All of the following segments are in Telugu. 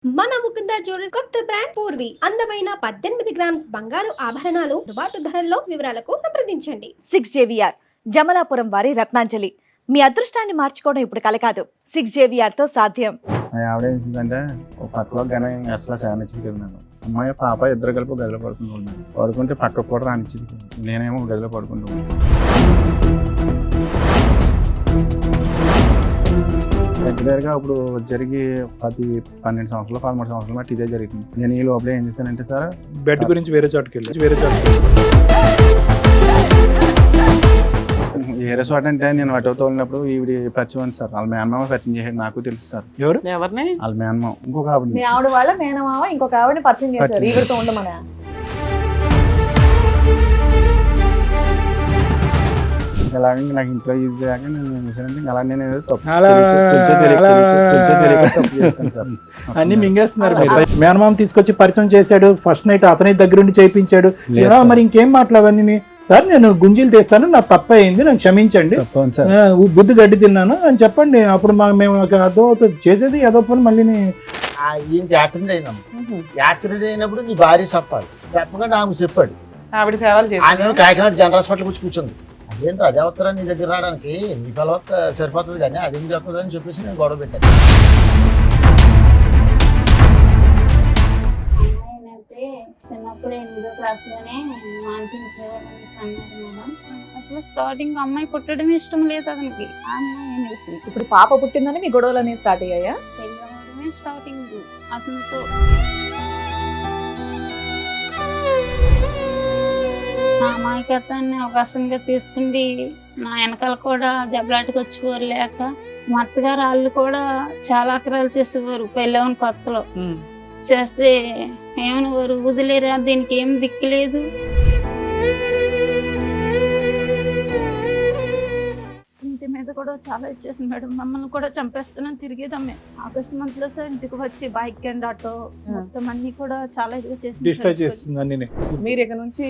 మన ముకుంద జ్యువెలర్స్ కొత్త బ్రాండ్ పూర్వి అందమైన 18 గ్రామ్స్ బంగారు ఆభరణాలు దుబాటు ధరల్లో వివరాలకు సంప్రదించండి. 6JVR జమలాపురం వారి రత్నాంజలి. మీ అదృష్టాన్ని మార్చుకోవడం ఇప్పుడు కల కాదు, 6JVR తో సాధ్యం. ఆవిడ ఏంటంటే ఒక పక్కలో కానీ అసలు శానిచ్చింది కదా నన్ను. అమ్మాయి పాప ఇద్దరు కలిపి గదిలో పడుకుంటున్నాను. పడుకుంటే పక్కకు కూడా రానిచ్చింది. నేనేమో గదిలో పడుకుంటున్నాను. రెగ్యులర్గా ఇప్పుడు జరిగి 12 సంవత్సరాలు 13 సంవత్సరాలు బట్టి ఇదే జరుగుతుంది. నేను ఈ లోపల ఏం చేశానంటే సార్ బెడ్ గురించి వేరే చోటుకి వెళ్ళి వేరే చోట అంటే నేను అటో తోలినప్పుడు ఈవిడ పరిచయం ఉంది సార్. వాళ్ళ మేనమామ పరిచయం చేసాడు, నాకు తెలుసు సార్. ఎవరిని? వాళ్ళ మేనమామ ఇంకొక ఆవిడ. మీ ఆవిడ వాళ్ళ మేనమామ ఇంకొక ఆవిడని పరిచయం చేశారు. ఈవిడతో ఉండమని అలాగే నాకు ఇంట్లో యూజ్ చేయక నేను ఏం చేశానంటే అలా నేను ఏదో తప్పు చేస్తాను సార్. అన్ని మింగేస్తున్నారు. మేనమామ తీసుకొచ్చి పరిచయం చేశాడు, ఫస్ట్ నైట్ అతని దగ్గరుండి చేయించాడు. మరి ఇంకేం మాట్లాడవన్నీ సార్, నేను గుంజీలు తీస్తాను, నాకు తప్ప అయింది, నాకు క్షమించండి, బుద్ధి గడ్డి తిన్నాను అని చెప్పండి. అప్పుడు మేము అదో చేసేది ఏదో పని మళ్ళీ యాక్సిడెంట్ అయిందమ్మా. యాక్సిడెంట్ అయినప్పుడు నీ భార్య చెప్పాలి, చెప్పకుండా ఆమె చెప్పాడు. ఆవిడ సేవలు చేసి ఆమె కాకినాడ జనరల్ హాస్పిటల్ వచ్చి కూర్చుంది. అదేంటి అదే వస్తారా నీ దగ్గర రావడానికి, నీ పిల్లవత్త సరిపోతుంది కానీ అదేం చెప్తుంది అని చెప్పేసి నేను గొడవ పెట్టాను. చిన్నప్పుడు 8వ క్లాస్లోనే మాన్పించేవాడు అనేసి అన్నారు మేడం. అసలు స్టార్టింగ్ అమ్మాయి పుట్టడం ఇష్టం లేదు అతనికి. ఆ అమ్మాయి అనేసి ఇప్పుడు పాప పుట్టిందని మీ గొడవలు అనేవి స్టార్ట్ అయ్యాయా? పెళ్ళవడమే స్టార్టింగ్ అతనితో. నా అమాయకత్వాన్ని అవకాశంగా తీసుకుండి నా వెనకాల కూడా దెబ్బలాటకు వచ్చేవారు లేక మా అత్తగారు వాళ్ళు కూడా చాలా అక్రాలు చేసేవారు. పెళ్ళవని కొత్తలో చేస్తే ఏమనేవారు, వదిలేరా దీనికి ఏం దిక్కులేదు. ఇంటి మీద కూడా చాలా ఇచ్చేసింది మేడం. మమ్మల్ని కూడా చంపేస్తున్నాను తిరిగేదమ్మే. ఆగస్ట్ మంత్ లో సార్ ఇంటికి వచ్చి బైక్ అండ్ ఆటో మొత్తం అన్ని కూడా చాలా ఇదిగా డిస్ట్రాయ్ చేస్తుంది అన్ని. మీరు ఇక నుంచి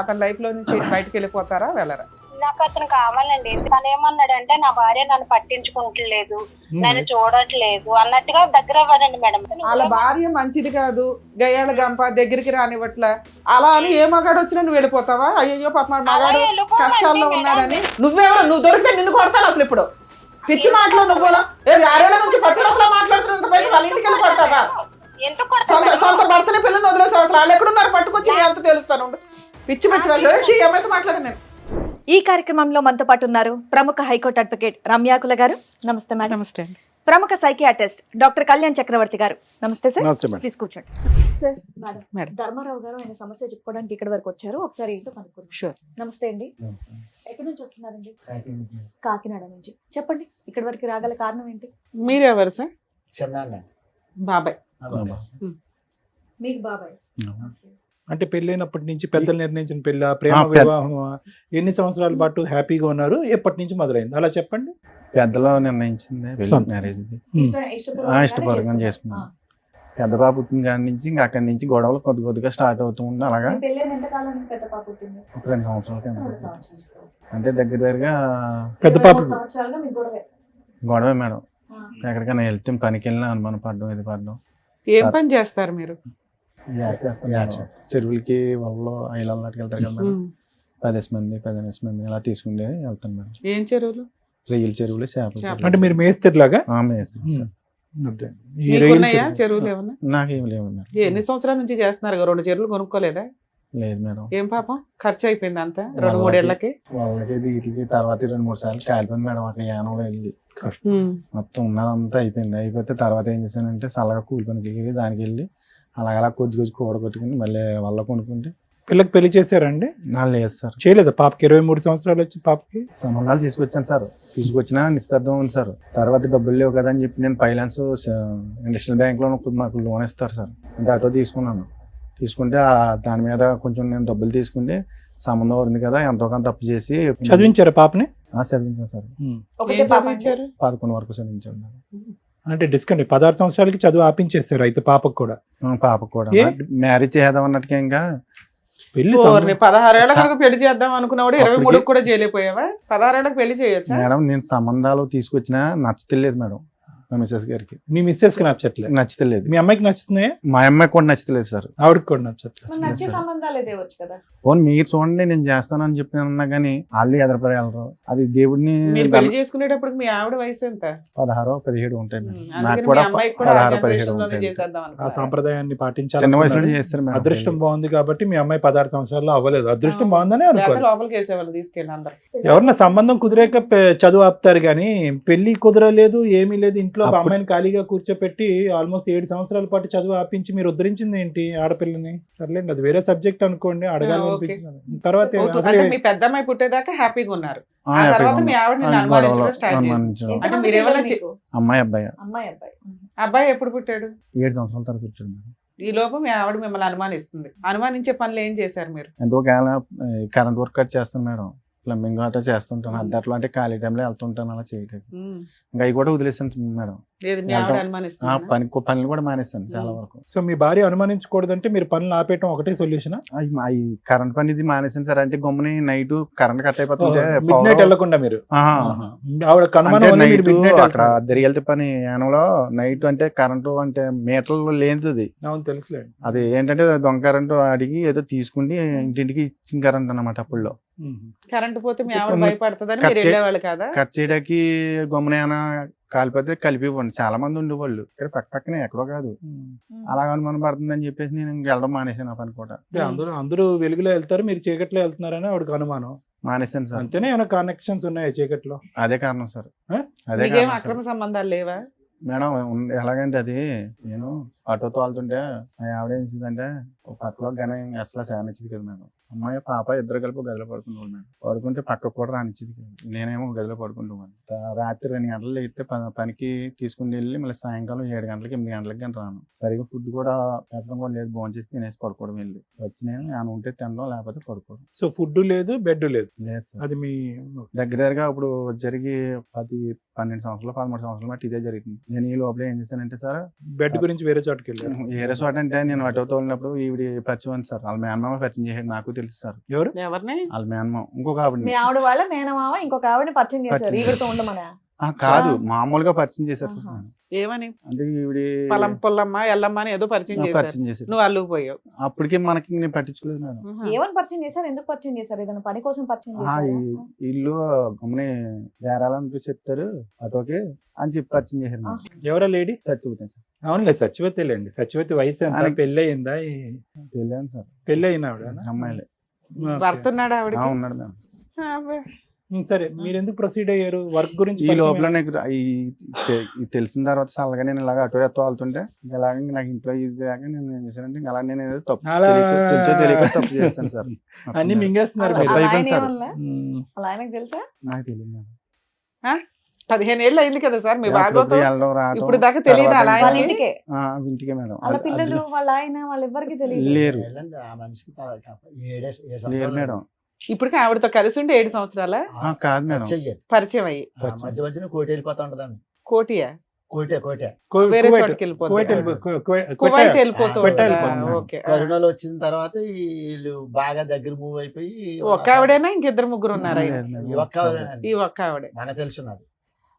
అతని లైఫ్ లో నుంచి బయటకు వెళ్ళిపోతారా, వెళ్ళరా? నాకు అతను కావాలండి. తను ఏమన్నాడంటే నా భార్య నన్ను పట్టించుకుంటలేదు, నన్ను చూడట్లేదు అన్నట్టుగా దగ్గర అవ్వదండి మేడం. వాళ్ళ భార్య మంచిది కాదు, గయ్యాల గంప దగ్గరికి రానివ్వట్ల అలా అని ఏ మగాడు వచ్చినా నువ్వు వెళ్ళిపోతావా? అయ్యో పాప మగాడు కష్టాల్లో ఉన్నాడని. నువ్వెవరు? నువ్వు దొరికితే నిన్ను కొడతాను అసలు. ఇప్పుడు పిచ్చి మాటలు నువ్వు 6 నుంచి 10 రోజులు మాట్లాడుతున్నా వాళ్ళ ఇంటికి వెళ్ళి కొడతావా? సొంత భర్తని పిల్లల్ని వదిలేసావు. అసలు వాళ్ళు ఎక్కడున్నారు పట్టుకొచ్చి నీ అంత తెలుస్తాను. పిచ్చి పిచ్చి ఏమైతే మాట్లాడాను నేను. ఈ కార్యక్రమంలో మనతో పాటు ఉన్నారు ప్రముఖ హైకోర్టు అడ్వకేట్ రమ్యాకుల గారు. నమస్తే మేడం. నమస్తే. ప్రముఖ సైకియాట్రిస్ట్ డాక్టర్ కళ్యాణ్ చక్రవర్తి గారు. నమస్తే సార్. ప్లీజ్ కూర్చోండి సార్. మేడం ధర్మారావు గారు ఆయన సమస్య చెప్పుకోవడానికి ఇక్కడ వరకు వచ్చారు. ఒకసారి ఏంటో కనుక్కుందాం. షూర్. నమస్తే అండి. ఎక్కడి నుంచి వస్తున్నారండి? కాకినాడ నుంచి. చెప్పండి, ఇక్కడ వరకు రాగల కారణం ఏంటి? మీరెవరు సార్? చిన్న బాబాయ్. మీకు బాబాయ్. అంటే పెళ్ళైనప్పటి నుంచి పెద్దలు నిర్ణయించిన పెళ్ళ, ప్రేమ వివాహం, ఎన్ని సంవత్సరాల పాటు హ్యాపీగా ఉన్నారు, ఎప్పటి నుంచి మొదలైంది అలా చెప్పండి. పెద్దలో నిర్ణయించింది మ్యారేజ్ ఇష్టపూర్వకంగా చేసుకున్నాను. పెద్ద పాప పుట్టిన కాడి నుంచి ఇంకా అక్కడి నుంచి గొడవలు కొద్దిగా స్టార్ట్ అవుతూ ఉంది. అలాగా 2 సంవత్సరాల కింద అంటే దగ్గరగా పెద్ద పాప గొడవే మేడం. ఎక్కడికైనా వెళ్తే పనికి వెళ్ళినా అనుమానం పడడం, ఇది పడడం. ఏం పని చేస్తారు మీరు? చెరువులకి వాళ్ళలో ఐలాలకి వెళ్తారు కదా మేడం. 10 మంది ఇలా తీసుకుంటే వెళ్తాను మేడం. ఏం చెరువులు? రొయ్యల చెరువులు, చేపల. అంటే మీరు మేస్తేలాగా చెరువులు ఏమన్నా? నాకేం లేవు మేడం. ఎన్ని సంవత్సరాల నుంచి చేస్తున్నారు? 2 చెరువులు కొనుక్కోలేదా? లేదు మేడం. ఏం పాపం ఖర్చు అయిపోయింది అంతా 2-3 ఏళ్ళకి? వాళ్ళకి వీటికి తర్వాత 2-3 సార్లు కాలిపోయింది మేడం. అక్కడ యానంలో వెళ్ళి మొత్తం ఉన్నదంతా అయిపోతే తర్వాత ఏం చేశానంటే చల్లగా కూలి పనికి వెళ్ళి దానికి వెళ్ళి అలా కొద్ది కూడగొట్టుకుని మళ్ళీ వాళ్ళ కొనుక్కుంటే. పిల్లకి పెళ్లి చేశారండి? లేదు సార్, చేయలేదు. పాపకి 23 సంవత్సరాలు వచ్చి పాపకి సంబంధాలు తీసుకొచ్చాను సార్. తీసుకొచ్చినా నిశ్చితార్థం ఉంది సార్. తర్వాత డబ్బులు లేవు కదా అని చెప్పి నేను ఫైనాన్స్ ఇండస్ట్రియల్ బ్యాంక్ లో నాకు లోన్ ఇస్తారు సార్. అంటే ఆటో తీసుకుంటే దాని మీద కొంచెం నేను డబ్బులు తీసుకుంటే సంబంధం ఉంది కదా, ఎంతో కొంత తప్పు చేసి చదివించారా పాపని? చదివించాను సార్. 11 వరకు చదివించాను. అంటే డిస్కౌంట్ 16 సంవత్సరాలకి చదువు ఆపించేస్తారు అయితే పాపకు కూడా? పాపకు కూడా మ్యారేజ్ చేద్దాం అన్నట్టుగా ఇంకా పెళ్లి 16 ఏళ్ళ కనుక పెళ్లి చేద్దాం అనుకున్నాడు. 23 కూడా చేయలేకపోయావా? 16 ఏళ్ళకి పెళ్లి చేయొచ్చు మేడం. నేను సంబంధాలు తీసుకొచ్చినా నచ్చలేదు మేడం. మా మిస్సెస్ గారికి మీ మిస్సెస్ కి నచ్చట్లేదు, నచ్చలేదు. మీ అమ్మాయికి నచ్చుతున్నాయా? మా అమ్మాయికి కూడా నచ్చలేదు సార్. ఆవిడకి కూడా నచ్చట్లేదు. మరి నచ్చే సంబంధాలు తేవచ్చు కదా. పోనీ మీరు చూడండి నేను చేస్తానని చెప్పి అన్నా కానీ వాళ్ళు ఎదరపడగలరు. అది దేవుడిని మీరు పెళ్లి చేసుకునేటప్పుడు మీ ఆవిడ వయసు ఎంత? 16, 17 ఉంటాయి మేడం. నాకు అందుకని కూడా మీ అమ్మాయికి కూడా 16, 17 generation లోనే ఉంటాయి. చేసేద్దాం ఆ అనుకున్నారా? సాంప్రదాయాన్ని చిన్న వయసు నుండి పాటించాలి. చేస్తారు మేడం. అదృష్టం బాగుంది కాబట్టి మీ అమ్మాయి 16 సంవత్సరాల్లో అవ్వలేదు. అదృష్టం బాగుందని లేకపోతే అనుకోవాలి. లోపలికి వేసేవాళ్ళు తీసుకెళ్ళి అందరు. ఎవరన్నా సంబంధం కుదిరాక చదువు ఆపుతారు కానీ పెళ్లి కుదరలేదు, ఏమీ లేదు, ఇంట్లో అప్పుడు- అమ్మాయిని ఖాళీగా కూర్చోపెట్టి ఆల్మోస్ట్ 7 సంవత్సరాల పాటు చదువు ఆపించి మీరు ఉద్ధరించింది ఏంటి ఆడపిల్లని? సర్లేండి, అది వేరే సబ్జెక్ట్ అనుకోండి, అడగాలి ఓకే. అనిపించింది. తర్వాత అంటే మీ పెద్దమ్మాయి పుట్టేదాకా హ్యాపీగా ఉన్నారు. ఆ తర్వాత మీ ఆవిడ నిన్ను అనుమానించడం స్టార్ట్ చేసింది. అనుమానించడం. అంటే ఎంతమంది మీరేమన్నా పిల్లలు మీకు? అమ్మాయి అబ్బాయి అమ్మాయి అబ్బాయి. అబ్బాయి ఎప్పుడు పుట్టాడు? 7 సంవత్సరాల తర్వాత వచ్చాడు. ఈ లోపు మీ ఆవిడ మిమ్మల్ని అనుమానిస్తుంది. అనుమానించే పనులు ఏం చేశారు మీరు? ఎంతో కరెంట్ వర్క్ కట్ చేస్తాను మేడం. ప్లంబింగ్ అట్లా చేస్తుంటాను. అట్లా అంటే ఖాళీ టైంలో వెళ్తుంటాను అలా చేయడానికి. ఇంకా అవి కూడా వదిలేస్తాను మేడం. లేదు మీ ఆవిడ వెళ్తాం. అనుమానిస్తుంది. పనులు కూడా మానేస్తాను చాలా వరకు. సో మీ భార్య అనుమానించకూడదంటే మీరు పనులు ఆపేయటం ఒకటే సొల్యూషన్? అవి కరెంట్ పని ఇది మానేసాను సార్. అంటే గమ్ముని నైట్ కరెంట్ కట్ అయిపోతుంటే మిడ్ నైట్ వెళ్ళకుండా మీరు ఆవిడ అంటే నైట్ కనుమ అక్కడ దరియాలతో పని యానంలో నైట్ అంటే కరెంటు అంటే మీటర్లు లేనిది. అవును తెలుసులే. అది ఏంటంటే దొంగ కరెంటు అడిగి ఏదో తీసుకుని ఇంటింటికి ఇచ్చిన కరెంట్ అన్నమాట. అప్పుల్లో కరెంట్ పోతే మీ ఆవిడ ఇప్పుడు భయపడుతుందని కట్ మీరు చే- వెళ్ళేవాళ్ళు కదా? కట్ చేయడానికి గమ్మున ఏమైనా కాలిపోతే కలిపి ఇవ్వండి. చాలా మంది ఉండేవాళ్ళు ఇక్కడ పక్కనే, ఎక్కడో కాదు. అలా అనుమానం పడుతుందని చెప్పేసి నేను ఇంక వెళ్ళడం మానేసాను. ఆ పని కూడా అందరూ వెలుగులో వెళ్తారు, మీరు చీకట్లో వెళ్తున్నారని ఆవిడకి అనుమానం. మానేసాను సార్. అంతేనే ఏమైనా కనెక్షన్స్ ఉన్నాయా చీకట్లో? అదే కారణం సార్. ఆ? అదే మీకేం కారణం అక్రమ సార్. సంబంధాలు లేవా? మేడం ఎలాగంటే అది నేను ఆటో తోలుతుంటే మా ఆవిడ ఏం చేసిందంటే ఒక పక్కలో గన అసలు సానిచ్చింది కదా మేడం. అమ్మాయి పాప ఇద్దరు కలిపి గదిలో పడుకున్నాడు మేడం. పడుకుంటే పక్కకు కూడా రానిచ్చింది కదా. నేనేమో గదిలో పడుకుంటాను. రాత్రి 2 గంటలు లేస్తే పనికి తీసుకుని వెళ్ళి మళ్ళీ సాయంకాలం 7 గంటలకి 8 గంటలకి కానీ రాను. సరిగ్గా ఫుడ్ కూడా పెట్టడం కూడా లేదు. భోంచేసి తినేసి పడుకోవడం వెళ్ళి వచ్చి నేను ఏమైనా ఉంటే తినడం లేకపోతే పడుకోవడం. సో ఫుడ్ లేదు, బెడ్ లేదు. లేదు సార్. అది మీ దగ్గరగా ఇప్పుడు జరిగి 12 సంవత్సరాలు 13 సంవత్సరాలు బట్టి ఇదే జరుగుతుంది. నేను ఈ లోపల ఏం చేశానంటే సార్ బెడ్ గురించి వేరే చోటుకి వెళ్ళారు. ఏరే చోట అంటే నేను ఆటో తోలినప్పుడు ఈవిడ పరిచయం ఉంది సార్. వాళ్ళ మేనమామ పరిచయం చేసాడు. నాకు తెలుసు సార్. ఎవరు? ఎవరిని? వాళ్ళ మేనమామ ఇంకొక ఆవిడ మీ ఆవిడ వాళ్ళ మేనమామ ఇంకొక ఆవిడని పరిచయం చేశారు పరిచయం ఈవిడతో ఉండమనా? కాదు, మామూలుగా పరిచయం చేశారు సార్. ఆహా. ఏమని? అంటే ఈవిడ పొలం పొల్లమ్మ ఎల్లమ్మ అని ఏదో పరిచయం చేశారు. పరిచయం చేశారు. నువ్వు అల్లుకు పోయావు. అప్పటికి మనకి నేను పట్టించుకోలేదు మేడం. ఏమని పరిచయం చేశారు? ఎందుకు పరిచయం చేశారు? ఏదైనా పని కోసం పరిచయం ఆ, చేశారా? ఈ ఇల్లు గమ్ముని వేరాలని చెప్తారు ఆటోకి అని చెప్పి పరిచయం చేశారు మేడం. ఎవరా లేడీ? చచ్చిపోతాను సార్. అవునులే, సచివతిలేండి. సచివతి వయసు ఎంత? ఆయనకి- పెళ్ళి అయిందా? తెలియదు సార్. పెళ్ళి అయిన ఆవిడ? అమ్మాయిలే భర్త ఉన్నాడు ఆవిడ. ఉన్నాడు మేడం. సరే, మీరు ఎందుకు ప్రొసీడ్ అయ్యారు? వర్క్ గురించి ఈ పరిచయం లోపల నాకు ఇది తెలిసిన తర్వాత చల్లగా నేను ఇలాగ ఆటో వెళ్తుంటే ఇలాగ నాకు ఇంట్లో ఈజీ కాక నేను ఏం చేశానంటే ఇంకా అలా నేను ఏదో తప్పు అలా- తెలుసో తెలియక తప్పు చేస్తాను సార్. అన్ని మింగేస్తున్నారు అలా మీరు. అలా- ఆయన అయిపోయింది సార్. ఏమనలే? ఉమ్. అలా ఆయనకు తెలుసా? నాకు తెలియదు మేడం. 15 ఏళ్ళు అయింది కదా సార్ మీ అప్పుడప్పుడు బాగోతో. వెళ్ళడం రావడం ఇప్పుడు దాకా తెలియదా తర్వాత అలా వాళ్ళ ఆయనకి? ఇంటికే ఇంటికే మేడం. వాళ్ళ పిల్లలు వాళ్ళ ఆయన వాళ్ళెవ్వరికి తెలియదు. లేరు వెళ్ళండి, ఆ మనిషికి 7 లేరు సంవత్సరాలు మేడం. ఇప్పటికి ఆవిడతో కలిసి ఉంటే 7 సంవత్సరాల కాదు మేడం. చెయ్యాలి. పరిచయం అయ్యి. మధ్య మధ్యన కోటి వెళ్ళిపోతా ఉంటుందండి. కోటియా? కోటే వేరే కువైట్. చోటుకి వెళ్ళిపోతుంది. కువైట్ కువైట్ వెళ్ళిపోతూ కువైట్ ఉంటుందా? వెళ్ళిపోతుంది. ఓకే. కరోనాలో వచ్చిన తర్వాత వీళ్ళు బాగా దగ్గర మూవ్ అయిపోయి ఒక్క ఆవిడేనా ఇంకిద్దరు ముగ్గురు ఉన్నారా? లేదు మేడం. ఈ ఒక్క ఆవిడేనండి. ఈ ఒక్క ఆవిడే. మనకు తెలుసున్నది.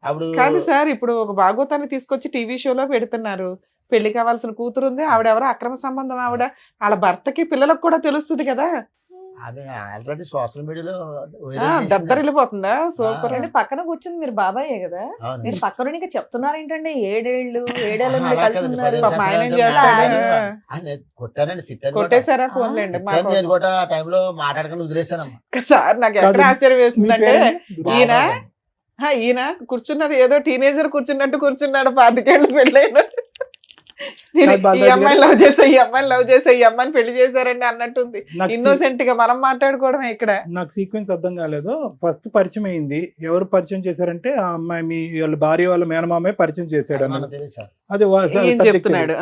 అప్పుడు కాదు సార్, ఇప్పుడు ఒక భాగవతాన్ని తీసుకొచ్చి టీవీ షోలో పెడుతున్నారు. పెళ్లి కావాల్సిన కూతురు ఉంది, ఆవిడెవరో అక్రమ సంబంధం ఆవిడ. వాళ్ళ భర్తకి పిల్లలకు కూడా తెలుస్తుంది కదా. ఆమె ఆల్రెడీ సోషల్ మీడియాలో దద్దరిల్లిపోతుందా? సూపర్. అంటే పక్కన కూర్చుంది మీరు బాబాయే కదా, మీరు పక్కన ఇంకా చెప్తున్నారు ఏంటంటే 7 ఏడేళ్ల నుండి కలిసి ఉన్నారు. పాపం ఆయన ఏం చేస్తాడు? కొట్టానండి, తిట్టాను. కొట్టేశారా? ఫోన్లేండి మా తిట్టాను నేను కూడా. ఆ టైంలో మాట్లాడకుండా వదిలేసానమ్మా. సార్ నాకు ఎక్కడ కాదు. ఆశ్చర్యం మీ వేస్తుందంటే పేరేంటి? ఈయన ఈయన కూర్చున్నది ఏదో టీనేజర్ కూర్చున్నట్టు కూర్చున్నాడు. 25 ఏళ్ళు పెళ్ళైన ఈ అమ్మాయిని లవ్ చేసా, ఈ అమ్మాయిని లవ్ చేసా, ఈ అమ్మాయిని పెళ్లి చేశారండి అన్నట్టుంది. ఇన్నోసెంట్ గా మనం మాట్లాడుకోవడమే ఇక్కడ. నాకు సీక్వెన్స్ అర్థం కాలేదు. ఫస్ట్ పరిచయం అయింది, ఎవరు పరిచయం చేశారంటే ఆ అమ్మాయి మీ వాళ్ళ భార్య వాళ్ళ మేనమామే పరిచయం చేశాడు అన్న. మనకు తెలుసు సార్. అది ఏం చెప్తున్నాడు?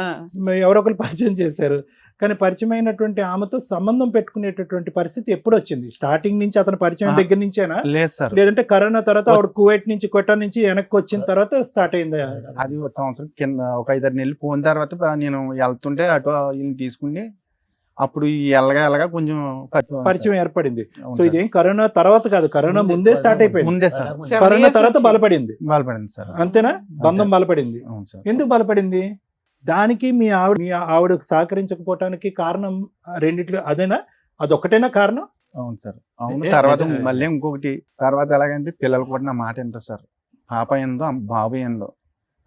ఎవరో ఒకరు పరిచయం చేశారు. కానీ పరిచయం అయినటువంటి ఆమెతో సంబంధం పెట్టుకునేటటువంటి పరిస్థితి ఎప్పుడు వచ్చింది? స్టార్టింగ్ నుంచి అతను పరిచయం దగ్గర నుంచేనా, లేదు సార్. లేదంటే కరోనా తర్వాత ఆవిడ కువైట్ నుంచి క్వెటా నుంచి వెనక్కి వచ్చిన తర్వాత స్టార్ట్ అయిందా? అది ఒక సంవత్సరం కింద ఒక 5-6 నెలలు పోయిన తర్వాత నేను వెళ్తుంటే అటు వీళ్ళని తీసుకుని అప్పుడు ఈ ఎల్లగా కొంచెం పరిచయం ఏర్పడింది. అవును సో సార్. ఇదేం కరోనా తర్వాత కాదు, కరోనా ముందే స్టార్ట్ అయిపోయింది. ముందే సార్ కరోనా తర్వాత బలపడింది, బలపడింది సార్. అంతేనా? బంధం బలపడింది. అవును సార్. ఎందుకు బలపడింది? దానికి మీ ఆవిడ సహకరించకపోవటానికి కారణం రెండిట్లో అదేనా? అదొక్కటేనా కారణం? అవును సార్. అవును. ఏ, తర్వాత నిజమే. మళ్ళీ ఇంకొకటి తర్వాత ఎలాగంటే పిల్లలు కూడా నా మాట వింటారు సార్. పాప ఏందో బాబు ఏందో.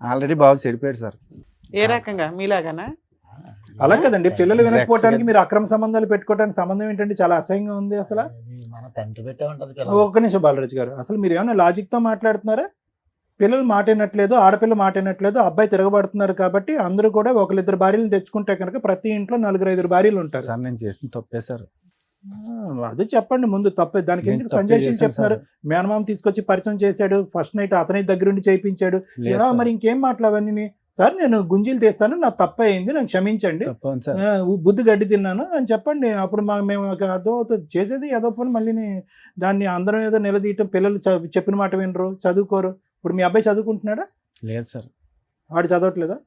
ఆల్రెడీ బాబు చెడిపోయాడు సార్. ఏ రకంగా మీలాగానా? అలా కదండి, పిల్లలు వినకపోవటానికి మీరు అక్రమ సంబంధాలు పెట్టుకోవడానికి సంబంధం ఏంటంటే చాలా అసహ్యంగా ఉంది అసలు. అది మన తండ్రి పెట్టే ఉంటది ఒక్క నిమిషం బాలరాజు గారు, అసలు మీరు ఏమైనా లాజిక్ తో మాట్లాడుతున్నారా? పిల్లలు మాట వినట్లేదు, ఆడపిల్ల మాట వినట్లేదు, అబ్బాయి తిరగబడుతున్నారు కాబట్టి అందరూ కూడా ఒకరిద్దరు భార్యలు తెచ్చుకుంటే కనుక ప్రతి ఇంట్లో 4-5 భార్యలు ఉంటారు. సార్ నేను చేసిన తప్పే సార్. అదే చెప్పండి ముందు తప్పే. దానికి నేను ఎందుకు తప్పే సంజయ్ చేశాను చెప్తున్నారు? సార్. మేనమామ తీసుకొచ్చి పరిచయం చేశాడు, ఫస్ట్ నైట్ అతని దగ్గరుండి చేయించాడు. లేదు ఏనా సార్. మరి ఇంకేం మాట్లాడవన్నీ? సార్ నేను గుంజీలు తీస్తాను, నాకు తప్ప అయింది, నాకు క్షమించండి, తప్పని సార్. బుద్ధి గడ్డి తిన్నాను అని చెప్పండి. అప్పుడు మేము అదో చేసేది ఏదో పని మళ్ళీ దాన్ని అందరం ఏదో నిలదీయటం. పిల్లలు చెప్పిన మాట వినరు, చదువుకోరు. ఇప్పుడు మీ అబ్బాయి చదువుకుంటున్నాడా? లేదు సార్. వాడు చదవట్లేదా?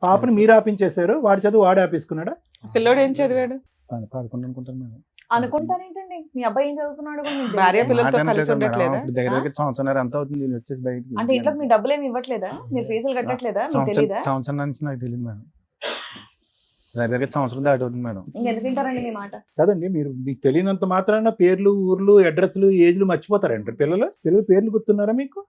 పాపని మీరు ఆపించేశారు, వాడి చదువు వాడు ఆపేసుకున్నాడా? పిల్లోడు ఏం చదివాడు? 11 అనుకుంటాను మేడం. అనుకుంటానేంటండి, మీ అబ్బాయి ఏం చదువుతున్నాడు కూడా మీకు భార్య తెలియదా? పిల్లలతో మాట కలిసి అనట్లేదు మేడం. ఉండట్లేదా? ఇప్పుడు దగ్గర సంవత్సరం ఎంత అవుతుంది నేను వచ్చేసి బయటికి. అంటే ఇంట్లో మీ డబ్బులు ఏమి ఇవ్వట్లేదా? మీరు ఫీజులు కట్టట్లేదా? మీకు తెలీదా? సంవత్సరం నుంచి నాకు తెలియదు మేడం. దగ్గర సంవత్సరం దాటి అవుతుంది మేడం. ఇంకెందుకు తింటారండి మీ మాట? కదండి, మీరు మీకు తెలియనంత మాత్రాన పేర్లు, ఊర్లు, అడ్రస్లు, ఏజ్లు మర్చిపోతారంట పిల్లలు. పేర్లు గుర్తున్నారా మీకు?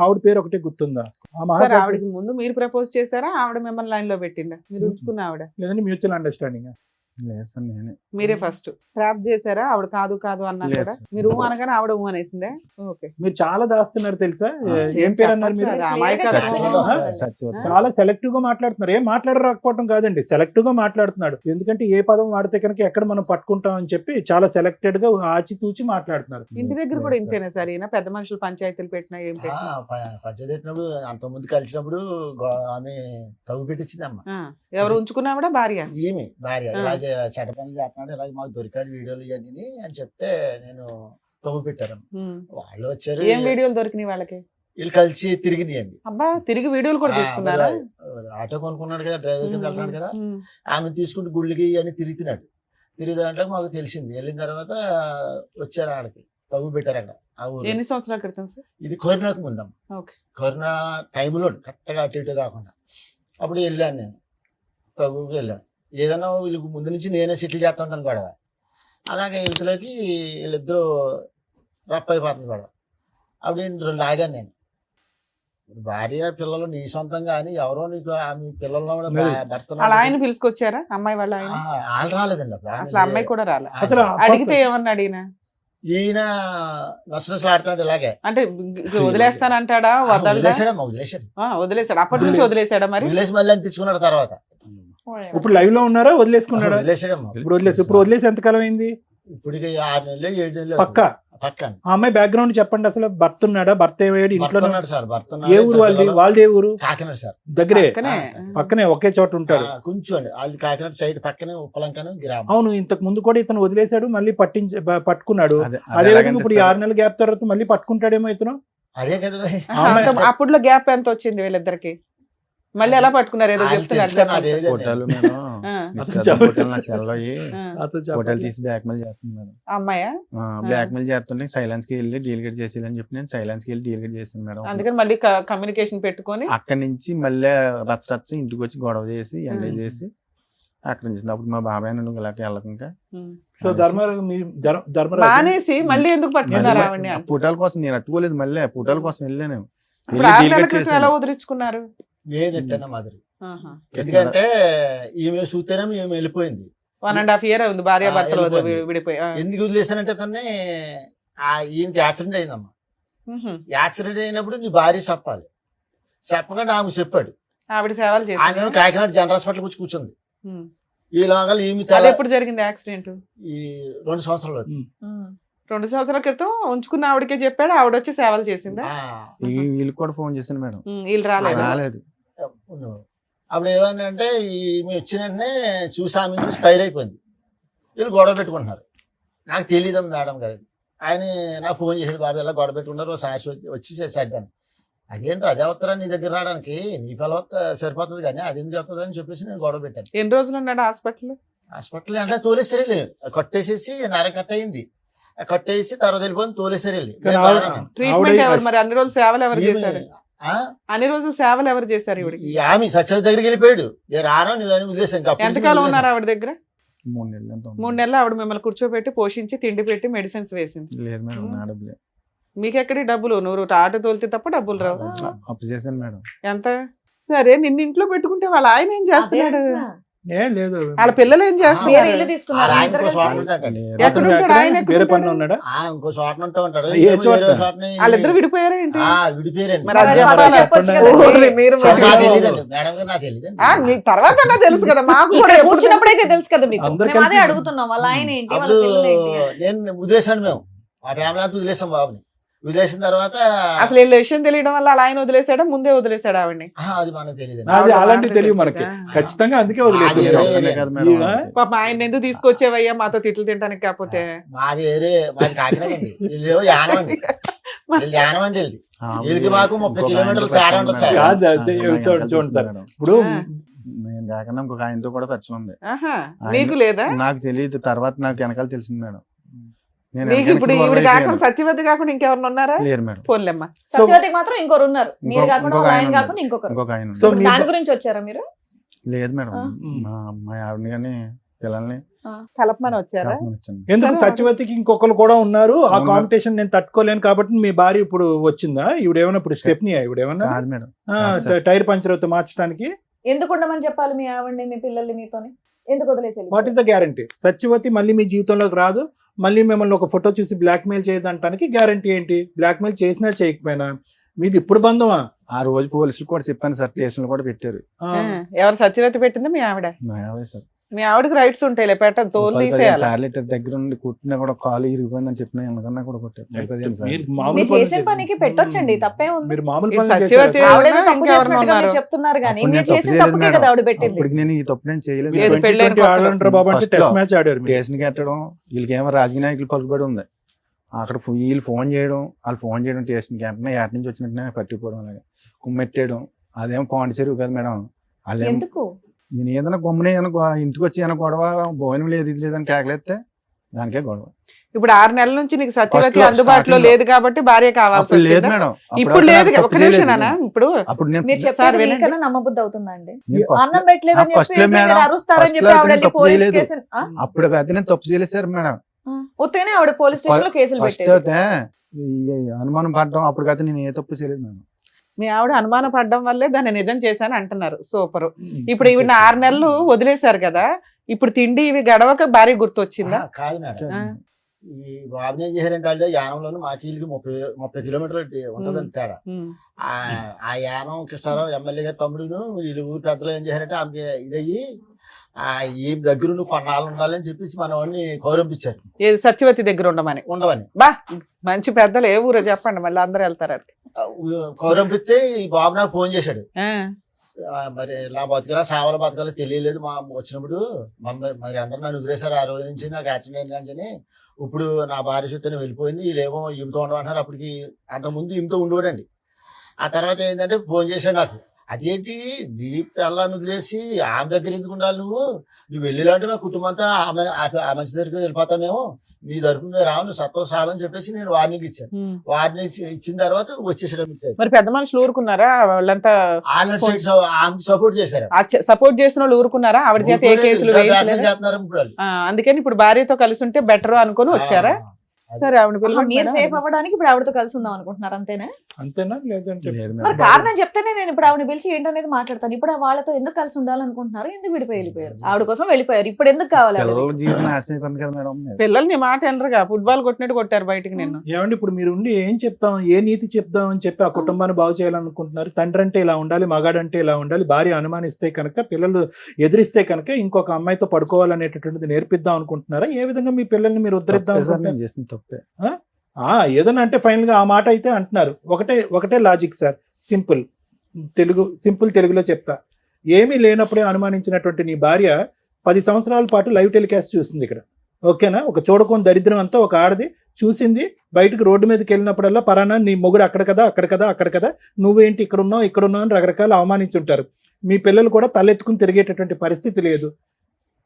ఆవిడ పేరు ఒకటే గుర్తుందా? ఆ సార్ మహారాజు ఆవిడకి ముందు మీరు ప్రపోజ్ చేశారా? ఆవిడ మిమ్మల్ని లైన్ లో పెట్టిందా? మీరు ఉంచుకున్న ఆవిడ లేదండి, మ్యూచువల్ అండర్స్టాండింగ్. లేదు సార్ నేనే. మీరే ఫస్ట్ ట్రాప్ చేశారా? ఆవిడ కాదు అన్నా లేదు కూడా సార్. మీరు అనగానే ఆవిడ అనేసిందే. ఓకే. మీరు చాలా దాస్తున్నారు తెలుసా? ఏం పేరు అన్నారు మీరు? చెప్పట్లేదు. అమాయకత్వం. సత్యవతి వస్తుంది. సత్యవతి. చాలా సెలెక్టివ్ గా మాట్లాడుతున్నారు. ఏం మాట్లాడరాకపోవటం కాదండి, సెలెక్టివ్ గా మాట్లాడుతున్నాడు. ఎందుకంటే ఏ పదం వాడితే కనుక ఎక్కడ మనం పట్టుకుంటాం అని చెప్పి చాలా సెలెక్టెడ్ గా ఆచితూచి మాట్లాడుతున్నారు. ఇంటి దగ్గర కూడా ఇంతేనా సార్? ఈయన పెద్ద మనుషులు పంచాయతీలు పెట్టినా ఏం పెట్టినా పంచాయతీ పెట్టినప్పుడు అంతకుముందు కలిసినప్పుడు ఆమె తగ్గు పెట్టించింది అమ్మ. ఎవరు ఉంచుకున్నావిడ? భార్య. ఈమె భార్య ఇలా చెడ్డ పనులు చేస్తున్నాడు, ఇలా మాకు దొరికాడు వీడియోలు ఇవన్నీ అని చెప్తే నేను తగ్గు పెట్టారు. వాళ్ళు వచ్చారు, ఏం వీడియోలు దొరికినాయి వాళ్ళకి? వీళ్ళు కలిసి తిరిగినాయండి. అబ్బా, తిరిగి వీడియోలు కూడా తీసుకున్నారా? ఆటో కొనుక్కున్నాడు కదా, డ్రైవర్ కింద వెళ్తున్నాడు కదా, ఆమె తీసుకుంటూ గుళ్ళకి అని తిరుగుతున్నాడు. తిరిగిదాంట్లో మాకు తెలిసింది. వెళ్ళిన తర్వాత వచ్చారు ఆడకి తగ్గు పెట్టారు అక్కడ. ఆ ఊరు ఎన్ని సంవత్సరాల క్రితం సార్? ఇది కరోనాకు ముందమ్మ. ఓకే. కరోనా టైంలో కరెక్ట్గా అటు ఇటు కాకుండా అప్పుడు వెళ్ళాను నేను, తగ్గుకి వెళ్ళాను. ఏదైనా వీళ్ళకి ముందు నుంచి నేనే సెటిల్ చేస్తుంటాను గొడవ. అలాగే ఇంతలోకి వీళ్ళిద్దరూ రఫ్ అయిపోతుంది గొడవ. అప్పుడు నేను లాగాను నేను. భార్య పిల్లలు నీ సొంతం కానీ ఎవరో నీకు ఆమె పిల్లల్లో కూడా భర్త అలా ఆయన పిలుచుకొచ్చారా అమ్మాయి వాళ్ళ ఆయన? వాళ్ళు రాలేదండి అప్పుడు. అసలు అమ్మాయి కూడా రాలే. అసలు అడిగితే ఏమన్నా అడిగినా? ఈయన నచ్చలు ఆడుతున్నాడు ఇలాగే. అంటే వదిలేస్తానంటాడా? వదిలేసాడమ్మా, వదిలేసాడు. వదిలేసాడు. అప్పటి నుంచి వదిలేసాడా? మరి వదిలేసి మళ్ళీ అంటించుకున్నాడు తర్వాత. ఇప్పుడు లైవ్ లో ఉన్నారా? వదిలేసుకున్నాడా? వదిలేసాడమ్మా. ఇప్పుడు వదిలేసి ఎంతకాలం అయింది? ఇప్పుడు 6 నెలలు 7 నెలలు పక్క పక్కన. ఆ అమ్మాయి బ్యాక్గ్రౌండ్ చెప్పండి. అసలు భర్త ఉన్నాడా? భర్త ఏమయ్యాడు? ఇంట్లో ఉన్నాడు సార్. భర్త ఏ ఊరు వాళ్ళది? వాళ్ళది ఏ ఊరు? కాకినాడ సార్. దగ్గరే, పక్కనే. పక్కనే ఒకే చోట ఉంటాడు. కొంచెం అండి వాళ్ళది కాకినాడ సైడ్ పక్కనే ఉప్పలంకను గ్రామం. అవును, ఇంతకు ముందు కూడా ఇతను వదిలేశాడు, మళ్ళీ పట్టుకున్నాడు. అదే అదే ఎలాగంటే ఇప్పుడు ఈ సార్, 6 నెలల గ్యాప్ తర్వాత మళ్ళీ పట్టుకుంటాడేమో ఇతను. అదే కదా మరి. అప్పుడులో గ్యాప్ ఎంత వచ్చింది వీళ్ళిద్దరికి? మళ్ళీ ఎలా పట్టుకున్నారు? ఏదో చెప్తున్నారు. అదే ఫోటోలు మేడం నిశ్చితార్థం ఫోటోలు నా సెల్లో ఫోటోలు తీసి బ్లాక్ మెయిల్ చేస్తుంది మేడం. అమ్మాయా? బ్లాక్ మెయిల్ చేస్తుంటే సైలెన్స్ కి వెళ్ళి డీలిగేట్ చేసేయాలని చెప్పి నేను సైలెన్స్ కి వెళ్ళి డీలిగేట్ చేసాను మేడం. అందుకని మళ్ళీ కమ్యూనికేషన్ పెట్టుకొని అక్కడి నుంచి మళ్ళీ రచ్చ ఇంటికి వచ్చి గొడవ చేసి ఎంజాయ్ చేసి అక్కడ నుంచి అప్పుడు మా బాబాయ్ నన్ను ఇలాగ వెళ్ళకుండా సో ధర్మరాజు మానేసి మళ్ళీ ఎందుకు పట్టుకున్నారు ఆవిడని? ఫోటోల కోసం నేను అట్టుకోలేదు, మళ్ళీ ఫోటోల కోసం వెళ్ళాను. ఇప్పుడు 6 నెలల క్రితం ఎలా వదిలించుకున్నారు? నేను ఎట్టన్నా మాదిరి. ఎందుకంటే ఈమె చూస్తేనే ఈమె వెళ్ళిపోయింది. 1.5 year ఉంది భార్య భర్తలు విడిపోయి. ఎందుకు వదిలేసానంటే తన్ని ఈయనకి యాక్సిడెంట్ అయిందమ్మా. యాక్సిడెంట్ అయినప్పుడు నీ భార్య చెప్పాలి, చెప్పకుండా ఆమె చెప్పాడు. ఆవిడ సేవలు చేసి ఆమె కాకినాడ జనరల్ హాస్పిటల్ వచ్చి కూర్చుంది. ఈ లోగా ఈమె ఎప్పుడు జరిగింది యాక్సిడెంట్? ఈ 2 సంవత్సరాలు. 2 సంవత్సరాల క్రితం ఉంచుకున్న ఆవిడకే చెప్పాడు, ఆవిడ వచ్చి సేవలు చేసిందా? వీళ్ళు కూడా ఫోన్ చేశాను మేడం, వీళ్ళు రాలేదు. అప్పుడు ఏమన్నా ఈమె వచ్చిన వెంటనే చూసి ఆమె చూసి ఫైర్ అయిపోయింది. వీళ్ళు గొడవ పెట్టుకుంటున్నారు. నాకు తెలియదు మేడం గారు. ఆయన నాకు ఫోన్ చేసాడు, బాబు ఇలా గొడవ పెట్టుకున్నారు, సాక్షి వచ్చి చేద్దాను. అదేంటి అదే వస్తారా నీ దగ్గర రావడానికి, నీ పిల్ల సరిపోతుంది కానీ అది ఎందుకు వస్తుంది అని చెప్పేసి నేను గొడవ పెట్టాను. ఎన్ని రోజులు ఉన్నాడు హాస్పిటల్? హాస్పిటల్ అంటే తోలేసారు వెళ్ళి కట్టేసేసి నర కట్ అయింది, కట్టేసి తర్వాత వెళ్ళిపోయి తోలేసారు వెళ్ళి. కానీ నేను బాగానే ఉన్నాను. ట్రీట్మెంట్ ఎవరు మరి అన్ని రోజులు సేవలు ఎవరు మేము- చేశారు? ఆ? అన్ని రోజులు సేవలు ఎవరు చేశారు ఇవిడికి? ఈ ఆమె సత్యవతి దగ్గరికి వెళ్ళిపోయాడు. నేను రాను నువ్వు ఉద్దేశం ఎంతకాలం ఉన్నారు ఆవిడ దగ్గర? 3 నెలలు ఎంత ఉంది? 3 నెలలు ఆవిడ మిమ్మల్ని కూర్చోబెట్టి పోషించి తిండి పెట్టి మెడిసిన్స్ వేసింది. లేదు మేడం, నా డబ్బులే. మీకెక్కడి డబ్బులు? నువ్వు ఆటో తోలితే తప్ప డబ్బులు రావు. అప్పు చేశాను మేడం. ఎంత? సరే నిన్ను ఇంట్లో పెట్టుకుంటే వాళ్ళ ఆయన ఏం చేస్తున్నాడు? ఏం లేదు, వాళ్ళ పిల్లలు ఏం వేరే చేస్తున్నారు? ఇల్లు తీసుకున్నారు ఆయన ఇద్దరు ఇంకో కలిసి? చోట ఉంటాడు. లేదు. ఎక్కడ అతను ఉంటాడు? ఎక్కడ? ఆయన ఎక్కడ వేరే ఉంటాడు? పనిలో ఉన్నాడా? ఇంకో చోట ఉంటూ ఉంటాడు. ఏ ఏమో చోట? వేరే చోటని వాళ్ళిద్దరు విడిపోయారా ఏంటి? విడిపోయారండి. మరి అది మరి చెప్పాలి. చెప్పొచ్చు చెప్పండి. కదా. ఓరి మీరు నాకు మరి. తెలియదండి మేడం గారు, నాకు తెలియదండి. మీ తర్వాత అన్నా తెలుసు కదా మాకు కూడా. ఇక్కడ ఎప్పుడు కూర్చున్నప్పుడైతే తెలుసు కదా మీకు. అందరు మేము అదే కలిసి- అడుగుతున్నాం, వాళ్ళ ఆయన ఏంటి, వాళ్ళ అప్పుడు పిల్లలు ఏంటి అని. నేను వదిలేసాను, మేము మా ఫ్యామిలీ అంతా వదిలేసాం బాబుని. వదిలేసిన తర్వాత అసలు వీళ్ళ విషయం తెలియడం వల్ల అలా ఆయన వదిలేసాడా ముందే వదిలేసాడా ఆవిడ్ని? అది మనకు తెలియదండి. అది ఆవిడ అలాంటివి మాట తెలియదు తెలుసు మనకి, కదా. ఖచ్చితంగా అందుకే అది వదిలేసి ఒక్కనే కాదు మేడం. ఈయన? పాప ఆయన ఎందుకు తీసుకొచ్చేవయ్యా మాతో తిట్లు తింటానికి? కాకపోతే మాది వేరే, మాది కాకినాడ అండి. వీళ్ళేమో యానం అండి, వీళ్ళు యానం అండి. వీళ్ళది వీళ్ళకి మాకు 30 కిలోమీటర్లు తేడా ఉంటుంది సార్. కాదు, అది చూడండి సార్, ఇప్పుడు ఆ. నేను కాకుండా ఇంకొక ఆయనతో కూడా పరిచయం ఉంది. ఆహా, ఆయన- నీకు లేదా? నాకు తెలియదు, తర్వాత నాకు వెనకాల తెలిసింది మేడం. నేను నీకు ఇప్పుడు వెనకాల ఈవిడ వాళ్ళు కాకుండా అయిపోయాను. సత్యవతి కాకుండా ఇంకెవరు ఉన్నారా? లేరు మేడం. ఫోన్లేమ్మా. సత్యవతికి మాత్రం ఇంకొకరు ఉన్నారు, మీరు ఇంకొక- కాకుండా ఇంకొక వాళ్ళ ఆయన ఆయన ఉన్నారు. కాకుండా ఇంకొకరు. ఇంకొక ఆయన సో ఉన్నారు. మీ- దాని గురించి వచ్చారా మీరు? లేదు మేడం, ఆ. మా అమ్మాయి ఆవిడని కానీ పిల్లల్ని కలపమని వచ్చారా? కలపమని వచ్చాను. ఎందుకు సరే, సత్యవతికి ఇంకొకరు కూడా ఉన్నారు, ఆ అవును. కాంపిటీషన్ నేను తట్టుకోలేను కాబట్టి మీ భార్య ఇప్పుడు వచ్చిందా? ఇవిడేమన్నా ఇప్పుడు స్టెప్ని ఇవిడేమన్నా కాదు మేడం. కాదు సార్. టైర్ పంచర్ అవుతే మార్చడానికి? ఎందుకు ఉండమని చెప్పాలి మీ ఆవిడ్ని, మీ పిల్లల్ని మీతోని? ఎందుకు వదిలేసి what is the guarantee? Satyavati మళ్ళీ మీ జీవితంలోకి రాదు, మళ్ళీ మిమ్మల్ని ఒక ఫోటో చూసి బ్లాక్మెయిల్ చేయదంటానికి గ్యారంటీ ఏంటి? బ్లాక్మెయిల్ చేసినా చేయకపోయినా మీది ఇప్పుడు బంధమా? ఆ రోజు పోలీసులు కూడా చెప్పాను సార్, స్టేషన్లు కూడా పెట్టారు. ఆ, ఎవరు సత్యవతి పెట్టింది? మీ ఆవిడ. మా ఆవిడే సార్. మీ ఆవిడకి రైట్స్ ఉంటాయిలే, పెట్ట తోలు 10-15 తీసేయాలి. సార్లు ఇట్లా దగ్గర నుండి కుట్టినా కూడా కాలు ఇరిగిపోయిందని చెప్పినా ఎందుకన్నా కూడా కొట్టారు. 10-15 సార్లు. మీరు మామూలు మీరు పనులు చేసిన పనికి పెట్టొచ్చండి, తప్పే ఉంది. మీరు మామూలు ఈ పనులు సత్యవతి చేశారా? ఆవిడేదో తప్పు ఇంకెవరు చేసినట్టుగా ఉన్నారు? మీరు చెప్తున్నారు కానీ అప్పుడు మీరు నేను తప్పు చేసిన చేయలేదు తప్పుకే మేడం. కదా ఆవిడ పెట్టింది. అప్పటికి నేను ఈ తప్పు నేను చేయలేదు. ఏది మేడం. పెళ్ళైన 2020 కొత్తలో. ఆడంటారు బాబు అంటే First టెస్ట్ లో మ్యాచ్ ఆడారు మీరు. స్టేషన్కి కట్టడం, వీళ్ళకేమో రాజకీయ నాయకులు పలుకుబడి ఉంది. అక్కడ వీళ్ళు ఫోన్ చేయడం, వాళ్ళు ఫోన్ చేయడం స్టేషన్కి వెంటనే ఏట నుంచి వచ్చినట్టునే పట్టిపోవడం, అలాగే కుమ్మెట్టేయడం. అదేమో పాండిచేరు కాదు మేడం. వాళ్ళేమో ఎందుకు? నేను ఏదైనా గమ్మునే ఇంటికి వచ్చి ఏమైనా గొడవ, భోజనం లేదు ఇది లేదని కేకలేస్తే దానికే గొడవ. ఇప్పుడు 6 నెలల నుంచి నీకు సత్యవతి First లో, అందుబాటులో starting లో. లేదు కాబట్టి భార్య కావాల్సి అప్పుడు లేదు వచ్చిందా? మేడం. ఇప్పుడు లేదు. తప్పు ఒక చేయలేదు నిమిషం నాన్న, నేను. ఇప్పుడు అప్పుడు నేను మీరు సార్ చెప్పారు వినండి. మీకన్నా నమ్మబుద్ధి అవుతుందా అండి? నేను first అన్నం లో- పెట్టలేదని first లో చెప్పేసి మేడం, మీరు అరుస్తారని first చెప్పి లో ఆవిడ నేను వెళ్ళి తప్పు పోలీస్ చేయలేదు. కేసు అప్పుడు అయితే నేను తప్పు చేయలేదు సార్ మేడం. ఉత్తగానే ఆవిడ పోలీస్ స్టేషన్ లో కేసులు ఫస్ట్ పెట్టేది. అయితే ఈ అనుమానం పడడం, అప్పటికైతే నేను ఏ తప్పు చేయలేదు మేడం. మీ ఆవిడ అనుమాన పడడం వల్లే దాన్ని నిజం చేశాను అంటున్నారు. సూపర్. ఇప్పుడు ఈవిడ 6 నెలలు వదిలేశారు కదా, ఇప్పుడు తిండి ఇవి గడవక భార్య గుర్తొచ్చిందా? కాదు మేడం, ఆ. ఈ బాబుని ఏం చేశారంటే వాళ్ళు యానంలోను మాకి వీళ్ళకి 30 కిలోమీటర్లు ఉంటుందని తేడా. ఉమ్. ఆ యానం కృష్ణారావు ఎమ్మెల్యే గారి తమ్ముడును వీళ్ళు ఊరి పెద్దలు ఏం చేశారంటే ఆమెకి ఇదయ్యి ఈ దగ్గర నువ్వు కొన్నాళ్ళు ఉండాలని చెప్పేసి మన వాడిని కౌరవించారు, ఏది సత్యవతి దగ్గర ఉండమని. ఉండవని. బా మంచి పెద్దలు ఏ ఊరో చెప్పండి, మళ్ళీ అందరూ వెళ్తారు అక్కడికి. కౌరవిస్తే ఈ బాబు నాకు ఫోన్ చేశాడు. ఆ. మరి ఇలా బతకలా సావల బతకాలో తెలియలేదు మా వచ్చినప్పుడు మరి అందరూ నన్ను వదిలేశారు. ఆ రోజు నుంచి నాకు యాక్సిడెంట్ అని ఇప్పుడు నా భార్య చుట్టూ వెళ్ళిపోయింది, వీళ్ళేమో ఈమెతో ఉండమంటున్నారు. అప్పటికి అంతకుముందు ఈమెతో ఉండేవాడండి. ఆ తర్వాత ఏంటంటే ఫోన్ చేశాడు నాకు, అదేంటి నీ పిల్లని వదిలేసి ఆమె దగ్గర ఎందుకు ఉండాలి, నువ్వు వెళ్ళేలాంటి మా కుటుంబం అంతా ఆ మంచి దగ్గరికి వెళ్ళిపోతావు, మేము నీ తరఫున మేము రావు, నువ్వు సత్వం సావని చెప్పేసి నేను వార్నింగ్ ఇచ్చాను. ఉమ్. వార్నింగ్ ఇచ్చిన తర్వాత వచ్చేసడం మరి పెద్ద మనుషులు ఊరుకున్నారా? వాళ్ళంతా ఆన్లైన్ సైడ్ ఆమె సపోర్ట్ చేశారు. సపోర్ట్ చేసిన వాళ్ళు ఊరుకున్నారా? ఆవిడ చేత ఏ కేసులు వేయలేదు. చేస్తున్నారు ఇప్పుడు వాళ్ళు. అందుకని ఇప్పుడు భార్యతో కలిసి ఉంటే బెటర్ అనుకుని వచ్చారా? సరే ఆవిడ పిల్లలు మీరు సేఫ్ అవ్వడానికి ఇప్పుడు ఆవిడతో కలిసి ఉందాం అనుకుంటున్నారు అంతేనా? అంతేనా? లేదంటే లేదు మరి మేడం. కారణం చెప్తేనే నేను ఇప్పుడు ఆవిడ పిలిచి ఏంటనేది మాట్లాడతాను. ఇప్పుడు వాళ్ళతో ఎందుకు కలిసి ఉండాలనుకుంటున్నారు, ఎందుకు విడిపోయి వెళ్ళిపోయారు? ఆవిడ కోసం వెళ్ళిపోయారు, ఇప్పుడు ఎందుకు కావాలి ఆవిడ? పిల్లల జీవితం నాశనం అయిపోయింది కదా మేడం. పిల్లలు నీ మాట ఎనరుగా ఫుట్బాల్ కొట్టినట్టు కొట్టారు బయటికి నిన్ను. ఏమండి ఇప్పుడు మీరు ఉండి ఏం చెప్తాం, ఏ నీతి చెప్తాం అని చెప్పి ఆ కుటుంబాన్ని బాగు చేయాలనుకుంటున్నారు? తండ్రి అంటే ఇలా ఉండాలి, మగాడంటే ఇలా ఉండాలి, భార్య అనుమానిస్తే కనుక, పిల్లలు ఎదిరిస్తే కనుక ఇంకొక అమ్మాయితో పడుకోవాలనేటటువంటిది నేర్పిద్దాం అనుకుంటున్నారా? ఏ విధంగా మీ పిల్లల్ని మీరు ఉద్ధరిద్దాం తప్పే సార్, అనుకుంటున్నారు? నేను చేసిన తప్పే. ఏదన్నా అంటే ఫైనల్ గా ఆ మాట అయితే అంటున్నారు. ఒకటే లాజిక్ సార్, సింపుల్ తెలుగులో చెప్తా. ఏమీ లేనప్పుడే అనుమానించినటువంటి నీ భార్య 10 సంవత్సరాల పాటు లైవ్ టెలికాస్ట్ చూసింది ఇక్కడ, ఓకేనా? ఒక చూడకొని దరిద్రం అంతా ఒక ఆడది చూసింది. బయటకు రోడ్డు మీదకి వెళ్ళినప్పుడల్లా పరానా నీ మొగుడు అక్కడ కదా, అక్కడ కదా, నువ్వేంటి ఇక్కడ ఉన్నావు అని రకరకాల అవమానించుంటారు. మీ పిల్లలు కూడా తలెత్తుకుని తిరిగేటటువంటి పరిస్థితి లేదు.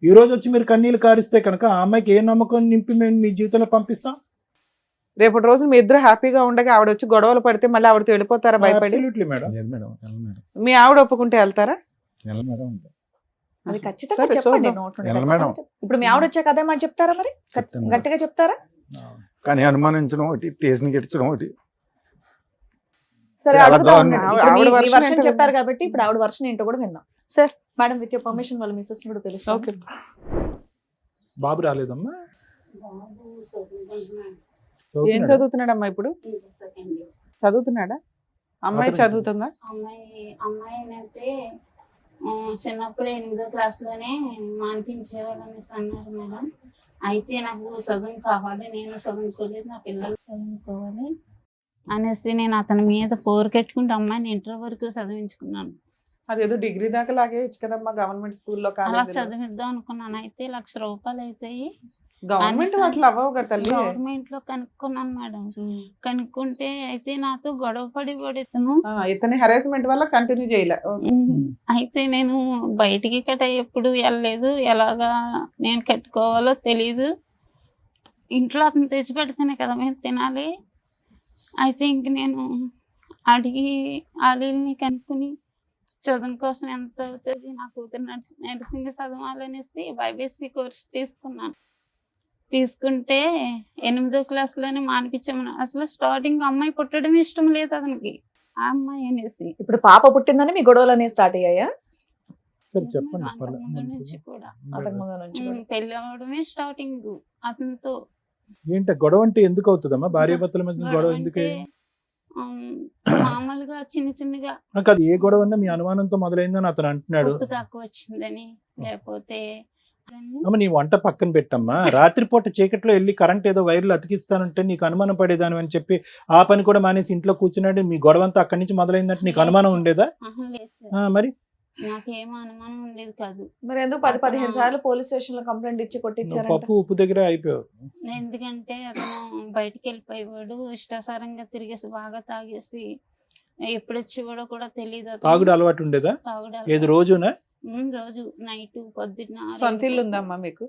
ఈ రోజు వచ్చి మీరు కన్నీళ్ళు కారిస్తే కనుక ఆ అమ్మాయికి ఏ నమ్మకం నింపి మేము మీ జీవితంలో పంపిస్తాం? రేపటి రోజు మీ ఇద్దరు హ్యాపీగా ఉండగా ఆవిడ వచ్చి గొడవలు పడితే మళ్ళీ ఆవిడతో వెళ్ళిపోతారా భయపడి? Absolutely madam. లేదు మేడం, వెళ్ళను మేడం, మీ ఆవిడ ఒప్పుకుంటే వెళ్తారా? వెళ్ళను మేడం. అది ఖచ్చితంగా సరే, చెప్పండి చూద్దాం. నోట్ నుండి ఎలా ఖచ్చితంగా మేడం? చెప్పండి. ఇప్పుడు మీ ఆవిడ వచ్చాక అదే మాట చెప్తారా మరి? చెప్తాను. గట్టిగా చెప్తారా? కానీ అనుమానించడం ఒకటి, టేషన్ గెచ్చడం ఒకటి. సరే చాలా అడుగుతా దారుణం. ఉండండి. ఆవిడ- ఇప్పుడు ఆవిడ మీ version version ఏంటో చెప్పారు విందాం. కాబట్టి ఇప్పుడు ఆవిడ వర్షన్ ఏంటో కూడా విందాం. Sir madam with your permission వాళ్ళ మిస్సెస్ కూడా పిలుస్తాం. ఓకే. బాబు రాలేదమ్మా? ఏం చదువుతున్నాడమ్మా ఇప్పుడు? చదువుతున్నాడా? అమ్మాయి అతను- చదువుతుందా? అమ్మాయి అయితే చిన్నప్పుడు 8వ క్లాస్లోనే మానిపించేవాళ్ళు అనేసి అన్నారు మేడం. అయితే నాకు చదువు కావాలి, నేను చదువుకోలేదు, నా పిల్లలు చదువుకోవాలి అనేసి నేను అతని మీద పోరుకెట్టుకుంటే అమ్మాయిని ఇంటర్ వరకు చదివించుకున్నాను. అదేదో డిగ్రీ దాకా లాగేయచ్చు కదమ్మా గవర్నమెంట్ స్కూల్లో, అలా కాలేజీలో. చదివిద్దాం అనుకున్నాను. అయితే ₹1,00,000 అవుతాయి. గవర్నమెంట్ అనేసి వాటిలో అవ్వవు కదా తల్లి. గవర్నమెంట్ లో కనుక్కున్నాను మేడం. కనుక్కుంటే అయితే నాతో గొడవ పడి ఇతను ఇతని హెరాస్మెంట్ వల్ల కంటిన్యూ చేయలే. అయితే నేను బయటికి కట్ట ఎప్పుడు వెళ్ళలేదు. ఎలాగా నేను కట్టుకోవాలో తెలీదు. ఇంట్లో అతను తెచ్చి పెడితేనే కదా మేము తినాలి. అయితే ఇంక నేను అడిగి ఆలీల్ని కనుక్కుని చదువు కోసం ఎంత అవుతుంది, నా కూతురు నర్సింగ్ చదవాలనేసి బైబీసీ కోర్స్ తీసుకున్నాను. తీసుకుంటే 8వ క్లాస్లోనే మానిపించామని. అసలు స్టార్టింగ్ అమ్మాయి పుట్టడం ఇష్టం లేదు అతనికి, ఆ అమ్మాయి అనేసి. ఇప్పుడు పాప పుట్టిందని మీ గొడవలు అనేవి స్టార్ట్ అయ్యాయా? సరే చెప్పండి. అంతకు ముందు నుంచి కూడా అంతకు ముందు నుంచి కూడా. పెళ్లి అవడమే స్టార్టింగ్ అతనితో. ఏంటి గొడవ అంటే ఎందుకు అవుతుందమ్మా? భార్యాభర్తల మధ్య గొడవ ఎందుకు? అంటే, మామూలుగా చిన్న చిన్నగా అది ఏ గొడవ అన్నా మీ అనుమానంతో మొదలైందని అతను అంటున్నాడు. ఉప్పు తక్కువ వచ్చిందని, లేకపోతే అమ్మ నీ వంట పక్కన పెట్టమ్మా. రాత్రిపూట చీకట్లో వెళ్ళి కరెంట్ ఏదో వైర్లు అతికిస్తానంటే నీకు అనుమానం పడేదాని అని చెప్పి ఆ పని కూడా మానేసి ఇంట్లో కూర్చున్నాడు. మీ గొడవ అంతా అక్కడి నుంచి మొదలైందంటే నీకు అనుమానం ఉండేదా? లేదు సార్, మరి నాకేం అనుమానం ఉండేది కాదు. మరి ఎందుకు 10-15 సార్లు పోలీస్ స్టేషన్ లో కంప్లైంట్ ఇచ్చి నువ్వు కొట్టించారంట? పప్పు ఉప్పు దగ్గర అయిపోయావు. ఎందుకంటే అతను బయటికి వెళ్ళిపోయేవాడు, ఇష్టాసారంగా తిరిగేసి బాగా తాగేసి ఎప్పుడు వచ్చేవాడో కూడా తెలియదు. తాగుడు అలవాటు ఉండేదా? తాగుడు ఏది రోజునా? రోజు నైట్ పొద్దున్న సొంత ఇల్లు ఉందమ్మా మీకు?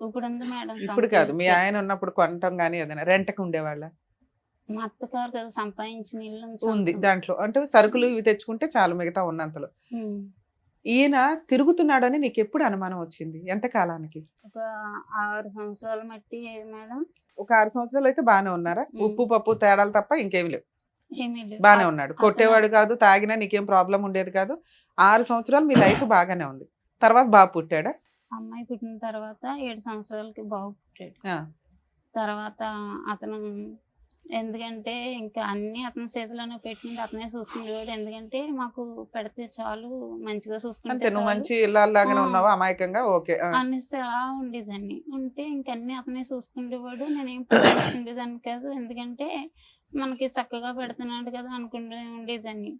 ఇప్పుడు ఉంది మేడం. ఇప్పుడు కాదు, మీ ఆయన ఉన్నప్పుడు కొనటం గానీ ఏదైనా రెంట్కి ఉండేవాళ్ళ? మా అత్తగారు కదా సంపాదించిన ఇల్లు ఉంది దాంట్లో. అంటే సరుకులు ఇవి తెచ్చుకుంటే చాలు మిగతా ఉన్నంతలో. ఈయన తిరుగుతున్నాడని నీకు ఎప్పుడు అనుమానం వచ్చింది? ఎంత కాలానికి? ఒక 6 సంవత్సరాల మట్టి మేడం. ఒక 6 సంవత్సరాలు అయితే బాగానే ఉన్నారా? ఉప్పు పప్పు తేడాలు తప్ప ఇంకేమి లేవు. ఏమీ లేవు. బాగానే ఉన్నాడు, కొట్టేవాడు కాదు, తాగినా నీకేం ప్రాబ్లం ఉండేది కాదు. 6 సంవత్సరాలు మీ లైఫ్ బాగానే ఉంది. తర్వాత బాబు పుట్టాడా? అమ్మాయి పుట్టిన తర్వాత 7 సంవత్సరాలకి బాబు పుట్టాడు. తర్వాత అతను ఎందుకంటే ఇంకా అన్ని అతని చేతిలోనే పెట్టుకుంటే అతనే చూసుకునేవాడు. ఎందుకంటే మాకు పెడితే చాలు, మంచిగా అంటే చూసుకుంటే నువ్వు చాలు మంచి ఇళ్ళలాగానే ఉన్నావా అమాయకంగా? ఓకే. అనేసి అలా ఉండేదాన్ని. ఉంటే ఇంకన్నీ అతనే చూసుకునేవాడు. నేనేం పట్టించుకునేదాన్ని కాదు. ఎందుకంటే మనకి చక్కగా పెడుతున్నాడు కదా అనుకుంటూ ఉండేదాన్ని.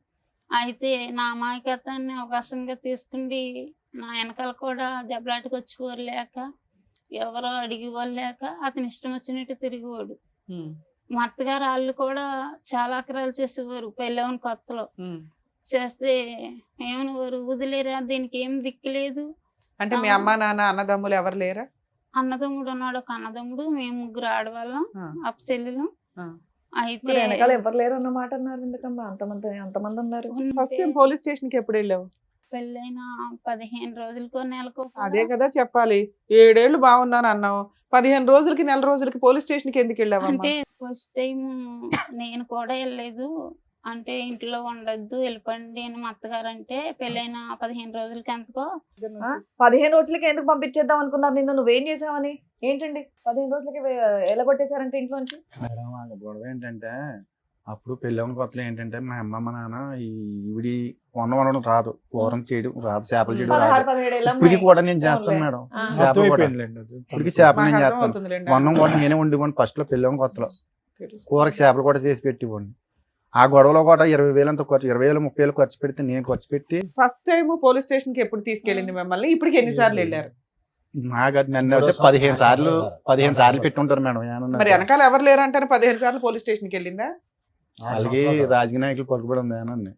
అయితే నా అమాయకత్వాన్ని అవకాశంగా తీసుకుండి నా వెనకాల కూడా దెబ్బలాటకు వచ్చేవారు లేక, ఎవరో అడిగేవాళ్ళు లేక అతని ఇష్టం వచ్చినట్టు తిరిగేవాడు. మా అత్తగారు వాళ్ళు కూడా చాలా అక్రాలు చేసేవారు పెళ్ళవని కొత్తలో. చేస్తే ఏమనేవారు, వదిలేరా, దీనికి ఏం దిక్కులేదు. అంటే మీ అమ్మ నాన్న అన్నదమ్ములు ఎవరు లేరా? అన్నదమ్ముడు ఉన్నాడు, ఒక అన్నదమ్ముడు, మేము 3 ఆడవాళ్ళం, అప్ప చెల్లెలు. అయితే వెనకాల ఎవరు లేరు అన్నమాట అన్నారు. ఎందుకమ్మా అంతమంది ఉన్నారు? ఫస్ట్ టైం పోలీస్ స్టేషన్ కి ఎప్పుడు వెళ్ళావు? పెళ్ళైన 15 రోజులకో నెలకో. అదే కదా చెప్పాలి. 7 ఏళ్ళు బాగున్నాను అన్నావు, 15 రోజులకి నెల రోజులకి పోలీస్ స్టేషన్ కి ఎందుకు వెళ్ళావు? అంటే ఫస్ట్ టైం నేను కూడా వెళ్ళలేదు. అంటే ఇంట్లో ఉండొద్దు, వెళ్ళిపోండి అని మా అత్తగారు అంటే, పెళ్ళైన 15 రోజులకి ఎంతకో. 15 రోజులకి ఎందుకు పంపించేద్దాం అనుకున్నారు నిన్ను? నువ్వేం చేసావని? ఏంటండి 15 రోజులకి ఎలా కొట్టేశారంటే ఇంట్లోంచి? మేడం వాళ్ళ గొడవ ఏంటంటే, అప్పుడు పెళ్ళవని కొత్తలో ఏంటంటే మా అమ్మ మా నాన్న ఈవిడి వండడం రాదు, కూరం చేయడం రాదు, చేపలు చేయడం రాదు. 16-17 ఏళ్ళ ఇప్పటికి అమ్మాయి. కూడా నేను చేస్తాను మేడం. చేపలు కూడా ఇప్పటికి చేపలు నేను చేస్తాను. వండం కూడా నేనే వండివ్వండి. ఫస్ట్ లో పెళ్ళవని కొత్తలో కూరకి చేపలు కూడా చేసి పెట్టివ్వండి. ఆ గొడవలో కూడా 20,000 అంత ఖర్చు, 20,000 30,000 ఖర్చు పెడితే నేను ఖర్చు పెట్టి. ఫస్ట్ టైం పోలీస్ స్టేషన్ కి ఎప్పుడు తీసుకెళ్ళింది మిమ్మల్ని? ఇప్పటికి ఎన్నిసార్లు వెళ్ళారు? నాకు నన్ను అయితే 15 సార్లు పెట్టుంటారు మేడం. మరి వెనకాల ఎవరు లేరంటారు 15 సార్లు పోలీస్ స్టేషన్ కి వెళ్ళిందా? అలాగే రాజకీయ నాయకులు పలుకుబడి ఉంది అని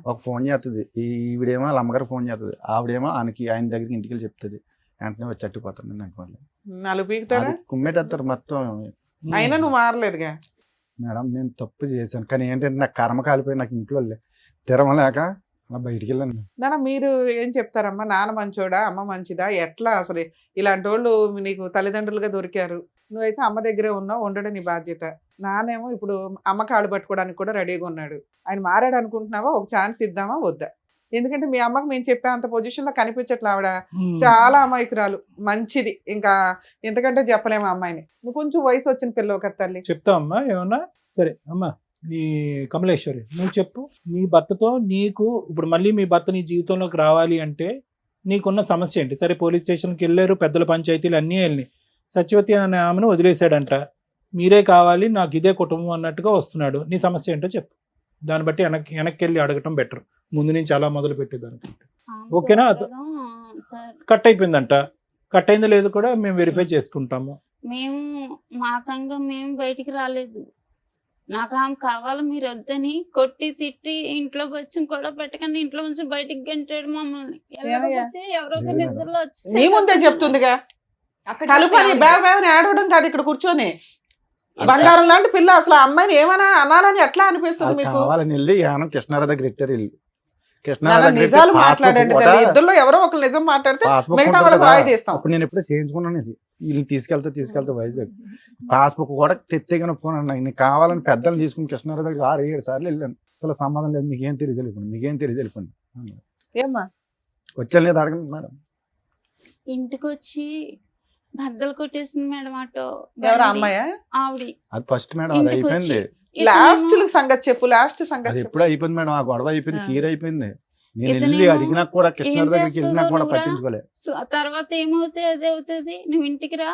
ఒక ఫోన్ చేస్తుంది. ఈవిడేమో వాళ్ళ అమ్మగారు ఫోన్ చేస్తుంది, ఆవిడేమో ఆయన దగ్గరికి ఇంటికి వెళ్ళి చెప్తుంది. వెంటనే వచ్చి అట్టుకుపోతాను అనుకోలేదు. నాలుగు పీకుతారా? కుమ్మేటేస్తారు మొత్తం. అయినా నువ్వు మారలేదుగా. మేడం నేను తప్పు చేశాను, కానీ ఏంటంటే నాకు కర్మ కాలిపోయి నాకు ఇంట్లో తిరమలేక అలా బయటికి వెళ్ళాను. నాన్న మీరు ఏం చెప్తారమ్మా? నాన్న మంచోడా, అమ్మ మంచిదా, ఎట్లా అసలు ఇలాంటి వాళ్ళు నీకు తల్లిదండ్రులుగా దొరికారు, నువ్వైతే అమ్మ దగ్గరే ఉన్నావు, ఉండడం నీ బాధ్యత. నానేమో ఇప్పుడు అమ్మ కాళ్ళు పట్టుకోవడానికి కూడా రెడీగా ఉన్నాడు. ఆయన మారాడు అనుకుంటున్నావా? ఒక ఛాన్స్ ఇద్దామా వద్దా? ఎందుకంటే మీ అమ్మకి మేము చెప్పే అంత పొజిషన్ లో కనిపించట్లా. ఆవిడ చాలా అమాయకురాలు, మంచిది, ఇంకా ఎంతకంటే చెప్పలేము అమ్మాయిని. నువ్వు కొంచెం వయసు వచ్చిన పిల్లవు కదా తల్లి. చెప్తావు అమ్మా ఏమన్నా? సరే అమ్మా, నీ కమలేశ్వరి నువ్వు చెప్పు. నీ భర్తతో నీకు ఇప్పుడు మళ్ళీ మీ భర్త నీ జీవితంలోకి రావాలి అంటే నీకున్న సమస్య ఏంటి? సరే పోలీస్ స్టేషన్కి వెళ్ళారు, పెద్దల పంచాయతీలు అన్నీ వెళ్ళినాయి. సత్యవతి అనే ఆమెను వదిలేశాడంట, మీరే కావాలి నాకు ఇదే కుటుంబం అన్నట్టుగా వస్తున్నాడు. నీ సమస్య ఏంటో చెప్పు, దాన్ని బట్టి వెనక్కి వెళ్ళి అడగటం బెటర్ ముందు నుంచి అలా మొదలు పెట్టేదానికంటే. ఓకేనా? కట్ అయిపోయిందంట, కట్ అయిందో లేదు కూడా మేము వెరిఫై చేసుకుంటాము. మేము మాకంగా మేము బయటికి రాలేదు. నాకు ఆమె కావాలి మీరు వద్దని కొట్టి తిట్టి ఇంట్లో వచ్చి కూడా పెట్టకండి ఇంట్లో నుంచి బయటికి గంటాడు మమ్మల్ని. వెళ్ళకపోతే ఎవరో ఒక నిద్రలో వచ్చి నీ ముందే చెప్తుందిగా, కలుపని బాబాని ఆడవడం కాదు ఇక్కడ కూర్చొని. బంగారం లాంటి పిల్ల, అసలు ఆ అమ్మాయిని ఏమైనా అనాలని ఎట్లా అనిపిస్తుంది మీకు? కావాలని వెళ్ళి యానం కృష్ణారావు దగ్గర ఇట్టారు ఇల్లు. నిజాలు మాట్లాడండి తల్లి, ఇద్దరులో ఎవరో ఒకరు నిజం మాట్లాడితే మిగతా వాళ్ళకి వాయిదా ఇస్తాం. అప్పుడు నేను ఎప్పుడో చేయించుకున్నాను ఇది, వీళ్ళు తీసుకెళ్తే వైజాగ్ పాస్బుక్ కూడా తెత్తేగా పోను. నీకు కావాలని పెద్దలు తీసుకుని కృష్ణారావు దగ్గర 6-7 సార్లు వెళ్ళాను. అసలు సంబంధం లేదు, మీకేం తెలియదు వెళ్ళిపోయింది, మీకేం తెలియదు వెళ్ళిపోయింది. ఏమ్మా వచ్చాను లేదు అడగండి మేడం. ఇంటికి వచ్చి బద్దలు కొట్టేసింది మేడం ఆటో. ఎవరు అమ్మాయా? ఆవిడ. అది ఫస్ట్ మేడం, అది అయిపోయింది. లాస్ట్ సంగతి చెప్పు, లాస్ట్ అది సంగతి ఎప్పుడు అయిపోయింది మేడం, ఆ గొడవ అయిపోయింది, క్లియర్ అయిపోయింది. నేను వెళ్ళి అడిగినా కూడా కృష్ణారావు దగ్గరికి వెళ్ళినా కూడా పట్టించుకోలేదు. తర్వాత ఏమవుతాయి అదే అవుతుంది. నువ్వు ఇంటికి రా,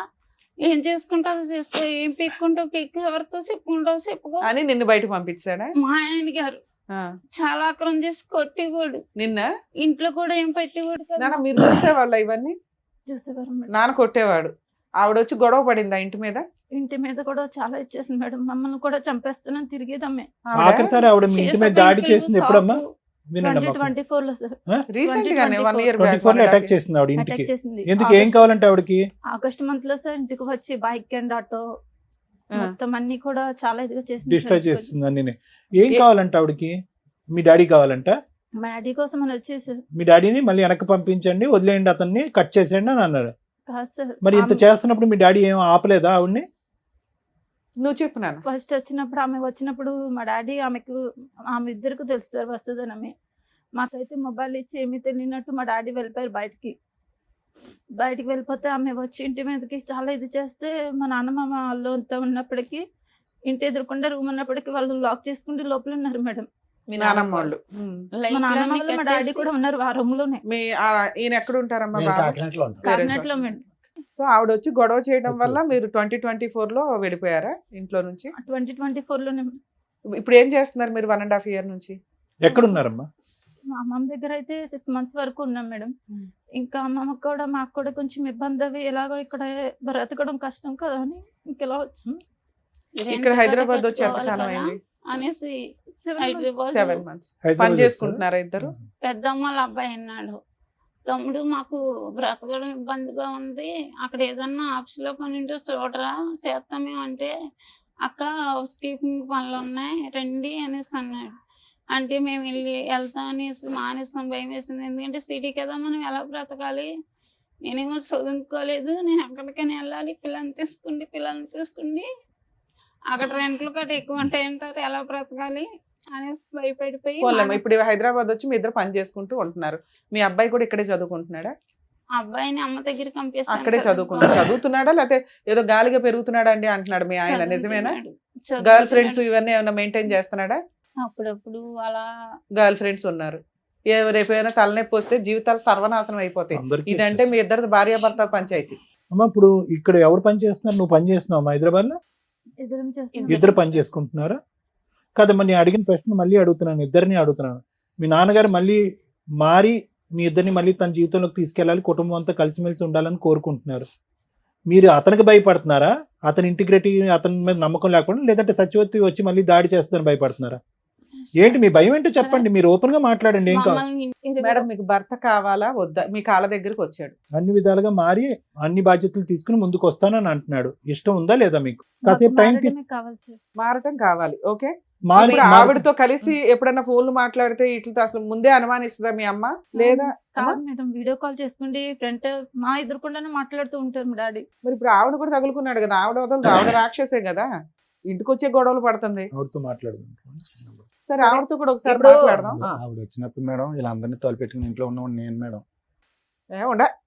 ఏం చేసుకుంటావు చేసుకో, ఏం పెక్కుంటావు పెక్కు, ఎవరితో చెప్పుకుంటావు చెప్పుకో అని నిన్ను బయట పంపించాడా మా ఆయన గారు. చాలా ఆక్రమం చేసి కొట్టేవాడు. నిన్న ఇంట్లో కూడా ఏం పెట్టేవాడు కదా. మీరు చూసేవాళ్ళ ఇవన్నీ? చూసేవారు మేడం. నాన్న కొట్టేవాడు. ఆవిడ వచ్చి గొడవ పడిందా ఇంటి మీద? ఇంటి మీద కూడా చాలా ఇచ్చేసింది మేడం, మమ్మల్ని కూడా చంపేస్తున్నాను తిరిగేదమ్మే. ఆఖరిసారి ఆవిడ మీ ఇంటి మీద దాడి చేసింది ఎప్పుడమ్మా? 2024 లో సార్. రీసెంట్ గానే 1 year 24 లో అటాక్ చేసింది ఆవిడ ఇంటికి. అటాక్ చేసింది. ఎందుకు, ఏం కావాలంటే ఆవిడకి? ఆగస్ట్ మంత్ లో సార్ ఇంటికి వచ్చి బైక్ అండ్ ఆటో మొత్తం అన్ని కూడా చాలా ఇదిగా చేసింది. డిస్ట్రాయ్ చేస్తుంది అన్ని. ఏం కావాలంటే ఆవిడకి? మీ డాడీ కావాలంట? మా డాడీ కోసం అని వచ్చేసారు. మీ డాడీని మళ్ళీ వెనక్కి పంపించండి, వదిలేయండి, అతన్ని కట్ చేసేయండి అని అన్నారు. కాదు సార్. మరి ఇంత చేస్తున్నప్పుడు మీ డాడీ ఏం ఆపలేదా ఆవిడ్ని? నువ్వు చెప్పు నాన్న. ఫస్ట్ వచ్చినప్పుడు ఆమె వచ్చినప్పుడు మా డాడీ ఆమె ఇద్దరికి తెలుసు సార్ వస్తుందని. మాకైతే మొబైల్ ఇచ్చి ఏమీ తెలియనట్టు మా డాడీ వెళ్ళిపోయారు బయటికి వెళ్ళిపోతే ఆమె వచ్చి ఇంటి మీదకి చాలా ఇది చేస్తే మా నాన్నమ్మ వాళ్ళు అంతా ఉన్నప్పటికీ ఇంటి ఎదురుకుండా రూమ్ ఉన్నప్పటికీ వాళ్ళు లాక్ చేసుకుంటే లోపల ఉన్నారు మేడం. మీ నాన్నమ్మ వాళ్ళు? మా నాన్నమ్మ వాళ్ళు మా డాడీ కూడా ఉన్నారు ఆ రూమ్ లోనే. మీ ఈయన ఎక్కడ ఉంటారమ్మా? కాకినాడలో మేడం. సో ఆవిడ వచ్చి గొడవ చేయడం వల్ల మీరు 2024 లో వెళ్ళిపోయారా ఇంట్లో నుంచి? 2024 లోనే. ఇప్పుడు ఏం చేస్తున్నారు మీరు 1.5 year నుంచి? ఎక్కడున్నారమ్మా? మా అమ్మమ్మ దగ్గర అయితే 6 months వరకు ఉన్నాం మేడం. ఇంకా అమ్మమ్మకి కూడా మాకు కూడా కొంచెం ఇబ్బంది అవి ఎలాగో ఇక్కడ బ్రతకడం కష్టం కదా అని ఇంకెలా వచ్చాం. ఇక్కడ హైదరాబాద్ వచ్చి ఎంతకాలం అయింది అనేసి 7 months పని చేసుకుంటున్నారా ఇద్దరు? పెద్దమ్మ వాళ్ళ అబ్బాయి అన్నాడు, తమ్ముడు మాకు బ్రతకడం ఇబ్బందిగా ఉంది, అక్కడ ఏదన్నా ఆఫీస్ లో పని ఉంటే చూడరా చేస్తామే అంటే, అక్క హౌస్ కీపింగ్ పనులు ఉన్నాయి రండి అనేసి అన్నాడు. అంటే మేము వెళ్తాం అనేసి మానేస్తాం, భయం వేసింది. ఎందుకంటే సిటీ కదా, మనం ఎలా బ్రతకాలి, నేనేమో చదువుకోలేదు, నేను ఎక్కడికైనా వెళ్ళాలి, పిల్లల్ని తీసుకుండి అక్కడ రెంట్లు కట్ట ఎక్కువ ఉంటాయి అంటారు, ఎలా బ్రతకాలి అనేసి భయపడిపోయి. ఇప్పుడు హైదరాబాద్ వచ్చి మీ ఇద్దరు పని చేసుకుంటూ ఉంటున్నారు. మీ అబ్బాయి కూడా ఇక్కడే చదువుకుంటున్నాడా? అబ్బాయిని అమ్మ దగ్గర పంపిస్తాను. అక్కడే చదువుతున్నాడా లేకపోతే ఏదో గాలిగా పెరుగుతున్నాడా అండి అంటున్నాడు మీ ఆయన, నిజమేనా? గర్ల్ ఫ్రెండ్స్ ఇవన్నీ ఏమైనా మెయింటైన్ చేస్తున్నాడా? అప్పుడప్పుడు అలా గర్ల్ ఫ్రెండ్స్ ఉన్నారు. రేపైనా తలనొప్పి వస్తే జీవితాలు సర్వనాశనం అయిపోతాయి. ఇదంటే మీ ఇద్దరు భార్యాభర్త పంచాయతీ. అమ్మా ఇప్పుడు ఇక్కడ ఎవరు పని చేస్తున్నారు? నువ్వు పని చేస్తున్నావు హైదరాబాద్ లో? ఇద్దరు పని చేసుకుంటున్నారా? కదమ్మా, నేను అడిగిన ప్రశ్న మళ్ళీ అడుగుతున్నాను, ఇద్దరిని అడుగుతున్నాను. మీ నాన్నగారు మళ్ళీ మారి మీ ఇద్దరిని మళ్ళీ తన జీవితంలోకి తీసుకెళ్ళాలి, కుటుంబం అంతా కలిసిమెలిసి ఉండాలని కోరుకుంటున్నారు. మీరు అతనికి భయపడుతున్నారా? అతని ఇంటిగ్రిటీ, అతని మీద నమ్మకం లేకుండా, లేదంటే సత్యవతి వచ్చి మళ్ళీ దాడి చేస్తారని భయపడుతున్నారా? ఏంటి మీ భయం ఏంటో చెప్పండి, మీరు ఓపెన్ గా మాట్లాడండి. ఏం కావాలి? మమ్మల్ని ఇంటికి మేడం మీకు భర్త కావాలా వద్దా? మీ కాళ్ళ దగ్గరికి వచ్చాడు. అన్ని విధాలుగా మారి అన్ని బాధ్యతలు తీసుకుని ముందుకు వస్తానని అంటున్నాడు. ఇష్టం ఉందా లేదా మీకు? కాసేపు టైం మారడమే కావాలి సార్. మారటం కావాలి. ఓకే, మారి ఇప్పుడు ఆవిడతో కలిసి ఎప్పుడన్నా ఫోన్లు మాట్లాడితే ఇట్లతో అసలు ముందే అనుమానిస్తుందా మీ అమ్మ? లేదా కాదు మేడం, వీడియో కాల్ చేసుకుంటే ఫ్రంట్ మా ఎదురుకుండానే మాట్లాడుతూ ఉంటారు మా డాడీ. మరి ఇప్పుడు ఆవిడ కూడా తగులుకున్నాడు కదా, ఆవిడ వదలదు, ఆవిడ రాక్షసే కదా, ఇంటికి వచ్చే గొడవలు పడుతుంది. ఆవిడతో మాట్లాడుకుంటాం. సరే ఆవిడతో కూడా ఒకసారి ఇప్పుడు- మాట్లాడదాం. ఆవిడ వచ్చినప్పుడు మేడం వీళ్ళందరినీ తోలుపెట్టుకుని ఇంట్లో ఉన్నవాడు నేను మేడం.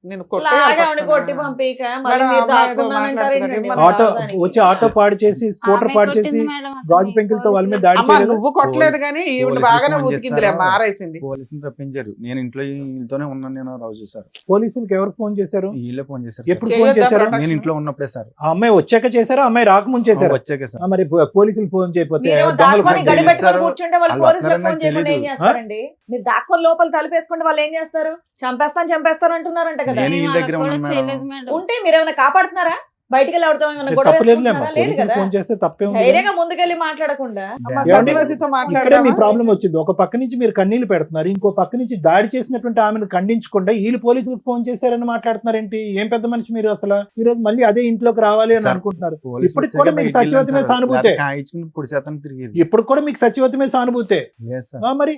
నేను లాగావిడ కొట్టి పంపిక మళ్ళీ మేడం, మీరు అమ్మాయి ఏదో దాక్కున్నానంటారు ఏంటండి? మాట్లాడుతున్నారు. ఆటో దానికి. వచ్చి ఆటో పాడు చేసి స్కూటర్ ఆమె పాడు చేసి కొట్టింది మేడం అతన్ని. గాజు పెంకులతో వాళ్ళ మీద దాడి అమ్మ చేయలేదు. నువ్వు కొట్టలేదు కానీ ఈవిడ పోలీసులు బాగానే ఫోన్ ఉతికిందిలే, చేస్తారా? మారేసింది. పోలీసులు తప్పించారు. నేను ఇంట్లో వీళ్ళతోనే ఉన్నాను. నేను రోజు సార్ పోలీసులకు ఎవరు ఫోన్ చేశారు? వీళ్ళే ఫోన్ చేశారు. ఎప్పుడు సార్. ఫోన్ చేయొద్దా చేశారు? ప్రొటెక్షన్? నేను ఇంట్లో ఉన్నప్పుడే సార్. ఆ అమ్మాయి వచ్చాక చేశారా, అమ్మాయి రాకముందు చేశారా? వచ్చాక సార్. మరి పోలీసులు ఫోన్ చేయకపోతే మీరేమో దొంగలు దాక్కుని ఫోన్ గడి చేయలేదు. పెట్టుకొని చేశారు. కూర్చుంటే వాళ్ళు వాళ్ళు పోలీసులకు వస్తారని ఫోన్ చేయకుండా ఏం తెలీదు. చేస్తారండి? మీరు దాక్కుని లోపల తలుపేసుకుంటే వాళ్ళు ఏం చేస్తారు? చంపేస్తాను అంటున్నారంట కదా. నేను వీళ్ళ వాళ్ళకి దగ్గర కూడా ఉన్నాను చేయలేదు మేడం. మేడం. ఉంటే మీరు ఏమైనా కాపాడుతున్నారా? బయటికి వెళ్ళి ఎవరితో ఏమైనా గొడవ తప్పలేదులేమ్మా, వేసుకుంటున్నారా? లేదు పోలీసులు కదా. ఫోన్ చేస్తే తప్పే ఉంది. ధైర్యంగా ముందుకెళ్ళి మాట్లాడకుండా అమ్మ, ఏమండి? సత్యవతితో ఇక్కడే మీ మాట్లాడదామా? ప్రాబ్లం వచ్చింది. ఒక పక్క నుంచి మీరు కన్నీళ్లు పెడుతున్నారు, ఇంకో పక్క నుంచి దాడి చేసినటువంటి ఆమెను ఖండించకుండా వీళ్ళు పోలీసులకు ఫోన్ చేశారని మాట్లాడుతున్నారు ఏంటి? ఏం పెద్ద మనిషి మీరు అసలు. ఈ రోజు మళ్ళీ అదే ఇంట్లోకి రావాలి అని సార్, అనుకుంటున్నారు. పోలీసులు ఇప్పటికి వచ్చాక కూడా మీకు బయటికి సత్యవతి మీద వెళ్ళాను సార్. సానుభూతే. లేకపోతే కాయించుకుని పొడి శాతం తిరిగేది. ఇప్పుడు కూడా మీకు సత్యవతి మీద సానుభూతే. లేదు సార్. మరి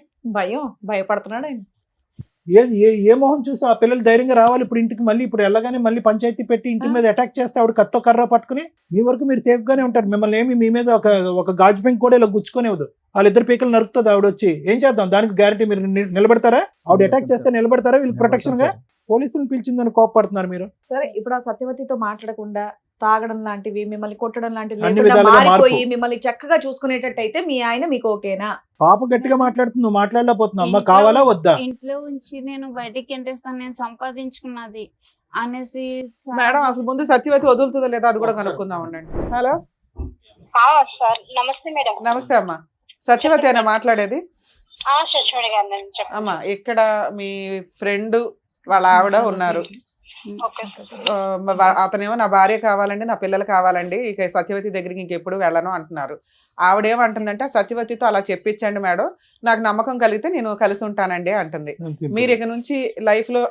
భయపడుతున్నాడు ఆయన. ఏ మొహం చూసి ఆ పిల్లలు ధైర్యంగా రావాలి ఇప్పుడు ఇంటికి? మళ్ళీ ఇప్పుడు వెళ్ళగానే మళ్ళీ పంచాయతీ పెట్టి ఇంటి మీద అటాక్ చేస్తే ఆవిడ కత్తో కర్ర పట్టుకుని మీ వరకు మీరు సేఫ్ గానే ఉంటారు. మిమ్మల్ని ఏమి మీ మీద ఒక గాజు పెంక్ కూడా ఇలా గుచ్చుకునేవద్దు. వాళ్ళిద్దరు పీకలు నరుకుతుంది ఆవిడ వచ్చి. ఏం చేద్దాం దానికి గ్యారంటీ? మీరు నిలబడతారా? ఆవిడ అటాక్ చేస్తే నిలబడతారా? వీళ్ళు ప్రొటెక్షన్ గా పోలీసులు పిలిచిందని కోపడుతున్నారు మీరు. సరే ఇప్పుడు ఆ సత్యవతితో మాట్లాడకుండా తాగడం లాంటివి, మిమ్మల్ని కొట్టడం లాంటివి అన్ని లేకుండా విధాలుగా మారిపోయి మార్పు. మిమ్మల్ని చక్కగా చూసుకునేటట్టయితే మీ ఆయన మీకు ఓకేనా? పాప గట్టిగా మాట్లాడుతుంది, నువ్వు మాట్లాడలేకపోతున్నావు. అమ్మ కావాలా వద్దా? ఇంట్లో ఉంచి నేను బయటికి ఎంటేస్తాను, నేను సంపాదించుకున్నది అనేసి. మేడం అసలు ముందు సత్యవతి వదులుతుందో లేదా అది కూడా కనుక్కుందాం ఉండండి. హలో సార్ నమస్తే మేడం. నమస్తే అమ్మా, సత్యవతి అయినా మాట్లాడేది? సచివాడి గారు చెప్పండి. అమ్మా ఇక్కడ మీ ఫ్రెండ్ వాళ్ళ ఆవిడ ఉన్నారు. Okay sir. అతనేమో నా భార్య కావాలండి, నా పిల్లలు కావాలండి, ఇక సత్యవతి దగ్గరికి ఇంకెప్పుడు వెళ్ళను అంటున్నారు. ఆవిడేమంటుందంటే సత్యవతితో అలా చెప్పించండి మేడం, నాకు నమ్మకం కలిగితే నేను కలిసి ఉంటానండి అంటుంది. మీరు ఇక నుంచి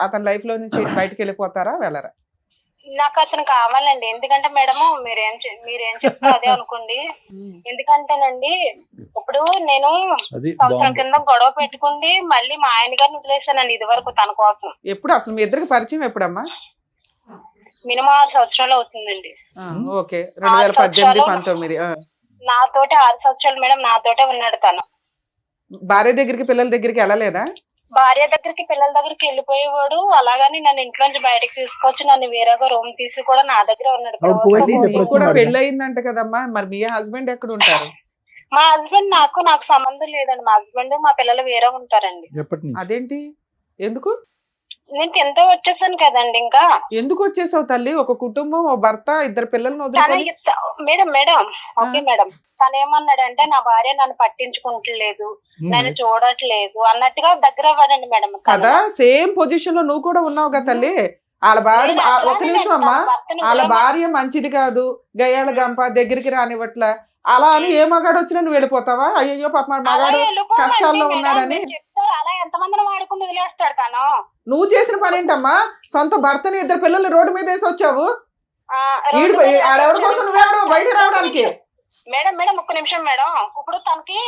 అతని లైఫ్ లో నుంచి బయటకు వెళ్ళిపోతారా వెళ్ళరా? నాకు అతను కావాలండి. ఎందుకంటే మేడము మీరేం చెప్తారో అదే అనుకోండి. ఎందుకంటేనండి ఇప్పుడు నేను అది సంవత్సరం కింద గొడవ పెట్టుకుంది మళ్ళీ మా ఆయన గారిని వదిలేసానండి ఇది వరకు తన కోసం. ఎప్పుడు అసలు మీ ఇద్దరికి పరిచయం ఎప్పుడమ్మా? మినిమం 6 సంవత్సరాలు అవుతుందండి. ఓకే, 2018, 19. నాతోటి 6 సంవత్సరాలు మేడం నాతోటే ఉన్నాడు తను. భార్య దగ్గరికి పిల్లల దగ్గరికి వెళ్ళలేదా? భార్య దగ్గరికి పిల్లల దగ్గరికి వెళ్ళిపోయేవాడు. అలాగని నన్ను ఇంట్లోంచి బయటకు తీసుకొచ్చి నన్ను వేరేగా రూమ్ తీసి కూడా నా దగ్గర ఉన్నాడు. అవును, పోయి మళ్ళీ చెప్పొచ్చు నీకు కూడా మరి. పెళ్లి అయిందంట కదమ్మా, మరి మీ హస్బెండ్ ఎక్కడ ఉంటారు? మా హస్బెండ్ నాకు సంబంధం లేదండి. మా హస్బెండ్ మా పిల్లలు వేరే ఉంటారండి. ఎప్పటి నుంచి? అదేంటి? ఎందుకు నేను ఎంతో వచ్చేసాను కదండి. ఇంకా ఎందుకు వచ్చేసావు తల్లి? ఒక కుటుంబం, ఓ భర్త, 2 పిల్లల్ని వదిలికొని. మేడం ఓకే మేడం, తను ఏమన్నాడంటే నా భార్య నన్ను పట్టించుకుంటలేదు, నన్ను చూడట్లేదు అన్నట్టుగా దగ్గర అవ్వదండి మేడం. కదా సేమ్ పొజిషన్ లో నువ్వు కూడా ఉన్నావు కదా తల్లి. వాళ్ళ భార్య ఒక్క నిమిషం అమ్మా, వాళ్ళ భార్య మంచిది కాదు, గయ్యాల గంప, దగ్గరికి రానివ్వట్లా, అలా అని ఏ మగాడు వచ్చినా నువ్వు వెళ్ళిపోతావా? అయ్యో పాప మగాడు కష్టాల్లో ఉన్నాడని. అలా ఎంతమందిని వాడుకుని వదిలేస్తాడు తను. నువ్వు చేసిన పని ఏంటమ్మా? సొంత భర్తని 2 పిల్లల్ని రోడ్డు మీద వేసి వచ్చావు. ఆడెవరి కోసం నువ్వెవరు బయట రావడానికి? మేడం ఒక్క నిమిషం మేడం. ఇప్పుడు తనకి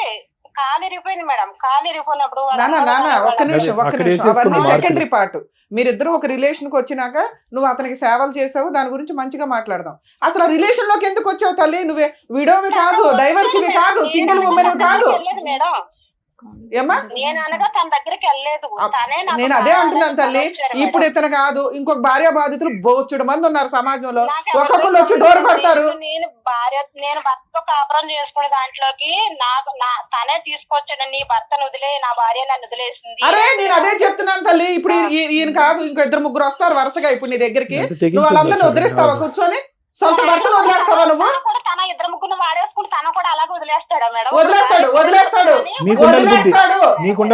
కాలు ఇరిగిపోయింది మేడం. కాలు ఇరిగిపోయినప్పుడు నాన్న ఒక్క నిమిషం అక్కడ అవన్నీ వేసేసుకున్న సెకండరీ పార్ట్. మీరిద్దరు ఒక రిలేషన్ కి వచ్చినాక నువ్వు అతనికి సేవలు చేసావు, దాని గురించి మంచిగా మాట్లాడదాం. అసలు ఆ రిలేషన్ లోకి ఎందుకు వచ్చావు తల్లి? నువ్వే విడోవి కాదు, డైవర్సివి కాదు, సింగిల్ ఉమెన్ కాదు. మేడం ఏమ్మా నేను అనగా తన దగ్గరికి వెళ్ళలేదు. నేను అదే అంటున్నాను తల్లి. ఇప్పుడు ఇతను కాదు, ఇంకొక భార్య బాధితులు బోచుడు మంది ఉన్నారు సమాజంలో. ఒక్కొక్కళ్ళు వచ్చి డోర్ కొడతారు. నేను భర్తతో కాపురం చేసుకునే దాంట్లోకి తనే తీసుకొచ్చాడు. నీ భర్తను వదిలే, నా భార్య నన్ను వదిలేసింది. అరే నేను అదే చెప్తున్నాను తల్లి. ఇప్పుడు ఈయన కాదు, ఇంకో 2 వస్తారు వరుసగా ఇప్పుడు నీ దగ్గరికి. నువ్వు వాళ్ళందరినీ వదిలేస్తావా కూర్చొని? సొంత భర్తను వదిలేస్తావా నువ్వు? తన 2 వాడేసుకుని తను కూడా అలాగే వదిలేస్తాడా మేడం? వదిలేస్తాడు.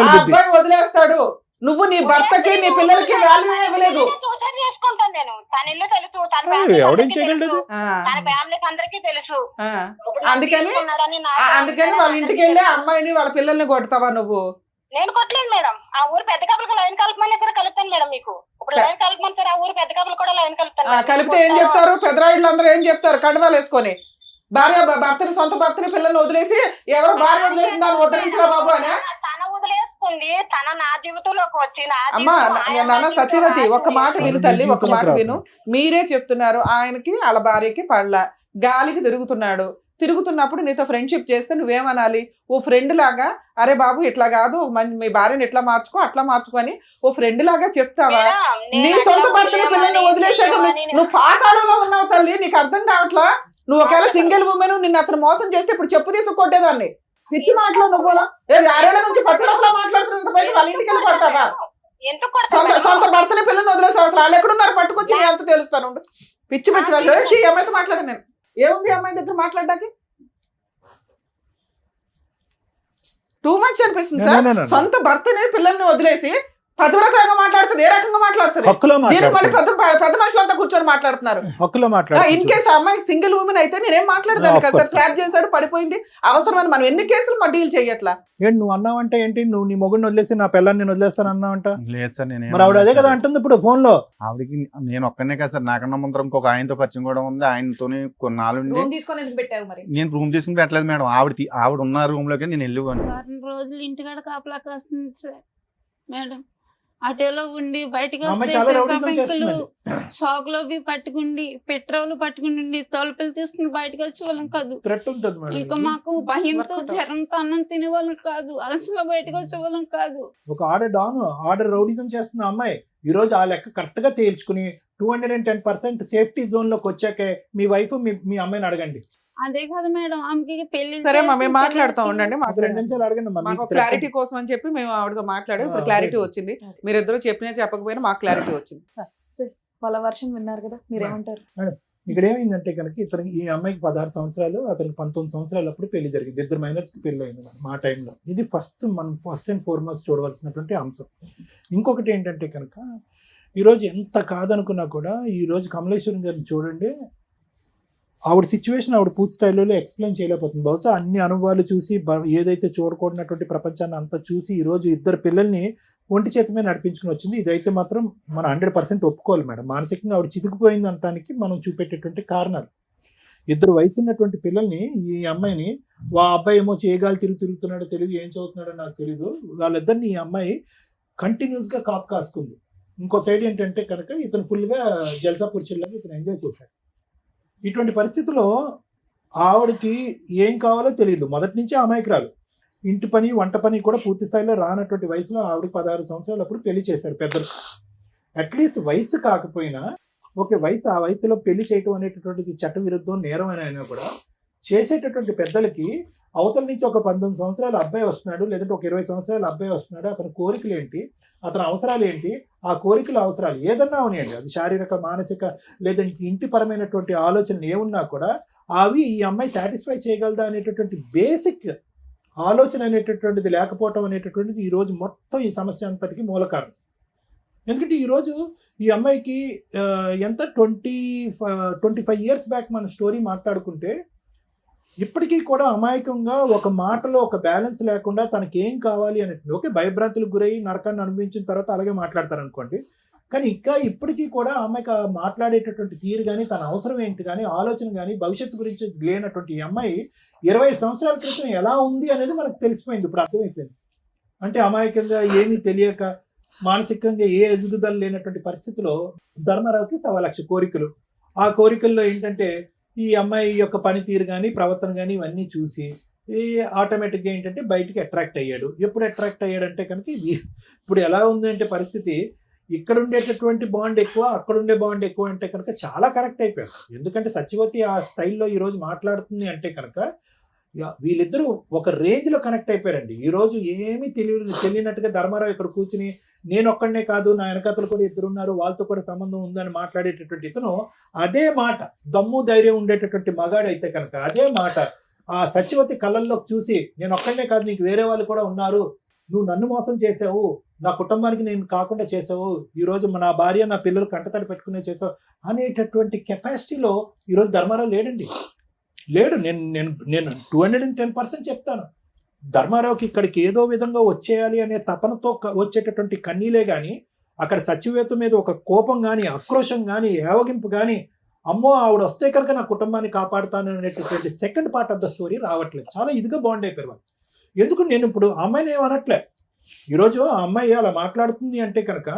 ఆ అబ్బాయి వదిలేస్తాడు. నువ్వు నీ భర్తకి నీ పిల్లలకి వాల్యూ ఇవ్వలేదు. సూసైడ్ చేసుకుంటాను నేను. తన ఇల్లు తెలుసు, తన ఏయ్, family ఎవడేం అందరికీ చేయగలడు? తెలుసు, ఆ, తన ఫ్యామిలీకి అందరికీ తెలుసు. ఆ. ఇప్పుడు నన్ను అందుకని తీసుకున్నాడని అందుకని వాళ్ళ ఇంటికి వెళ్ళి ఆ అమ్మాయిని వాళ్ళ పిల్లల్ని కొడతావా నువ్వు? నేను కొట్టలేను మేడం. ఆ ఊరు పెద్ద కప్పులకు లైన్ కలపమని ఇక్కడ కలుపుతాను మేడం. మీకు ఇప్పుడు లైన్ కలపమని సార్, ఆ ఊరు పెద్ద కప్పులు కూడా లైన్ కలుపుతాను మేడం. కలిపితే ఏం చెప్తారు? పెద్దరాయిళ్ళు అందరూ ఏం చెప్తారు? కండువాలు వేసుకొని భార్య భర్తని, సొంత భర్తని, పిల్లల్ని వదిలేసి ఎవరో భార్య వదిలేసి దాన్ని ఉద్ధరించరా బాబు అని. తన వదిలేసుకుంది, తన నా జీవితంలోకి వచ్చి నా అమ్మా జీవితం నాన్న సత్యవతి, ఒక మాట విను తల్లి, ఒక మాట జీవితంలోకి విను. మీరే చెప్తున్నారు ఆయనకి వాళ్ళ భార్యకి పడలా, గాలికి తిరుగుతున్నప్పుడు నీతో ఫ్రెండ్షిప్ చేస్తే నువ్వేమనాలి? ఓ ఫ్రెండ్ లాగా, అరే బాబు ఇట్లా కాదు, మీ భార్యని ఇట్లా మార్చుకో, అట్లా మార్చుకో అని ఓ ఫ్రెండ్ లాగా చెప్తావా? నీ సొంత భర్తని, పిల్లల్ని వదిలేసాక నువ్వు పాతాళంలో ఉన్నావు తల్లి. నీకు అర్థం కావట్లా? నువ్వు ఒకవేళ సింగిల్ ఉమెన్ నిన్ను అతను మోసం చేస్తే ఇప్పుడు చెప్పు తీసుకొట్టేదాన్ని. పిచ్చి మాటలు నువ్వు. 6 నుంచి 10 రోజులు మాట్లాడుతున్నావు, ఇంకా పైన వాళ్ళ ఇంటికి వెళ్ళి పడతావా? సొంత భర్తని, పిల్లల్ని వదిలేసే అవసరం వాళ్ళు ఎక్కడున్నారు పట్టుకొచ్చి నీ అంత తెలుస్తాను. పిచ్చి పిచ్చి వాళ్ళు అమ్మాయితో మాట్లాడాను నేను. ఏముంది అమ్మాయి దగ్గర మాట్లాడడానికి? టూ మచ్ అనిపిస్తుంది సార్. సొంత భర్తని, పిల్లల్ని వదిలేసి పదవ్రతంగా మాట్లాడుతుంది. ఏ రకంగా మాట్లాడుతుంది? దీనికి మళ్ళీ పెద్ద మనుషులంతా కూర్చొని మాట్లాడుతున్నారు. ఇన్ కేసు అమ్మాయి సింగిల్ ఉమెన్ అయితే నేనేం మాట్లాడదాను కదా సార్. ట్రాప్ చేశాడు, పడిపోయింది, అవసరమని మనం ఎన్ని కేసులు మా డీల్ చేయట్లా. ఏంటి నువ్వు అన్నావంటే ఏంటి? నువ్వు నీ మొగుడిని వదిలేసి నా పిల్లని నేను వదిలేస్తాను అన్నావంట? లేదు సార్, నేను మరి ఆవిడ అదే కదా అంటుంది ఇప్పుడు ఫోన్ లో. ఆవిడకి నేను ఒక్కనే కదా సార్, నాకన్నా ముందర ఇంకొక ఆయనతో పరిచయం కూడా ఉంది. ఆయనతోనే కొన్నాళ్ళు రూమ్ తీసుకొని ఎందుకు పెట్టావు మరి? నేను రూమ్ తీసుకుని పెట్టలేదు మేడం. ఆవిడ ఉన్న రూమ్ లోకి నేను వెళ్ళిపోయాను. వారం రోజులు ఇంటికాడ కాపలా కాస్తుంది సార్ మేడం. అటోలో ఉండి బయటకు అమ్మాయి వస్తే చాలా సీసా రౌడీజం పెంకులు చేస్తుందండి. షాక్ లో పెట్టుకుండి, పెట్రోల్ పట్టుకుని, తలుపులు తీసుకుని బయటకు వచ్చే వాళ్ళం కాదు. థ్రెట్ ఉంటుంది మేడం. ఇంకా మాకు భయంతో, జ్వరంతో అన్నం తినే వాళ్ళం కాదు, అలసలో బయటకు వచ్చే వాళ్ళం కాదు. ఒక ఆర్డర్ రౌడీజం చేస్తున్న అమ్మాయి ఈ రోజు ఆ లెక్క కరెక్ట్ గా తేల్చుకుని 210% సేఫ్టీ జోన్ లోకి వచ్చాకే మీ వైఫ్ మీ అమ్మాయిని అడగండి. అదే కదా మేడం, ఆమెకి పెళ్లి సరే మేము మాట్లాడుతూ ఉండండి. మాకు 2 నిమిషాలు అడగండి. మాకు క్లారిటీ కోసం అని చెప్పి మేము ఆవిడతో మాట్లాడాం. ఇప్పుడు క్లారిటీ వచ్చింది. మీరిద్దరూ చెప్పినా చెప్పకపోయినా మాకు క్లారిటీ వచ్చింది. వాళ్ళ వర్షన్ విన్నారు కదా, మీరేమంటారు? ఇక్కడ ఏమైందంటే కనుక ఈ అమ్మాయికి 16 సంవత్సరాలు, అతనికి 19 సంవత్సరాలు అప్పుడు పెళ్లి జరిగింది. 2 మైనర్స్ పెళ్లి అయింది మా టైంలో. ఇది ఫస్ట్ అండ్ ఫార్మోస్ట్ చూడవలసినటువంటి అంశం. ఇంకొకటి ఏంటంటే కనుక ఈరోజు ఎంత కాదనుకున్నా కూడా ఈరోజు కమలేశ్వరం గారిని చూడండి, ఆవిడ సిచ్యువేషన్ ఆవిడ పూర్తి స్థాయిలో ఎక్స్ప్లెయిన్ చేయలేకపోతుంది. బహుశా అన్ని అనుభవాలు చూసి ఏదైతే చూడకూడనటువంటి ప్రపంచాన్ని అంతా చూసి ఈరోజు 2 పిల్లల్ని ఒంటి చేతి మీద నడిపించుకుని వచ్చింది. ఇదైతే మాత్రం మనం 100% ఒప్పుకోవాలి మేడం. మానసికంగా ఆవిడ చితికిపోయింది అనడానికి మనం చూపెట్టేటువంటి కారణాలు. 2 వయసు ఉన్నటువంటి పిల్లల్ని, ఈ అమ్మాయిని, అబ్బాయి ఏమో చేయగాలి తిరుగుతున్నాడో తెలియదు, ఏం చదువుతున్నాడో నాకు తెలియదు, వాళ్ళిద్దరిని ఈ అమ్మాయి కంటిన్యూస్గా కాపు కాసుకుంది. ఇంకో సైడ్ ఏంటంటే కనుక ఇతను ఫుల్గా జల్సా పురుషుల్లాగా ఇతను ఎంజాయ్ చేశాడు. ఇటువంటి పరిస్థితుల్లో ఆవిడకి ఏం కావాలో తెలియదు. మొదటి నుంచి అమాయకురాలు. ఇంటి పని, వంట పని కూడా పూర్తి స్థాయిలో రానటువంటి వయసులో ఆవిడకి 16 సంవత్సరాలు అప్పుడు పెళ్లి చేశారు పెద్దలు. అట్లీస్ట్ వయసు కాకపోయినా ఆ వయసులో పెళ్లి చేయటం అనేటటువంటిది చట్ట విరుద్ధం, నేరం అని అయినా కూడా చేసేటటువంటి పెద్దలకి అవతల నుంచి ఒక 19 సంవత్సరాల అబ్బాయి వస్తున్నాడు, లేదంటే ఒక 20 సంవత్సరాల అబ్బాయి వస్తున్నాడు, అతని కోరికలు ఏంటి, అతని అవసరాలు ఏంటి, ఆ కోరికల అవసరాలు ఏదన్నా ఉన్నాయండి, అది శారీరక, మానసిక, లేదంటే ఇంటి పరమైనటువంటి ఆలోచనలు ఏమున్నా కూడా అవి ఈ అమ్మాయి సాటిస్ఫై చేయగలదా అనేటటువంటి బేసిక్ ఆలోచన అనేటటువంటిది లేకపోవటం అనేటటువంటిది ఈరోజు మొత్తం ఈ సమస్య అంతటికి మూల కారణం. ఎందుకంటే ఈరోజు ఈ అమ్మాయికి ఎంత 25 ఇయర్స్ బ్యాక్ మన స్టోరీ మాట్లాడుకుంటే ఇప్పటికీ కూడా అమాయకంగా ఒక మాటలో ఒక బ్యాలెన్స్ లేకుండా తనకి ఏం కావాలి అనేది, ఓకే భయభ్రాంతులకు గురయ్యి నరకాన్ని అనుభవించిన తర్వాత అలాగే మాట్లాడతారు అనుకోండి, కానీ ఇంకా ఇప్పటికీ కూడా అమ్మాయికి మాట్లాడేటటువంటి తీరు కానీ, తన అవసరం ఏంటి కానీ, ఆలోచన కానీ, భవిష్యత్తు గురించి లేనటువంటి ఈ అమ్మాయి 20 సంవత్సరాల క్రితం ఎలా ఉంది అనేది మనకు తెలిసిపోయింది, ఇప్పుడు అర్థమైపోయింది. అంటే అమాయకంగా ఏమీ తెలియక, మానసికంగా ఏ ఎదుగుదల లేనటువంటి పరిస్థితిలో ధర్మారావుకి 1,00,000 కోరికలు. ఆ కోరికల్లో ఏంటంటే ఈ అమ్మాయి యొక్క పనితీరు కానీ, ప్రవర్తన కానీ ఇవన్నీ చూసి ఆటోమేటిక్గా ఏంటంటే బయటికి అట్రాక్ట్ అయ్యాడు. ఎప్పుడు అట్రాక్ట్ అయ్యాడంటే కనుక ఇది ఇప్పుడు ఎలా ఉంది అంటే పరిస్థితి, ఇక్కడ ఉండేటటువంటి బాండ్ ఎక్కువ, అక్కడ ఉండే బాండ్ ఎక్కువ అంటే కనుక చాలా కరెక్ట్ అయిపోయారు. ఎందుకంటే సత్యవతి ఆ స్టైల్లో ఈరోజు మాట్లాడుతుంది అంటే కనుక వీళ్ళిద్దరూ ఒక రేంజ్లో కనెక్ట్ అయిపోయారండి. ఈరోజు ఏమీ తెలియనట్టుగా ధర్మారావు ఇక్కడ కూర్చుని నేను ఒక్కడనే కాదు, నా వెనకతలు కూడా 2 ఉన్నారు, వాళ్ళతో కూడా సంబంధం ఉందని మాట్లాడేటటువంటి ఇతను అదే మాట, దమ్ము ధైర్యం ఉండేటటువంటి మగాడు అయితే కనుక అదే మాట ఆ సత్యవతి కళ్ళల్లో చూసి నేను ఒక్కడనే కాదు, నీకు వేరే వాళ్ళు కూడా ఉన్నారు, నువ్వు నన్ను మోసం చేసావు, నా కుటుంబానికి నేను కాకుండా చేసావు, ఈరోజు నా భార్య నా పిల్లలు కంటతడి పెట్టుకునే చేసావు అనేటటువంటి కెపాసిటీలో ఈరోజు ధర్మారావు లేడండి. లేడు. నేను నేను నేను 210% చెప్తాను. ధర్మారావుకి ఇక్కడికి ఏదో విధంగా వచ్చేయాలి అనే తపనతో వచ్చేటటువంటి కన్నీలే కానీ అక్కడ సచివేత మీద ఒక కోపం కానీ, ఆక్రోషం కానీ, ఏవగింపు కానీ, అమ్మో ఆవిడ వస్తే కనుక నా కుటుంబాన్ని కాపాడుతాను అనేటటువంటి second part of the story రావట్లేదు. చాలా ఇదిగా బాండ్ అయిపోయారు వాళ్ళు. ఎందుకు నేను ఇప్పుడు ఆ అమ్మాయిని ఏమనట్లే. ఈరోజు ఆ అమ్మాయి అలా మాట్లాడుతుంది అంటే కనుక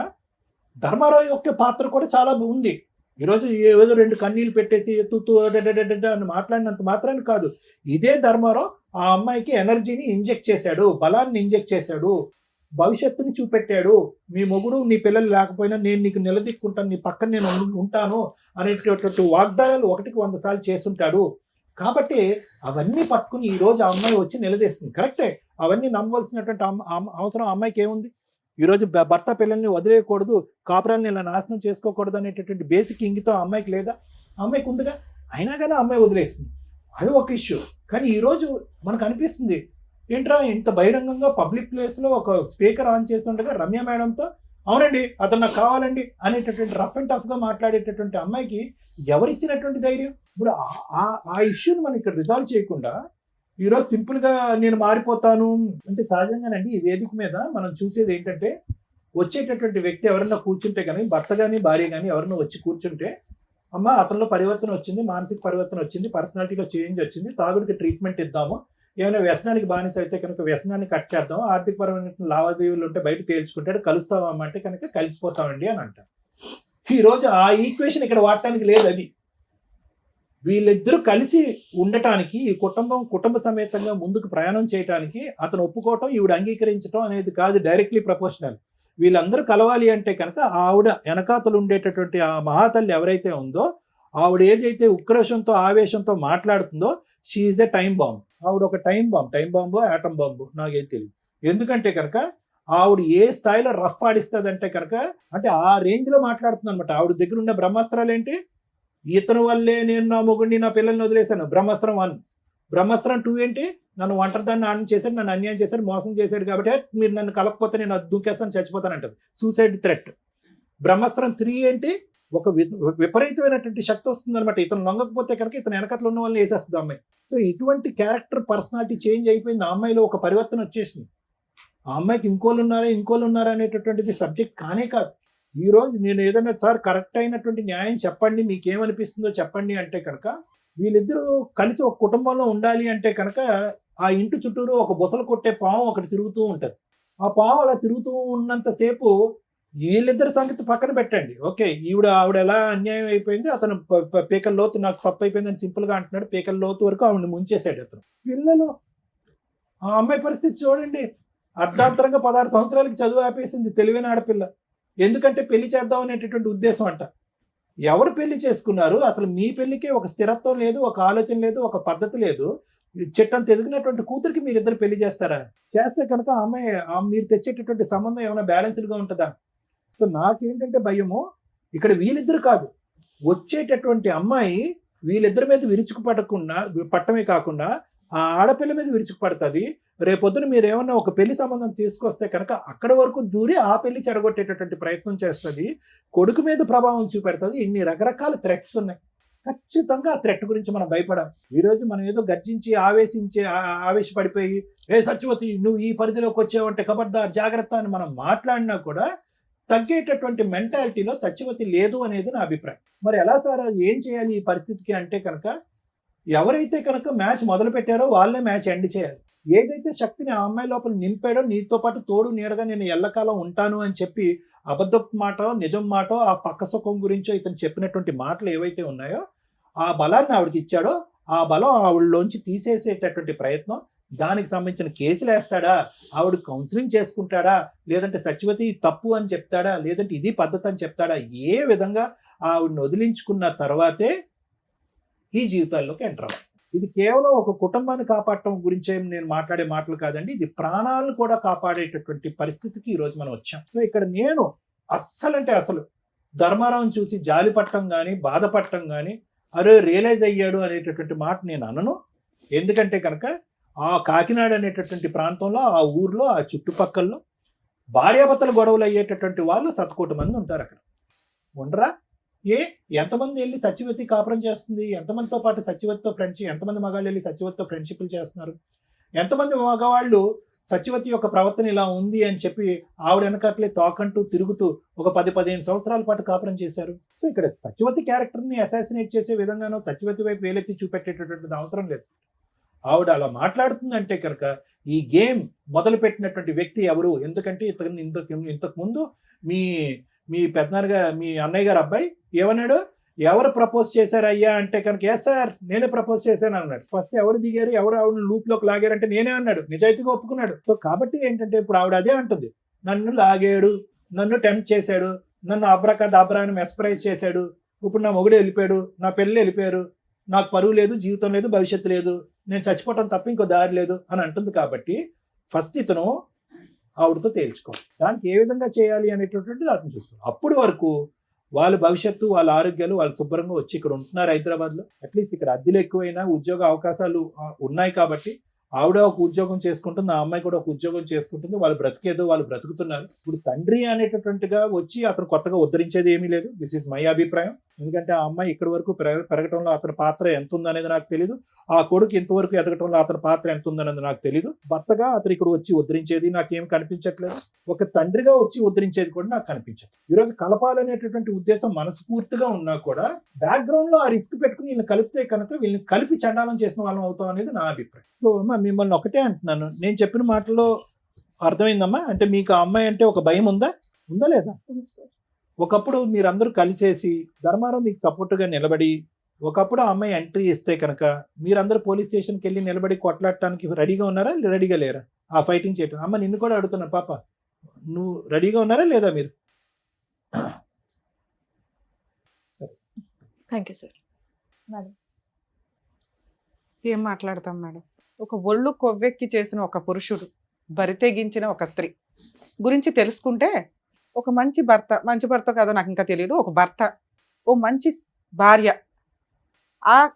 ధర్మారావు యొక్క పాత్ర కూడా చాలా ఉంది. ఈరోజు ఏదో 2 కన్నీళ్ళు పెట్టేసి తూతూ అని మాట్లాడినంత మాత్రాన్ని కాదు, ఇదే ధర్మారావు ఆ అమ్మాయికి ఎనర్జీని ఇంజెక్ట్ చేశాడు, బలాన్ని ఇంజెక్ట్ చేశాడు, భవిష్యత్తుని చూపెట్టాడు. మీ మొగుడు నీ పిల్లలు లేకపోయినా నేను నీకు నిలదీక్కుంటాను, నీ పక్కన నేను ఉంటాను అనేటటువంటి వాగ్దానాలు 1కి 100 సార్లు చేస్తుంటాడు. కాబట్టి అవన్నీ పట్టుకుని ఈరోజు ఆ అమ్మాయి వచ్చి నిలదీస్తుంది. కరెక్టే, అవన్నీ నమ్మవలసినటువంటి అవసరం ఆ అమ్మాయికి ఏముంది? ఈరోజు భర్త పిల్లల్ని వదిలేయకూడదు, కాపురాన్ని ఇలా నాశనం చేసుకోకూడదు అనేటటువంటి బేసిక్ ఇంగితో ఆ అమ్మాయికి లేదా? అమ్మాయికి ఉందిగా. అయినా కానీ ఆ అమ్మాయి వదిలేస్తుంది, అది ఒక ఇష్యూ. కానీ ఈరోజు మనకు అనిపిస్తుంది ఏంట్రా ఇంత బహిరంగంగా పబ్లిక్ ప్లేస్లో ఒక స్పీకర్ ఆన్ చేసి ఉండగా రమ్య మేడంతో అవునండి అతను నాకు కావాలండి అనేటటువంటి రఫ్ అండ్ టఫ్గా మాట్లాడేటటువంటి అమ్మాయికి ఎవరిచ్చినటువంటి ధైర్యం? ఇప్పుడు ఆ ఇష్యూని మనం ఇక్కడ రిజాల్వ్ చేయకుండా ఈరోజు సింపుల్గా నేను మారిపోతాను అంటే సహజంగానండి ఈ వేదిక మీద మనం చూసేది ఏంటంటే వచ్చేటటువంటి వ్యక్తి ఎవరన్నా కూర్చుంటే కానీ, భర్త కానీ భార్య కానీ ఎవరన్నా వచ్చి కూర్చుంటే అమ్మ అతనిలో పరివర్తన వచ్చింది, మానసిక పరివర్తన వచ్చింది, పర్సనాలిటీలో చేంజ్ వచ్చింది, తాగుడికి ట్రీట్మెంట్ ఇద్దాము, ఏమైనా వ్యసనానికి బానిస అయితే కనుక వ్యసనాన్ని కట్ చేద్దాం, ఆర్థికపరమైన లావాదేవీలు ఉంటే బయట తేల్చుకుంటాడు, కలుస్తామా అంటే కనుక కలిసిపోతామండి అని అంటారు. ఈరోజు ఆ ఈక్వేషన్ ఇక్కడ వాడటానికి లేదు. అది వీళ్ళిద్దరూ కలిసి ఉండటానికి, ఈ కుటుంబ సమేతంగా ముందుకు ప్రయాణం చేయడానికి అతను ఒప్పుకోవటం, ఈవిడ అంగీకరించడం అనేది కాదు డైరెక్ట్లీ ప్రపోర్షనల్. వీళ్ళందరూ కలవాలి అంటే కనుక ఆవిడ వెనకాతలు ఉండేటటువంటి ఆ మహాతల్లి ఎవరైతే ఉందో ఆవిడ ఏదైతే ఉక్రోషంతో ఆవేశంతో మాట్లాడుతుందో she is a time bomb. ఆవిడ ఒక టైం బాంబు ఆటం బాంబు నాకేం తెలియదు. ఎందుకంటే కనుక ఆవిడ ఏ స్థాయిలో రఫ్ ఆడిస్తుంది అంటే కనుక అంటే ఆ రేంజ్లో మాట్లాడుతుంది అనమాట. ఆవిడ దగ్గర ఉన్న బ్రహ్మాస్త్రాలు ఏంటి? ఇతను వల్లే నేను నా మొగుడిని నా పిల్లల్ని వదిలేశాను, బ్రహ్మాస్త్రం 1. బ్రహ్మాస్త్రం 2 ఏంటి? నన్ను ఒంటరిదాన్ని ఆడని చేశాడు, నన్ను అన్యాయం చేశాడు, మోసం చేశాడు, కాబట్టి మీరు నన్ను కలకపోతే నేను అది దూకేస్తాను, చచ్చిపోతానంటది, సూసైడ్ థ్రెట్. బ్రహ్మాస్త్రం 3 ఏంటి? ఒక విపరీతమైనటువంటి శక్తి వస్తుంది అనమాట. ఇతను లొంగకపోతే కనుక ఇతను వెనకట్లో ఉన్న వాళ్ళని వేసేస్తుంది అమ్మాయి. సో ఇటువంటి క్యారెక్టర్ పర్సనాలిటీ చేంజ్ అయిపోయింది. ఆ అమ్మాయిలో ఒక పరివర్తన వచ్చేసింది. ఆ అమ్మాయికి ఇంకోళ్ళు ఉన్నారా అనేటటువంటిది సబ్జెక్ట్ కానే కాదు. ఈ రోజు నేను ఏదైనా సార్ కరెక్ట్ అయినటువంటి న్యాయం చెప్పండి, మీకేమనిపిస్తుందో చెప్పండి అంటే కనుక వీళ్ళిద్దరూ కలిసి ఒక కుటుంబంలో ఉండాలి అంటే కనుక ఆ ఇంటి చుట్టూరు ఒక బుసలు కొట్టే పాము ఒకటి తిరుగుతూ ఉంటుంది. ఆ పాము అలా తిరుగుతూ ఉన్నంతసేపు వీళ్ళిద్దరి సంగతి పక్కన పెట్టండి. ఓకే, ఆవిడ ఎలా అన్యాయం అయిపోయింది, అతను పీకల లోతు నాకు తప్పు అయిపోయింది అని సింపుల్గా అంటున్నాడు. పీకల లోతు వరకు ఆవిడని ముంచేశాడు అతను. పిల్లలు, ఆ అమ్మాయి పరిస్థితి చూడండి. అర్ధాంతరంగా 16 సంవత్సరాలకి చదువు ఆపేసింది, తెలివైన ఆడపిల్ల. ఎందుకంటే పెళ్లి చేద్దాం అనేటటువంటి ఉద్దేశం అంట. ఎవరు పెళ్లి చేసుకున్నారు? అసలు మీ పెళ్లికే ఒక స్థిరత్వం లేదు, ఒక ఆలోచన లేదు, ఒక పద్ధతి లేదు. చెట్టంత ఎదిగినటువంటి కూతురికి మీరిద్దరు పెళ్లి చేస్తారా? చేస్తే కనుక అమ్మాయి మీరు తెచ్చేటటువంటి సంబంధం ఏమైనా బ్యాలెన్స్డ్గా ఉంటుందా? సో నాకేంటంటే భయము, ఇక్కడ వీళ్ళిద్దరు కాదు, వచ్చేటటువంటి అమ్మాయి వీళ్ళిద్దరి మీద పట్టమే కాకుండా ఆ ఆడపిల్ల మీద విరుచుకుపడుతుంది. రేపొద్దున మీరు ఏమన్నా ఒక పెళ్లి సంబంధం తీసుకొస్తే కనుక అక్కడ వరకు దూరి ఆ పెళ్లి చెడగొట్టేటటువంటి ప్రయత్నం చేస్తుంది, కొడుకు మీద ప్రభావం చూపెడుతుంది. ఇన్ని రకరకాల థ్రెట్స్ ఉన్నాయి. ఖచ్చితంగా ఆ థ్రెట్ గురించి మనం భయపడాలి. ఈరోజు మనం ఏదో గర్జించి ఆవేశపడిపోయి సత్యవతి నువ్వు ఈ పరిధిలోకి వచ్చావంటే కబడ్దార్ జాగ్రత్త అని మనం మాట్లాడినా కూడా తగ్గేటటువంటి మెంటాలిటీలో సత్యవతి లేదు అనేది నా అభిప్రాయం. మరి ఎలా సార్ ఏం చేయాలి ఈ పరిస్థితికి అంటే కనుక ఎవరైతే కనుక మ్యాచ్ మొదలు పెట్టారో వాళ్ళే మ్యాచ్ ఎండ్ చేయాలి. ఏదైతే శక్తిని ఆ అమ్మాయి లోపల నింపాడో, నీతో పాటు తోడు నీడగా నేను ఎల్లకాలం ఉంటాను అని చెప్పి అబద్ధపు మాట నిజం మాట ఆ పక్క సుఖం గురించో ఇతను చెప్పినటువంటి మాటలు ఏవైతే ఉన్నాయో ఆ బలాన్ని ఆవిడకి ఇచ్చాడో ఆ బలం ఆవిడలోంచి తీసేసేటటువంటి ప్రయత్నం, దానికి సంబంధించిన కేసులు వేస్తాడా, ఆవిడ కౌన్సిలింగ్ చేసుకుంటాడా, లేదంటే సత్యవతి తప్పు అని చెప్తాడా, లేదంటే ఇది పద్ధతి అని చెప్తాడా, ఏ విధంగా ఆవిడని వదిలించుకున్న తర్వాతే ఈ జీవితాల్లోకి ఎంటర్ అవ్వాలి. ఇది కేవలం ఒక కుటుంబాన్ని కాపాడటం గురించే నేను మాట్లాడే మాటలు కాదండి, ఇది ప్రాణాలను కూడా కాపాడేటటువంటి పరిస్థితికి ఈరోజు మనం వచ్చాం. సో ఇక్కడ నేను అస్సలు ధర్మారావుని చూసి జాలి పట్టడం కానీ బాధపడటం కానీ రియలైజ్ అయ్యాడు అనేటటువంటి మాట నేను అనను. ఎందుకంటే కనుక ఆ కాకినాడ అనేటటువంటి ప్రాంతంలో, ఆ ఊర్లో, ఆ చుట్టుపక్కల్లో భార్యాభర్తల గొడవలు అయ్యేటటువంటి వాళ్ళు 1,000,000 మంది ఉంటారు అక్కడ. ఉండరా? ఎంతమంది వెళ్ళి సత్యవతి కాపురం చేస్తుంది? ఎంతమందితో పాటు సత్యవతితో ఫ్రెండ్షిప్, ఎంతమంది మగాళ్ళు వెళ్ళి సత్యవతితో ఫ్రెండ్షిప్లు చేస్తున్నారు? ఎంతమంది మగవాళ్ళు సత్యవతి యొక్క ప్రవర్తన ఇలా ఉంది అని చెప్పి ఆవిడ వెనకట్లే తోకంటూ తిరుగుతూ ఒక 10-15 సంవత్సరాల పాటు కాపురం చేశారు? సో ఇక్కడ సత్యవతి క్యారెక్టర్ని అసాసినేట్ చేసే విధంగానో సత్యవతి వైపు వేలెత్తి చూపెట్టేటటువంటి అవసరం లేదు. ఆవిడ అలా మాట్లాడుతుందంటే కనుక ఈ గేమ్ మొదలు పెట్టినటువంటి వ్యక్తి ఎవరు? ఎందుకంటే ఇంతకు ముందు మీ పెద్దనాన్నగా మీ అన్నయ్య గారు అబ్బాయి ఏమన్నాడు? ఎవరు ప్రపోజ్ చేశారు అయ్యా అంటే కనుక ఎస్ సార్ నేనే ప్రపోజ్ చేశాను అన్నాడు. ఫస్ట్ ఎవరు దిగారు, ఎవరు ఆవిడ లూప్లోకి లాగారంటే నేనే అన్నాడు. నిజాయితీగా ఒప్పుకున్నాడు. సో కాబట్టి ఏంటంటే ఇప్పుడు ఆవిడ అదే అంటుంది, నన్ను లాగాడు, నన్ను టెంప్ట్ చేశాడు, నన్ను అబ్రాకదాబ్రాని మెస్పరైజ్ చేశాడు, ఇప్పుడు నా మొగుడు వెళ్ళిపోయాడు, నా పిల్లలు వెళ్ళిపోయారు, నాకు పరువు లేదు, జీవితం లేదు, భవిష్యత్తు లేదు, నేను చచ్చిపోవటం తప్ప ఇంకో దారి లేదు అని అంటుంది. కాబట్టి ఫస్ట్ ఇతను ఆవిడతో తేల్చుకోవాలి, దానికి ఏ విధంగా చేయాలి అనేటటువంటిది అతను చూసుకోవాలి. అప్పుడు వరకు వాళ్ళ భవిష్యత్తు, వాళ్ళ ఆరోగ్యాలు వాళ్ళు శుభ్రంగా వచ్చి ఇక్కడ ఉంటున్నారు హైదరాబాద్లో. అట్లీస్ట్ ఇక్కడ అద్దెలు ఎక్కువైనా ఉద్యోగ అవకాశాలు ఉన్నాయి కాబట్టి ఆవిడ ఒక ఉద్యోగం చేసుకుంటుంది, ఆ అమ్మాయి కూడా ఒక ఉద్యోగం చేసుకుంటుంది, వాళ్ళు బ్రతికేదో వాళ్ళు బ్రతుకుతున్నారు. ఇప్పుడు తండ్రి అనేటటువంటిగా వచ్చి అతను కొత్తగా ఉద్ధరించేది ఏమీ లేదు. దిస్ ఈజ్ మై అభిప్రాయం. ఎందుకంటే ఆ అమ్మాయి ఇక్కడి వరకు పెరగటంలో అతని పాత్ర ఎంత ఉందనేది నాకు తెలియదు, ఆ కొడుకు ఇంతవరకు ఎదగటంలో అతని పాత్ర ఎంత ఉందనేది నాకు తెలియదు. భర్తగా అతను ఇక్కడ వచ్చి ఉద్ధరించేది నాకేం కనిపించట్లేదు, ఒక తండ్రిగా వచ్చి ఉద్ధరించేది కూడా నాకు కనిపించదు. ఈరోజు కలపాలనేటటువంటి ఉద్దేశం మనస్ఫూర్తిగా ఉన్నా కూడా బ్యాక్గ్రౌండ్ లో ఆ రిస్క్ పెట్టుకుని వీళ్ళని కలిపితే కనుక వీళ్ళని కలిపి చండాలం చేసిన వాళ్ళం అవుతాం అనేది నా అభిప్రాయం. సో మిమ్మల్ని ఒకటే అంటున్నాను, నేను చెప్పిన మాటల్లో అర్థమైందమ్మా? అంటే మీకు ఆ అమ్మాయి అంటే ఒక భయం ఉందా లేదా? ఒకప్పుడు మీరందరూ కలిసేసి ధర్మారావు మీకు సపోర్ట్గా నిలబడి ఒకప్పుడు ఆ అమ్మాయి ఎంట్రీ ఇస్తే కనుక మీరందరూ పోలీస్ స్టేషన్కి వెళ్ళి నిలబడి కొట్లాడటానికి రెడీగా ఉన్నారా, రెడీగా లేరా ఆ ఫైటింగ్ చేయటం? అమ్మ నిన్ను కూడా అడుగుతున్నా, పాప నువ్వు రెడీగా ఉన్నారా లేదా మీరు? Thank you sir. మేడం ఏం మాట్లాడతాం మేడం? ఒక ఒళ్ళు కొవ్వెక్కి చేసిన ఒక పురుషుడు, బరితెగించిన ఒక స్త్రీ గురించి తెలుసుకుంటే ఒక మంచి భర్త కాదో నాకు ఇంకా తెలియదు, ఒక భర్త, ఓ మంచి భార్య,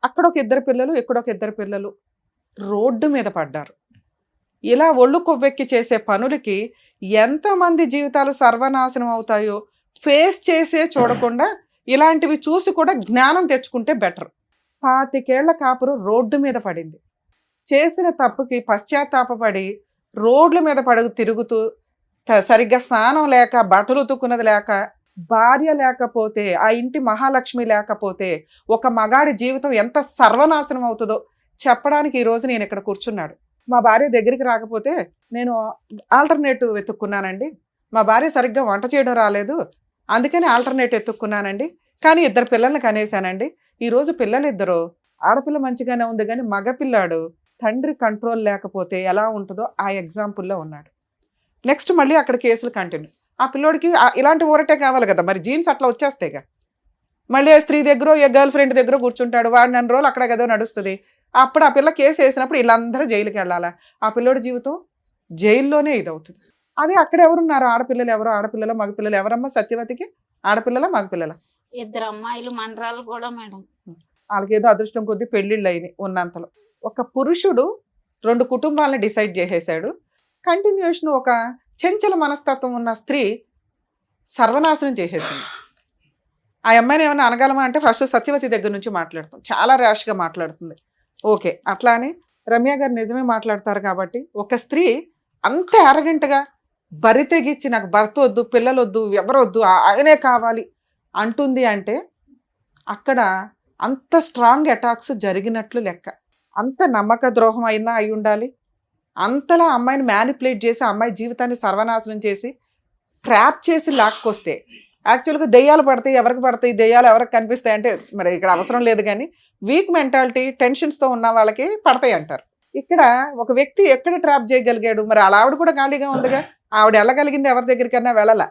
అక్కడ ఒక 2 పిల్లలు, ఇక్కడ ఒక 2 పిల్లలు రోడ్డు మీద పడ్డారు. ఇలా ఒళ్ళు కొవ్వెక్కి చేసే పనులకి ఎంతమంది జీవితాలు సర్వనాశనం అవుతాయో ఫేస్ చేసే చూడకుండా ఇలాంటివి చూసి కూడా జ్ఞానం తెచ్చుకుంటే బెటర్. 25 ఏళ్ల కాపురు రోడ్డు మీద పడింది. చేసిన తప్పుకి పశ్చాత్తాపపడి రోడ్ల మీద తిరుగుతూ సరిగ్గా స్నానం లేక, బట్టలు ఉతుక్కున్నది లేక, భార్య లేకపోతే, ఆ ఇంటి మహాలక్ష్మి లేకపోతే ఒక మగాడి జీవితం ఎంత సర్వనాశనం అవుతుందో చెప్పడానికి ఈరోజు నేను ఇక్కడ కూర్చున్నాడు. మా భార్య దగ్గరికి రాకపోతే నేను ఆల్టర్నేటివ్ వెతుక్కున్నానండి, మా భార్య సరిగ్గా వంట చేయడం రాలేదు అందుకని ఆల్టర్నేటివ్ ఎత్తుక్కున్నానండి, కానీ 2 పిల్లల్ని కనేసానండి. ఈరోజు పిల్లలిద్దరూ, ఆడపిల్ల మంచిగానే ఉంది కానీ మగపిల్లాడు తండ్రి కంట్రోల్ లేకపోతే ఎలా ఉంటుందో ఆ ఎగ్జాంపుల్లో ఉన్నాడు. నెక్స్ట్ మళ్ళీ అక్కడ కేసులు కంటిన్యూ. ఆ పిల్లోడికి ఇలాంటి ఊరటే కావాలి కదా, మరి జీన్స్ అట్లా వచ్చేస్తాయిగా. మళ్ళీ స్త్రీ దగ్గర, గర్ల్ ఫ్రెండ్ దగ్గర కూర్చుంటాడు, వాడు 4 రోజులు అక్కడ కదా నడుస్తుంది. అప్పుడు ఆ పిల్ల కేసు వేసినప్పుడు వీళ్ళందరూ జైలుకి వెళ్ళాలా? ఆ పిల్లోడి జీవితం జైల్లోనే ఇదవుతుంది. అదే అక్కడ ఎవరున్నారు? ఆడపిల్లలు ఎవరు? ఆడపిల్లల మగపిల్లలు ఎవరమ్మా సత్యవతికి? ఆడపిల్లల మగపిల్లల? 2 అమ్మాయిలు మండరాలు కూడా మేడం. వాళ్ళకేదో అదృష్టం కొద్దీ పెళ్ళిళ్ళు అయినాయి ఉన్నంతలో. ఒక పురుషుడు 2 కుటుంబాలను డిసైడ్ చేసేసాడు. కంటిన్యూషన్ ఒక చెంచల మనస్తత్వం ఉన్న స్త్రీ సర్వనాశనం చేసేసింది. ఆ అమ్మాయిని ఏమైనా అనగలమా అంటే ఫస్ట్ సత్యవతి దగ్గర నుంచి మాట్లాడుతాం, చాలా ర్యాష్గా మాట్లాడుతుంది. ఓకే, అట్లా అని రమ్య గారు నిజమే మాట్లాడతారు కాబట్టి ఒక స్త్రీ అంత అరగంటగా బరి తెగించి నాకు భర్త వద్దు, పిల్లలు వద్దు, ఎవరొద్దు, ఆయనే కావాలి అంటుంది అంటే అక్కడ అంత స్ట్రాంగ్ అటాక్స్ జరిగినట్లు లెక్క. అంత నమ్మక ద్రోహం అయినా అయి ఉండాలి. అంతలా అమ్మాయిని మ్యానిపులేట్ చేసి అమ్మాయి జీవితాన్ని సర్వనాశనం చేసి ట్రాప్ చేసి లాక్కొస్తే, యాక్చువల్గా దెయ్యాలు పడతాయి, ఎవరికి పడతాయి, దెయ్యాలు ఎవరికి కనిపిస్తాయి అంటే మరి ఇక్కడ అవసరం లేదు, కానీ వీక్ మెంటాలిటీ టెన్షన్స్తో ఉన్న వాళ్ళకి పడతాయి అంటారు. ఇక్కడ ఒక వ్యక్తి ఎక్కడ ట్రాప్ చేయగలిగాడు? మరి అలా ఆవిడ కూడా ఖాళీగా ఉందిగా, ఆవిడ వెళ్ళగలిగింది ఎవరి దగ్గరికైనా వెళ్ళాల.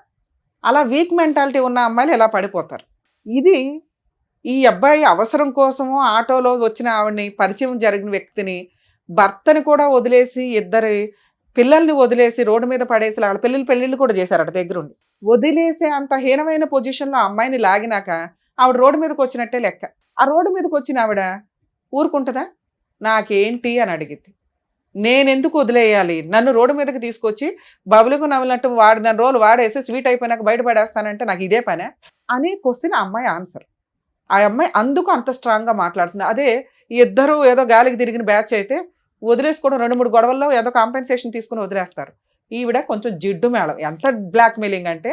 అలా వీక్ మెంటాలిటీ ఉన్న అమ్మాయిలు ఎలా పడిపోతారు? ఇది ఈ అబ్బాయి అవసరం కోసము ఆటోలో వచ్చిన ఆవిడని, పరిచయం జరిగిన వ్యక్తిని, భర్తని కూడా వదిలేసి 2 పిల్లల్ని వదిలేసి రోడ్డు మీద పడేసి వాళ్ళ పెళ్ళిళ్ళు కూడా చేశారట దగ్గరుండి. వదిలేసే అంత హీనమైన పొజిషన్లో అమ్మాయిని లాగినాక ఆవిడ రోడ్డు మీదకి వచ్చినట్టే లెక్క. ఆ రోడ్డు మీదకి వచ్చిన ఆవిడ ఊరుకుంటుందా? నాకేంటి అని అడిగింది. నేను ఎందుకు వదిలేయాలి, నన్ను రోడ్డు మీదకి తీసుకొచ్చి బబులకు నవ్వులట్టు వాడిన రోజులు వాడేసి స్వీట్ అయిపోయినాక బయటపడేస్తానంటే నాకు ఇదే పనే అని క్వశ్చన్ ఆ అమ్మాయి ఆన్సర్. ఆ అమ్మాయి అందుకు అంత స్ట్రాంగ్గా మాట్లాడుతుంది. అదే ఇద్దరు ఏదో గాలికి తిరిగిన బ్యాచ్ అయితే వదిలేసుకోవడం 2-3 గొడవల్లో ఏదో కాంపెన్సేషన్ తీసుకుని వదిలేస్తారు. ఈవిడ కొంచెం జిడ్డు మేళం. ఎంత బ్లాక్మెయిలింగ్ అంటే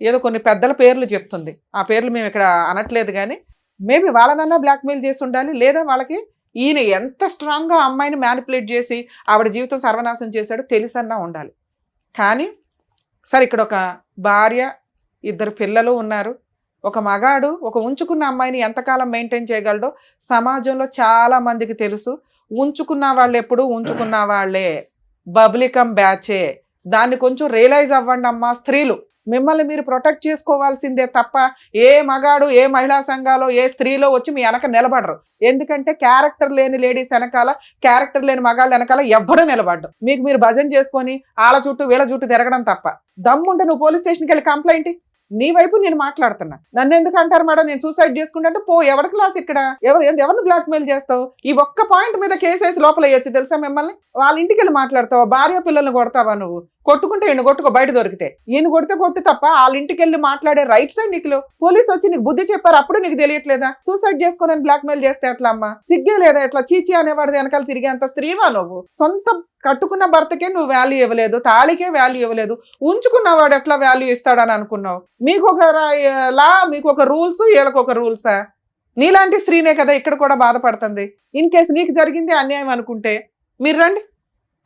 ఏదో కొన్ని పెద్దల పేర్లు చెప్తుంది. ఆ పేర్లు మేము ఇక్కడ అనట్లేదు, కానీ మేబీ వాళ్ళనన్నా బ్లాక్మెయిల్ చేసి ఉండాలి, లేదా వాళ్ళకి ఈయన ఎంత స్ట్రాంగ్గా అమ్మాయిని మ్యానిపులేట్ చేసి ఆవిడ జీవితం సర్వనాశనం చేశాడో తెలిసన్నా ఉండాలి. కానీ సరే, ఇక్కడ ఒక భార్య, 2 పిల్లలు ఉన్నారు. ఒక మగాడు ఒక ఉంచుకున్న అమ్మాయిని ఎంతకాలం మెయింటైన్ చేయగలడో సమాజంలో చాలా మందికి తెలుసు. ఉంచుకున్న వాళ్ళు ఎప్పుడు ఉంచుకున్న వాళ్ళే, బబ్లికం బ్యాచే. దాన్ని కొంచెం రియలైజ్ అవ్వండి అమ్మా స్త్రీలు. మిమ్మల్ని మీరు ప్రొటెక్ట్ చేసుకోవాల్సిందే తప్ప ఏ మగాడు, ఏ మహిళా సంఘాలో, ఏ స్త్రీలో వచ్చి మీ వెనక నిలబడరు. ఎందుకంటే క్యారెక్టర్ లేని లేడీస్ వెనకాల, క్యారెక్టర్ లేని మగాళ్ళ వెనకాల ఎవ్వడూ నిలబడ్డు. మీకు మీరు భజన చేసుకొని వాళ్ళ చుట్టూ వీళ్ళ చుట్టూ తిరగడం తప్ప. దమ్ముంటే నువ్వు పోలీస్ స్టేషన్కి వెళ్ళి కంప్లైంట్, నీ వైపు నేను మాట్లాడుతున్నా. నన్ను ఎందుకు అంటారు మేడం నేను సూసైడ్ చేసుకుంటే? పో, ఎవరి క్లాస్ ఇక్కడ, ఎవరిని బ్లాక్మెయిల్ చేస్తావు? ఈ ఒక్క పాయింట్ మీద కేసేసి లోపల వేయచ్చు తెలుసా మిమ్మల్ని. వాళ్ళ ఇంటికి వెళ్ళి మాట్లాడతావా? భార్య పిల్లల్ని కొడతావా నువ్వు? కొట్టుకుంటే ఈయన కొట్టుకో, బయట దొరికితే. ఈయన కొడితే కొట్టు తప్ప వాళ్ళ ఇంటికి వెళ్ళి మాట్లాడే రైట్స్ నీకు పోలీసు వచ్చి నీకు బుద్ధి చెప్పారు, అప్పుడు నీకు తెలియట్లేదా? సూసైడ్ చేసుకోనని బ్లాక్మెయిల్ చేస్తే ఎట్లా అమ్మా? సిగ్గే లేదా? ఎట్లా చీచి అనేవాడు వెనకాల తిరిగేంత స్త్రీవా నువ్వు? సొంత కట్టుకున్న భర్తకే నువ్వు వాల్యూ ఇవ్వలేదు, తాళికే వాల్యూ ఇవ్వలేదు, ఉంచుకున్నవాడు ఎట్లా వాల్యూ ఇస్తాడని అనుకున్నావు? మీకు ఒక లా, మీకు ఒక రూల్స్, వీళ్ళకి ఒక రూల్సా? నీలాంటి స్త్రీనే కదా ఇక్కడ కూడా బాధపడుతుంది. ఇన్ కేసు నీకు జరిగింది అన్యాయం అనుకుంటే మీరు రండి,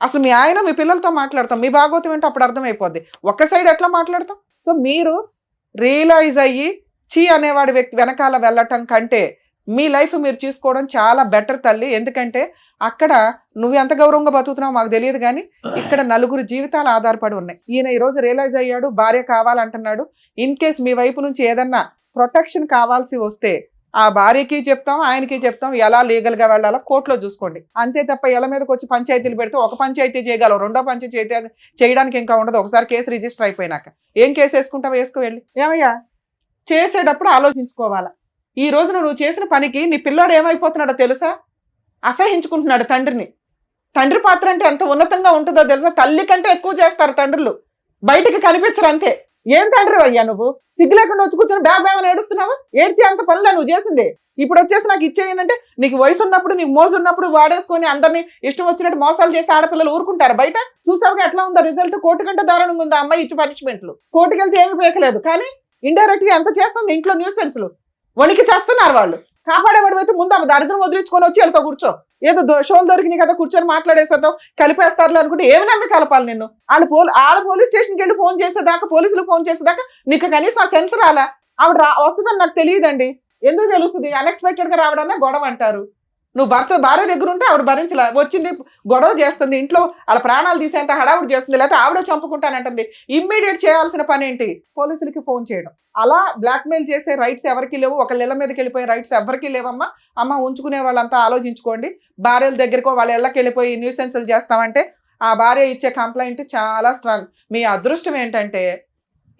అసలు మీ ఆయన మీ పిల్లలతో మాట్లాడతాం, మీ భాగోతం ఏంటో అప్పుడు అర్థమైపోద్ది. ఒక్క సైడ్ ఎట్లా మాట్లాడతాం? సో మీరు రియలైజ్ అయ్యి చీ అనేవాడి వ్యక్తి వెనకాల వెళ్ళటం కంటే మీ లైఫ్ మీరు చూసుకోవడం చాలా బెటర్ తల్లి. ఎందుకంటే అక్కడ నువ్వు ఎంత గౌరవంగా బతుకుతున్నావు మాకు తెలియదు, కానీ ఇక్కడ 4 జీవితాలు ఆధారపడి ఉన్నాయి. ఈయన ఈరోజు రియలైజ్ అయ్యాడు, భార్య కావాలంటున్నాడు. ఇన్ కేస్ మీ వైపు నుంచి ఏదన్నా ప్రొటెక్షన్ కావాల్సి వస్తే ఆ భార్యకి చెప్తాం, ఆయనకి చెప్తాం, ఎలా లీగల్గా వెళ్ళాలో కోర్టులో చూసుకోండి. అంతే తప్ప ఇళ్ళ మీదకి వచ్చి పంచాయతీలు పెడితే ఒక పంచాయతీ చేయగలవు, 2వ పంచాయతీ చేయడానికి ఇంకా ఉండదు. ఒకసారి కేసు రిజిస్టర్ అయిపోయినాక ఏం కేసు వేసుకుంటావు? వేసుకువెళ్ళి ఏమయ్యా చేసేటప్పుడు ఆలోచించుకోవాలా. ఈ రోజున నువ్వు చేసిన పనికి నీ పిల్లాడు ఏమైపోతున్నాడో తెలుసా? అసహించుకుంటున్నాడు తండ్రిని. తండ్రి పాత్ర అంటే ఎంత ఉన్నతంగా ఉంటుందో తెలుసా? తల్లి కంటే ఎక్కువ చేస్తారు తండ్రులు, బయటికి కనిపించరు అంతే. ఏం తండ్రి అయ్యా నువ్వు? సిగ్గు లేకుండా వచ్చి కూర్చొని బ్యాగ్ ఏడుస్తున్నావా? ఏడ్చి అంత పనులే నువ్వు చేసింది. ఇప్పుడు వచ్చేసి నాకు ఇచ్చేయనంటే నీకు వయసు ఉన్నప్పుడు, నీకు మోజు ఉన్నప్పుడు వాడేసుకొని అందరినీ ఇష్టం వచ్చినట్టు మోసాలు చేసి ఆడపిల్లలు ఊరుకుంటారు. బయట చూసావుగా ఎట్లా ఉందో రిజల్ట్? కోర్టు కంటే దారుణంగా ఉంది అమ్మాయి ఇచ్చి పనిష్మెంట్లు. కోర్టుకి వెళ్తే ఏమి పేకలేదు, కానీ ఇండైరెక్ట్ గా ఎంత చేస్తుంది ఇంట్లో న్యూసెన్స్లు. వణికి చేస్తున్నారు వాళ్ళు. కాపాడేవాడు అయితే ముందు ఆమె దరిద్రం వదిలించుకొని వచ్చి వెళ్తావు కూర్చో. ఏదో షోలు దొరికినాయి కదా కూర్చొని మాట్లాడేసేద్దాం, కలిపేస్తారు అనుకుంటే ఏమి నమ్మి కలపాలి నిన్ను? ఆడ పోలీస్ స్టేషన్కి వెళ్ళి ఫోన్ చేసేదాకా, పోలీసులు ఫోన్ చేసేదాకా నీకు కనీసం ఆ సెన్స్ రాలా? ఆవిడ వస్తుందని నాకు తెలియదండి. ఎందుకు తెలుస్తుంది? అన్ఎక్స్పెక్టెడ్ గా రావడన్నా గొడవ అంటారు. నువ్వు భార్య దగ్గర ఉంటే ఆవిడ భరించలే, వచ్చింది గొడవ చేస్తుంది, ఇంట్లో వాళ్ళ ప్రాణాలు తీసేంత హడావుడి చేస్తుంది, లేకపోతే ఆవిడ చంపుకుంటానంటుంది. ఇమ్మీడియట్ చేయాల్సిన పని ఏంటి? పోలీసులకి ఫోన్ చేయడం. అలా బ్లాక్మెయిల్ చేసే రైట్స్ ఎవరికి లేవు. ఒకళ్ళ ఇళ్ళ మీదకి వెళ్ళిపోయే రైట్స్ ఎవరికి లేవమ్మా. అమ్మ ఉంచుకునే వాళ్ళంతా ఆలోచించుకోండి. భార్యల దగ్గరకో వాళ్ళ ఇళ్ళకి వెళ్ళిపోయి న్యూసెన్సులు చేస్తామంటే ఆ భార్య ఇచ్చే కంప్లైంట్ చాలా స్ట్రాంగ్. మీ అదృష్టం ఏంటంటే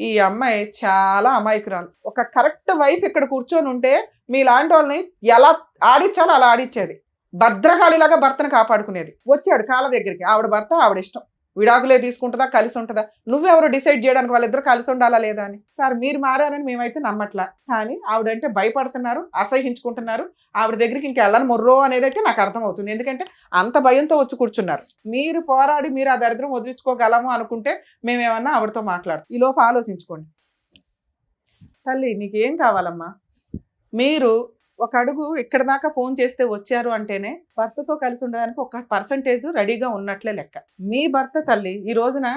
ఈ అమ్మాయి చాలా అమాయకురాలు. ఒక కరెక్ట్ వైఫ్ ఇక్కడ కూర్చొని ఉంటే మీలాంటి వాళ్ళని ఎలా ఆడించాలో అలా ఆడించేది. భద్రకాళిలాగా భర్తను కాపాడుకునేది. వచ్చాడు కాళ్ళ దగ్గరికి, ఆవిడ భర్త ఆవిడ ఇష్టం, విడాకులే తీసుకుంటుందా కలిసి ఉంటుందా? నువ్వెవరు డిసైడ్ చేయడానికి వాళ్ళిద్దరు కలిసి ఉండాలా లేదా అని? సార్ మీరు మారారని మేమైతే నమ్మట్లా, కానీ ఆవిడంటే భయపడుతున్నారు, అసహించుకుంటున్నారు. ఆవిడ దగ్గరికి ఇంకా వెళ్ళని మొర్రో అనేది అయితే నాకు అర్థమవుతుంది. ఎందుకంటే అంత భయంతో వచ్చి కూర్చున్నారు. మీరు పోరాడి మీరు ఆ దరిద్రం వదిలించుకోగలము అనుకుంటే మేమేమన్నా ఆవిడతో మాట్లాడతాం. ఈ లోపు ఆలోచించుకోండి. తల్లి నీకేం కావాలమ్మా? మీరు ఒక అడుగు ఇక్కడ దాకా ఫోన్ చేస్తే వచ్చారు అంటేనే భర్తతో కలిసి ఉండడానికి ఒక పర్సంటేజ్ రెడీగా ఉన్నట్లే లెక్క. మీ భర్త తల్లి ఈ రోజున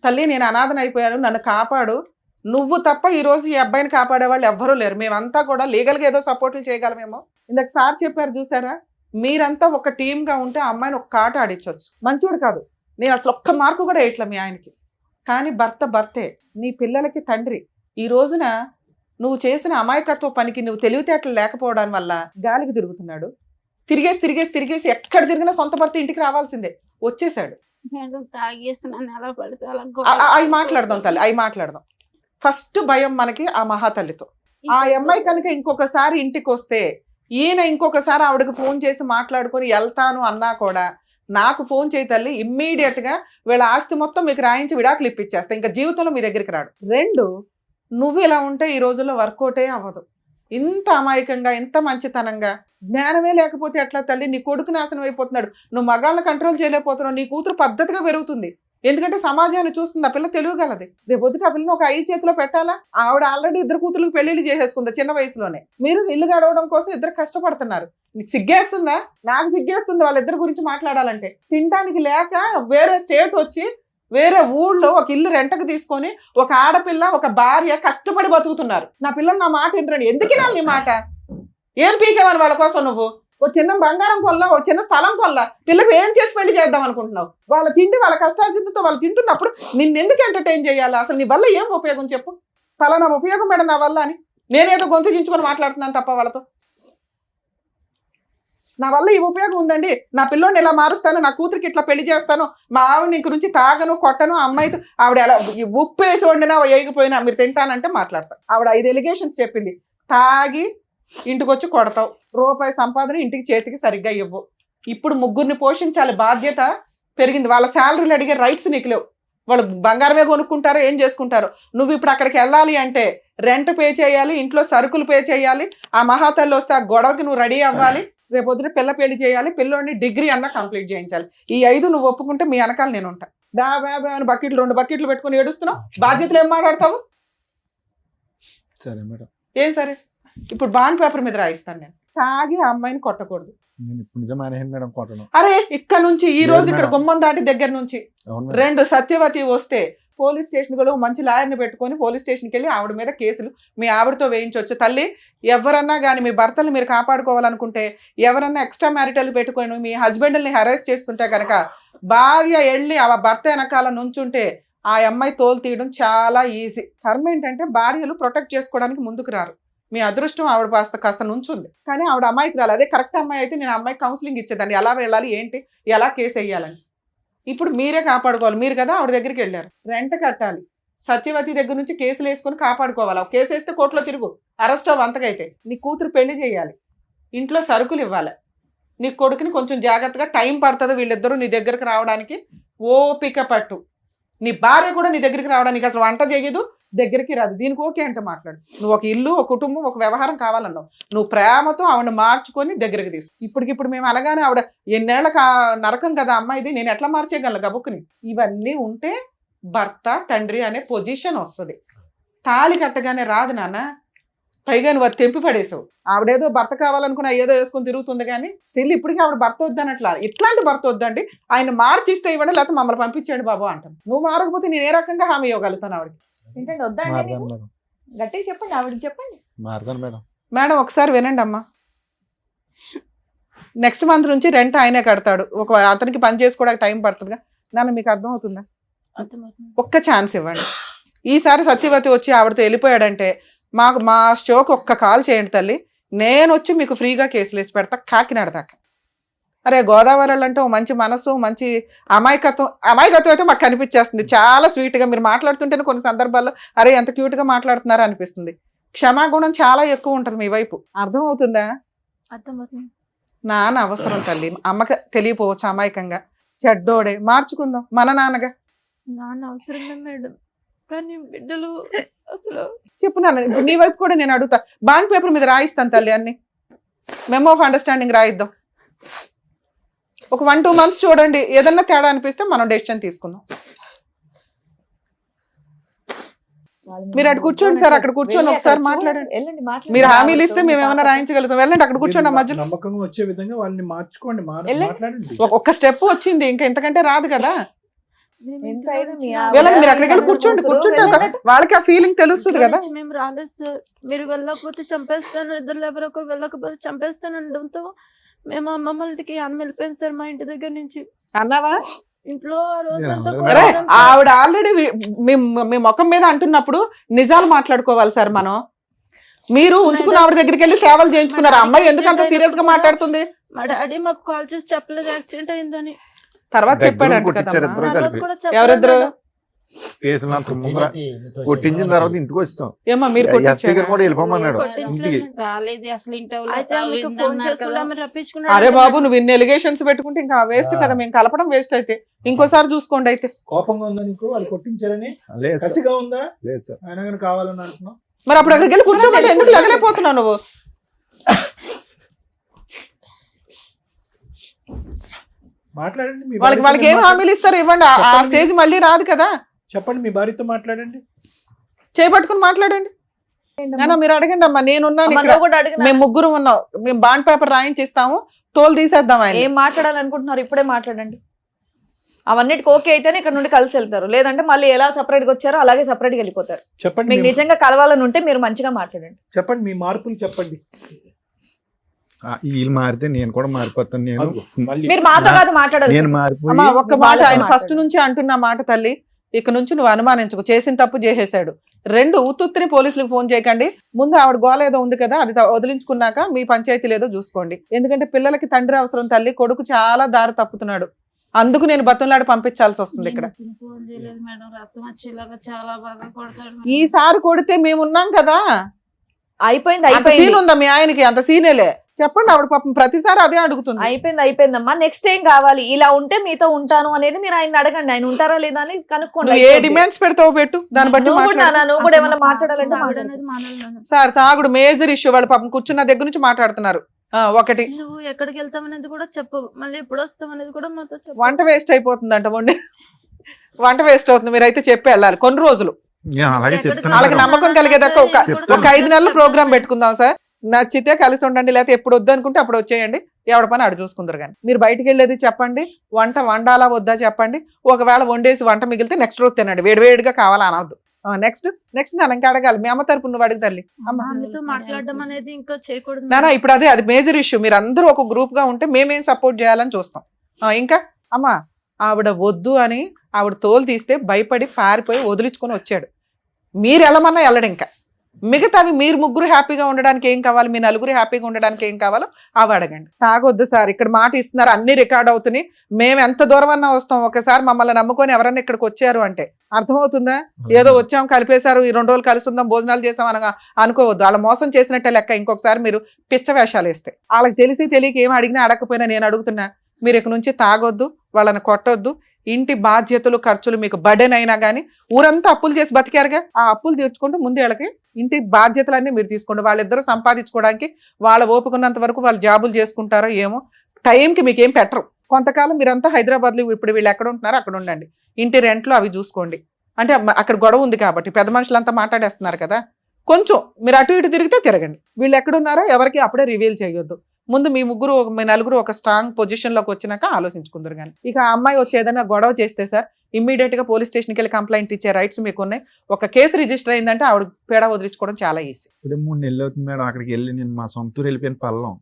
తల్లి నేను అనాథన అయిపోయాను, నన్ను కాపాడు, నువ్వు తప్ప ఈ రోజు ఈ అబ్బాయిని కాపాడే వాళ్ళు ఎవ్వరూ లేరు. మేమంతా కూడా లీగల్గా ఏదో సపోర్ట్లు చేయగలమేమో. ఇందాక సార్ చెప్పారు చూసారా, మీరంతా ఒక టీమ్గా ఉంటే అమ్మాయిని ఒక కాట ఆడించవచ్చు. మంచోడు కాదు, నేను అసలు ఒక్క మార్కు కూడా వేయట్లే మీ ఆయనకి, కానీ భర్తే, నీ పిల్లలకి తండ్రి. ఈ రోజున నువ్వు చేసిన అమాయకత్వ పనికి నువ్వు తెలివితేటలు లేకపోవడం వల్ల గాలికి తిరుగుతున్నాడు. తిరిగేసి ఎక్కడ తిరిగినా సొంత భర్త ఇంటికి రావాల్సిందే, వచ్చేసాడు. అవి మాట్లాడదాం తల్లి, అవి మాట్లాడదాం. ఫస్ట్ భయం మనకి ఆ మహాతల్లితో. ఆ అమ్మాయి కనుక ఇంకొకసారి ఇంటికి వస్తే ఈయన ఇంకొకసారి ఆవిడకి ఫోన్ చేసి మాట్లాడుకొని వెళ్తాను అన్నా కూడా నాకు ఫోన్ చేయి తల్లి, ఇమ్మీడియట్ గా వీళ్ళ ఆస్తి మొత్తం మీకు రాయించి విడాకులు ఇప్పించేస్తా, ఇంకా జీవితంలో మీ దగ్గరికి రాడు. 2, నువ్వు ఇలా ఉంటే ఈ రోజుల్లో వర్కౌటే అవ్వదు. ఇంత అమాయకంగా, ఇంత మంచితనంగా, జ్ఞానమే లేకపోతే ఎట్లా తల్లి? నీ కొడుకు నాశనం అయిపోతున్నాడు, నువ్వు మగాళ్ళని కంట్రోల్ చేయలేకపోతున్నావు, నీ కూతురు పద్ధతిగా పెరుగుతుంది. ఎందుకంటే సమాజాన్ని చూస్తుంది, ఆ పిల్ల తెలియగలది. రేపొద్దుట ఆ పిల్లని ఒక 5 చేతిలో పెట్టాలా? ఆవిడ ఆల్రెడీ 2 కూతుర్లకు పెళ్లిళ్ళు చేసేసుకుంది చిన్న వయసులోనే. మీరు ఇల్లు గడవడం కోసం 2 కష్టపడుతున్నారు. నీకు సిగ్గేస్తుందా? నాకు సిగ్గేస్తుంది వాళ్ళిద్దరి గురించి మాట్లాడాలంటే. తినడానికి లేక వేరే స్టేట్ వచ్చి వేరే ఊళ్ళో ఒక ఇల్లు రెంటకు తీసుకొని ఒక ఆడపిల్ల ఒక భార్య కష్టపడి బతుకుతున్నారు. నా పిల్లలు నా మాట ఏంటండి? ఎందుకు వినాలి నీ మాట? ఏం పీకేమని వాళ్ళ కోసం నువ్వు? ఒక చిన్న బంగారం కొల్ల, ఒక చిన్న స్థలం కొల్ల, పిల్లలకు ఏం చేసి పెళ్లి చేద్దాం అనుకుంటున్నావు? వాళ్ళ తిండి వాళ్ళ కష్టార్జితంతో వాళ్ళు తింటున్నప్పుడు నిన్నెందుకు ఎంటర్టైన్ చేయాలి? అసలు నీ వల్ల ఏం ఉపయోగం చెప్పు? ఫలానా ఉపయోగం మేడం నా వల్ల అని నేనేదో గొంతు చించుకొని మాట్లాడుతున్నాను తప్ప వాళ్ళతో. నా వల్ల ఈ ఉపయోగం ఉందండి, నా పిల్లోని ఇలా మారుస్తాను, నా కూతురికి ఇట్లా పెళ్లి చేస్తాను, మా ఆవిడ నీ గురించి తాగను కొట్టను, అమ్మాయితో ఆవిడ ఎలా ఉప్పు వేసి వండినా వేయకపోయినా మీరు తింటానంటే మాట్లాడతాను. ఆవిడ 5 ఎలిగేషన్స్ చెప్పింది. తాగి ఇంటికి వచ్చి కొడతావు, రూపాయి సంపాదన ఇంటికి చేతికి సరిగ్గా ఇవ్వు. ఇప్పుడు 3 పోషించాలి బాధ్యత పెరిగింది. వాళ్ళ శాలరీలు అడిగే రైట్స్ నీకు లేవు. వాళ్ళు బంగారమే కొనుక్కుంటారో ఏం చేసుకుంటారో. నువ్వు ఇప్పుడు అక్కడికి వెళ్ళాలి అంటే రెంట్ పే చేయాలి, ఇంట్లో సరుకులు పే చేయాలి, ఆ మహాతల్లి వస్తే ఆ గొడవకి నువ్వు రెడీ అవ్వాలి, రేపొద్దున పిల్ల పెళ్లి చేయాలి, పిల్లోని డిగ్రీ అన్నా కంప్లీట్ చేయించాలి. ఈ 5 నువ్వు ఒప్పుకుంటే మీ వెనకాల నేను ఉంటా. బ్యా అని బకెట్లు 2 బకెట్లు పెట్టుకుని ఏడుస్తున్నావు, బాధ్యతలు ఏం మాట్లాడతావు? సరే మేడం. ఏం సరే? ఇప్పుడు బాండ్ పేపర్ మీద రాయిస్తాను నేను. తాగి ఆ అమ్మాయిని కొట్టకూడదు. నేను ఇప్పుడు నిజం మానేసాను మేడం కొట్టడం. అరే ఇక్కడ నుంచి ఈ రోజు ఇక్కడ గుమ్మం దాటి దగ్గర నుంచి 2 సత్యవతి వస్తే పోలీస్ స్టేషన్ కూడా మంచి లాయర్ని పెట్టుకొని పోలీస్ స్టేషన్కి వెళ్ళి ఆవిడ మీద కేసులు మీ ఆవిడతో వేయించవచ్చు. తల్లి, ఎవరన్నా కానీ మీ భర్తలు మీరు కాపాడుకోవాలనుకుంటే, ఎవరన్నా ఎక్స్ట్రా మ్యారిటల్ పెట్టుకొని మీ హస్బెండ్ని హెరాస్ చేస్తుంటే కనుక భార్య వెళ్ళి ఆ భర్త వెనకాల నుంచుంటే ఆ అమ్మాయి తోలు తీయడం చాలా ఈజీ. కర్మ ఏంటంటే భార్యలు ప్రొటెక్ట్ చేసుకోవడానికి ముందుకు రారు. మీ అదృష్టం ఆవిడ కాస్త నుంచుంది, కానీ ఆవిడ అమ్మాయికి రాలి. అదే కరెక్ట్ అమ్మాయి అయితే నేను అమ్మాయికి కౌన్సిలింగ్ ఇచ్చేదాన్ని, ఎలా వెళ్ళాలి ఏంటి, ఎలా కేసు వేయాలని. ఇప్పుడు మీరే కాపాడుకోవాలి. మీరు కదా ఆవిడ దగ్గరికి వెళ్ళారు, రెంట్ కట్టాలి, సత్యవతి దగ్గర నుంచి కేసులు వేసుకొని కాపాడుకోవాలి. కేసు వేస్తే కోర్టులో తిరుగు, అరెస్ట్ అవ్వ. అంతకైతే నీ కూతురు పెళ్లి చేయాలి, ఇంట్లో సరుకులు ఇవ్వాలి, నీ కొడుకుని కొంచెం జాగ్రత్తగా, టైం పడుతుంది వీళ్ళిద్దరూ నీ దగ్గరకు రావడానికి, ఓపిక పట్టు. నీ భార్య కూడా నీ దగ్గరికి రావడానికి అసలు వంట చేయదు, దగ్గరికి రాదు, దీనికి ఓకే అంటే మాట్లాడు. నువ్వు ఒక ఇల్లు, ఒక కుటుంబం, ఒక వ్యవహారం కావాలన్నావు, నువ్వు ప్రేమతో ఆవిడ మార్చుకొని దగ్గరికి తీసు. ఇప్పటికిప్పుడు మేము అనగానే ఆవిడ ఎన్నేళ్ళ నరకం కదా అమ్మాయిది, నేను ఎట్లా మార్చేయగలను గబుక్కుని? ఇవన్నీ ఉంటే భర్త తండ్రి అనే పొజిషన్ వస్తుంది. తాళి కట్టగానే రాదు నాన్న. పైగా నువ్వు అది తెంపి పడేసావు. ఆవిడేదో భర్త కావాలనుకున్నా ఏదో వేసుకొని తిరుగుతుంది, కానీ తెలియ ఇప్పటికీ ఆవిడ భర్త వద్దనట్లా. ఇట్లాంటి భర్త వద్దండి, ఆయన మార్చిస్తే ఇవ్వండి, లేకపోతే మమ్మల్ని పంపించండి బాబు అంటాను. నువ్వు మారకపోతే నేను ఏ రకంగా హామీ ఇవ్వగలుగుతాను ఆవిడకి? ఏంటంటే వద్దండి, గట్టిగా చెప్పండి, ఆవిడకి చెప్పండి. మారుతాను మేడం. మేడం ఒకసారి వినండి అమ్మా. నెక్స్ట్ మంత్ నుంచి రెంట్ ఆయనే కడతాడు. అతనికి పని చేసుకోవడానికి టైం పడుతుందిగా నాన్న, మీకు అర్థమవుతుందా? ఒక్క ఛాన్స్ ఇవ్వండి. ఈసారి సత్యవతి వచ్చి ఆవిడతో వెళ్ళిపోయాడంటే మా షోకి ఒక్క కాల్ చేయండి తల్లి, నేను వచ్చి మీకు ఫ్రీగా కేసులు వేసి పెడతా కాకినాడ దాకా. అరే గోదావరి అంటే ఓ మంచి మనసు, మంచి అమాయకత్వం అయితే మాకు కనిపించేస్తుంది. చాలా స్వీట్గా మీరు మాట్లాడుతుంటేనే కొన్ని సందర్భాల్లో అరే ఎంత క్యూట్గా మాట్లాడుతున్నారా అనిపిస్తుంది. క్షమాగుణం చాలా ఎక్కువ ఉంటుంది మీ వైపు. అర్థమవుతుందా? అర్థమవుతుంది. నాన్న అవసరం తల్లి, అమ్మకి తెలియపోవచ్చు అమాయకంగా. చెడ్డోడే, మార్చుకుందాం మన నాన్నగా. నాన్న అవసరమే మేడం, కానీ బిడ్డలు అసలు చెప్పు నాన్న. ఇప్పుడు నీ వైపు కూడా నేను అడుగుతా. బాండ్ పేపర్ మీద రాయిస్తాను తల్లి, అన్ని మెమో ఆఫ్ అండర్స్టాండింగ్ రాయిద్దాం. ఒక 1-2 months చూడండి, ఏదన్నా తేడా అనిపిస్తే మనం డెసిషన్ తీసుకుందాం. మీరు అటు కూర్చోండి సార్, అక్కడ కూర్చొని ఒకసారి మాట్లాడండి. మీరు హామీలు ఇస్తే మేము ఏమైనా రాయించగలుగుతాం. వెళ్ళండి అక్కడ కూర్చోండి, మధ్యలో నమ్మకంగా వచ్చే విధంగా వాళ్ళని మార్చుకోండి, మాట్లాడండి. ఒక్క స్టెప్ వచ్చింది, ఇంకా ఇంతకంటే రాదు కదా. వెళ్ళండి మీరు అక్కడికి వెళ్ళి కూర్చోండి. వాళ్ళకి ఆ ఫీలింగ్ తెలుస్తుంది కదా. మేము రాలేదు సార్, మీరు వెళ్ళకపోతే చంపేస్తాను, ఇద్దరు ఎవరో ఒకరు వెళ్ళకపోతే చంపేస్తాను అనడంతో మేము అమ్మమ్మకి అన్నం వెళ్ళిపోయింది సార్ మా ఇంటి దగ్గర నుంచి. అన్నావా? ఇంట్లో ఆవిడ ఆల్రెడీ మీ ముఖం మీద అంటున్నప్పుడు నిజాలు మాట్లాడుకోవాలి సార్ మనం. మీరు ఉంచుకున్న ఆవిడ దగ్గరికి వెళ్ళి సేవలు చేయించుకున్నారు. అమ్మాయి ఎందుకు అంత సీరియస్ గా మాట్లాడుతుంది? మా డాడీ మాకు కాల్ చేసి చెప్పలేదు యాక్సిడెంట్ అయిందని. తర్వాత చెప్పాడు. ఎవరిద్దరు? కేసులు అంత ముందర కొట్టించిన తర్వాత ఇంటికి వచ్చాం. ఏమా మీరు ఎస్ఐ గారు కూడా వెళ్ళిపోమన్నాడు ఇంటికి. రాలేదు అసలు ఇంటి అయితే ఆమెకు ఫోన్ చేసుకుంటే ఆమె రప్పించుకున్నాడు. అరే బాబు నువ్వు ఇన్ని ఎలిగేషన్స్ పెట్టుకుంటే ఇంకా వేస్ట్ కదా, మేము కలపడం వేస్ట్ అయితే ఇంకోసారి చూసుకోండి. అయితే కోపంగా ఉందా నీకు వాళ్ళు కొట్టించారని? లేదు సార్, కసిగా ఉందా? లేదు సార్. ఆయన కానీ కావాలని అంటున్నావు. మరి అప్పుడు అక్కడికి వెళ్ళి కూర్చోమని ఎందుకు లగలేకపోతున్నావు నువ్వు? మాట్లాడండి మీ వాళ్ళకి భార్యతో ఏం హామీలు ఇస్తారు ఇవ్వండి. ఆ చెప్పండి. స్టేజ్ మళ్ళీ రాదు కదా. చెప్పండి, మీ భార్యతో మాట్లాడండి. చేపట్టుకుని మాట్లాడండి. నాన్న మీరు అడగండి అమ్మా, నేనున్నాను అమ్మ, ఇక్కడ. నువ్వు కూడా అడిగినా? మేము ముగ్గురు ఉన్నాం, మేము బాండ్ పేపర్ రాయించిస్తాము, తోలు తీసేద్దాం ఆయన. ఏం మాట్లాడాలనుకుంటున్నారు ఇప్పుడే మాట్లాడండి. అవన్నిటికి ఓకే అయితేనే ఇక్కడ నుండి కలిసి వెళ్తారు, లేదంటే మళ్ళీ ఎలా సపరేట్ గా వచ్చారో అలాగే సపరేట్ గా వెళ్ళిపోతారు. చెప్పండి, మీకు నిజంగా కలవాలని ఉంటే మీరు మంచిగా మాట్లాడండి. చెప్పండి మీ మార్పులు చెప్పండి. వీళ్ళు మారితే నేను కూడా మారిపోతాను. నేను మళ్ళీ మీరు మాతో కాదు మాట్లాడాలి. నేను మారిపోయి అమ్మా ఒక్క మాట, వాళ్ళతో ఆయన ఫస్ట్ మాట్లాడు. నుంచి అంటున్న మాట తల్లి, ఇక నుంచి నువ్వు అనుమానించకు, చేసిన తప్పు చేసేసాడు. 2 ఉత్తుత్తిని పోలీసులకు ఫోన్ చేయకండి. ముందు ఆవిడ గోల ఏదో ఉంది కదా, అది వదిలించుకున్నాక మీ పంచాయతీ లేదో చూసుకోండి. ఎందుకంటే పిల్లలకి తండ్రి అవసరం తల్లి, కొడుకు చాలా దారి తప్పుతున్నాడు. అందుకు నేను బతంలాడి పంపించాల్సి వస్తుంది ఇక్కడ. ఫోన్ చేయలేదు మేడం, రక్తం వచ్చేలాగా చాలా బాగా కొడతాడు. ఈసారి కొడితే మేమున్నాం కదా. అయిపోయింది అంత అయిపోయింది సీన్ ఉందా మీ ఆయనకి? అంత సీనేలే. చెప్పండి, ఆవిడ పాపం ప్రతిసారి అదే అడుగుతుంది. అయిపోయిందమ్మా. నెక్స్ట్ ఏం కావాలి? ఇలా ఉంటే మీతో ఉంటాను అనేది మీరు ఆయన అడగండి. ఆయన ఉంటారా లేదా అని కనుక్కోండి. నువ్వు ఏ డిమాండ్స్ పెడతావు పెట్టు, దాన్ని బట్టి నువ్వు కూడా మాట్లాడు. నాన్న, నువ్వు కూడా ఏమైనా మాట్లాడాలంటే తాగుడు మాట్లాడు. అనేది మానేయాలి. సార్ తాగుడు మేజర్ ఇష్యూ. వాళ్ళు పాపం కూర్చున్న దగ్గర నుంచి మాట్లాడుతున్నారు. ఒకటి నువ్వు ఎక్కడికి వెళ్తాం అనేది కూడా చెప్పు, మళ్ళీ ఎప్పుడు వస్తాం అనేది కూడా మాతో చెప్పు. వంట వేస్ట్ అయిపోతుందంట, వంట వేస్ట్ అవుతుంది. మీరైతే చెప్పి వెళ్ళాలి కొన్ని రోజులు. అలాగే ఎక్కడికి చెప్తాను. వాళ్ళకి నమ్మకం కలిగేదాకా ఒక 5 నెలల ప్రోగ్రామ్ పెట్టుకుంటాం. పెట్టుకుందాం సార్. నచ్చితే కలిసి ఉండండి, లేకపోతే ఎప్పుడు వద్దు అనుకుంటే అప్పుడు వచ్చేయండి. ఎవడ పని ఆడు చూసుకుందరు. కానీ మీరు బయటికి వెళ్ళేది చెప్పండి, వంట వండాలా వద్దా చెప్పండి. ఒకవేళ వండేసి వంట మిగిలితే నెక్స్ట్ రోజు తినండి, వేడివేడిగా కావాలా అనవద్దు. నెక్స్ట్ నేను ఇంకా అడగాలి. మీ అమ్మ తరపు నువ్వు అడుగు తల్లి. ఆమెతో మాట్లాడడం అనేది ఇంకా చేయకూడదు. నానా ఇప్పుడు అది మేజర్ ఇష్యూ. మీరు అందరూ ఒక గ్రూప్ గా ఉంటే మేమేం సపోర్ట్ చేయాలని చూస్తాం. ఇంకా అమ్మా ఆవిడ వద్దు అని ఆవిడ తోలు తీస్తే భయపడి పారిపోయి వదిలించుకొని వచ్చాడు. మీరు వెళ్ళమన్నా వెళ్ళడు. ఇంకా మిగతావి మీరు ముగ్గురు హ్యాపీగా ఉండడానికి ఏం కావాలి, మీ నలుగురు హ్యాపీగా ఉండడానికి ఏం కావాలో అవి అడగండి. తాగొద్దు సార్, ఇక్కడ మాట ఇస్తున్నారు, అన్ని రికార్డ్ అవుతున్నాయి. మేము ఎంత దూరం అన్నా వస్తాం. ఒకసారి మమ్మల్ని నమ్ముకొని ఎవరన్నా ఇక్కడికి వచ్చారు అంటే అర్థమవుతుందా? ఏదో వచ్చాం కలిపేశారు, ఈ 2 రోజులు కలిసి ఉందాం భోజనాలు చేసాం అనగా అనుకోవద్దు. వాళ్ళ మోసం చేసినట్టే లెక్క. ఇంకొకసారి మీరు పిచ్చ వేషాలు వేస్తే వాళ్ళకి తెలిసి తెలియక ఏం అడిగినా అడగకపోయినా నేను అడుగుతున్నా, మీరు ఇక నుంచి తాగొద్దు, వాళ్ళని కొట్టొద్దు. ఇంటి బాధ్యతలు ఖర్చులు మీకు బర్డెన్ అయినా కానీ ఊరంతా అప్పులు చేసి బతికారుగా, ఆ అప్పులు తీర్చుకుంటూ ముందు వీళ్ళకి ఇంటి బాధ్యతలన్నీ మీరు తీసుకోండి. వాళ్ళిద్దరూ సంపాదించుకోవడానికి వాళ్ళ ఓపుకున్నంత వరకు వాళ్ళు జాబులు చేసుకుంటారో ఏమో. టైంకి మీకు ఏం పెట్టరు. కొంతకాలం మీరంతా హైదరాబాద్లో, ఇప్పుడు వీళ్ళు ఎక్కడ ఉంటున్నారో అక్కడ ఉండండి. ఇంటి రెంట్లు అవి చూసుకోండి. అంటే అక్కడ గొడవ ఉంది కాబట్టి పెద్ద మనుషులంతా మాట్లాడేస్తున్నారు కదా, కొంచెం మీరు అటు ఇటు తిరిగితే తిరగండి. వీళ్ళు ఎక్కడున్నారో ఎవరికి అప్పుడే రివీల్ చేయొద్దు. ముందు మీ నలుగురు ఒక స్ట్రాంగ్ పొజిషన్లోకి వచ్చినాక ఆలోచించుకుందరు. కానీ ఇక ఆ అమ్మాయి వచ్చి ఏదైనా గొడవ చేస్తే సార్ ఇమ్మీడియట్ గా పోలీస్ స్టేషన్కి వెళ్ళి కంప్లైంట్ ఇచ్చే రైట్స్ మీకు ఉన్నాయి. ఒక కేసు రిజిస్టర్ అయిందంటే ఆవిడ పేడ వదిలించుకోవడం చాలా ఈజీ. ఇప్పుడు 3 నెలలు అవుతుంది మేడం అక్కడికి వెళ్ళి. నేను మా సొంతూరు వెళ్ళిపోయిన పల్లం.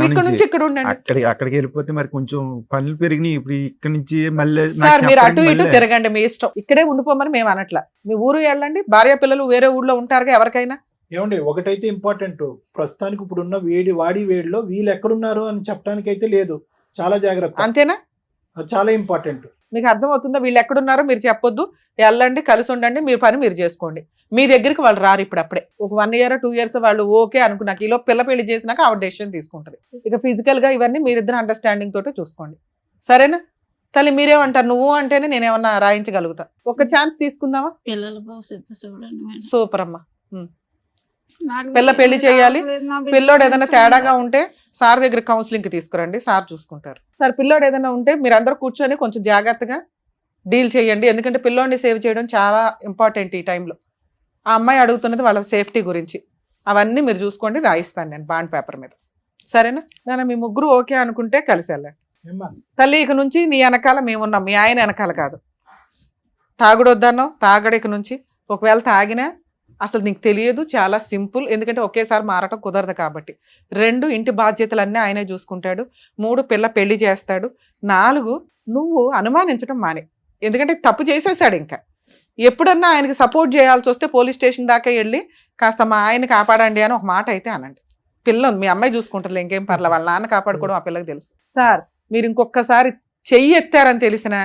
ఇక్కడ నుంచి ఇక్కడ ఉండండి. అక్కడికి వెళ్ళిపోతే మరి కొంచెం పనులు పెరిగినాయి. ఇప్పుడు ఇక్కడ నుంచి మళ్ళీ సార్ మీరు అటు ఇటు తిరగండి, మీ ఇష్టం. ఇక్కడే ఉండిపోమని మేము అనట్లా. మీ ఊరు వెళ్ళండి, భార్య పిల్లలు వేరే ఊళ్ళో ఉంటారుగా ఎవరికైనా. ఏమండి ఒకటైతే ఇంపార్టెంట్, ప్రస్తుతానికి ఇప్పుడున్న వేడిలో వీళ్ళు ఎక్కడున్నారు అని చెప్పడానికి అయితే లేదు. చాలా జాగ్రత్త. అంతేనా? అది చాలా ఇంపార్టెంట్. మీకు అర్థమవుతుందా? వీళ్ళు ఎక్కడున్నారో మీరు చెప్పొద్దు, వెళ్ళండి, కలిసి ఉండండి, మీ పని మీరు చేసుకోండి. మీ దగ్గరికి వాళ్ళు రారు. ఇప్పుడు అప్పుడే ఒక 1 year 2 years వాళ్ళు ఓకే అనుకున్నాక ఈలో పిల్ల పెళ్లి చేసినాక ఆవిడ డెసిషన్ తీసుకుంటుంది. ఇక ఫిజికల్ గా ఇవన్నీ మీరిద్దరు అండర్స్టాండింగ్ తోటి చూసుకోండి. సరేనా తల్లి? మీరేమంటారు? నువ్వు అంటేనే నేనేమన్నా రాయించగలుగుతా. ఒక ఛాన్స్ తీసుకుందామా? పిల్లల భవిష్యత్తు చూడండి మేడం. సూపర్ అమ్మా. పిల్ల పెళ్లి చేయాలి. పిల్లోడు ఏదైనా తేడాగా ఉంటే సార్ దగ్గర కౌన్సిలింగ్ కి తీసుకురండి, సార్ చూసుకుంటారు. సార్ పిల్లోడు ఏదైనా ఉంటే మీరు అందరూ కూర్చొని కొంచెం జాగ్రత్తగా డీల్ చేయండి. ఎందుకంటే పిల్లోడిని సేవ్ చేయడం చాలా ఇంపార్టెంట్ ఈ టైంలో. ఆ అమ్మాయి అడుగుతున్నది వాళ్ళ సేఫ్టీ గురించి. అవన్నీ మీరు చూసుకోండి, రాయిస్తాను నేను బాండ్ పేపర్ మీద. సరేనా నాన్న? మీ ముగ్గురు ఓకే అనుకుంటే కలిసి వెళ్ళండి. తల్లి ఇక నుంచి నీ వెనకాల మేమున్నాం, మీ ఆయన వెనకాల కాదు. తాగుడు వద్దన్నావు, తాగడు ఇక నుంచి. ఒకవేళ తాగినా అసలు నీకు తెలియదు, చాలా సింపుల్. ఎందుకంటే ఒకేసారి మారటం కుదరదు కాబట్టి. 2 ఇంటి బాధ్యతలన్నీ ఆయనే చూసుకుంటాడు. 3 పిల్ల పెళ్లి చేస్తాడు. 4 నువ్వు అనుమానించడం మానే. ఎందుకంటే తప్పు చేసేసాడు. ఇంకా ఎప్పుడన్నా ఆయనకి సపోర్ట్ చేయాల్సి వస్తే పోలీస్ స్టేషన్ దాకా వెళ్ళి కాస్త మా ఆయన కాపాడండి అని ఒక మాట అయితే అనండి. పిల్ల ఉంది, మీ అమ్మాయి చూసుకుంటారు, ఇంకేం పర్లేదు. వాళ్ళ నాన్న కాపాడుకోవడం ఆ పిల్లకి తెలుసు. సార్ మీరు ఇంకొకసారి చెయ్యి ఎత్తారని తెలిసినా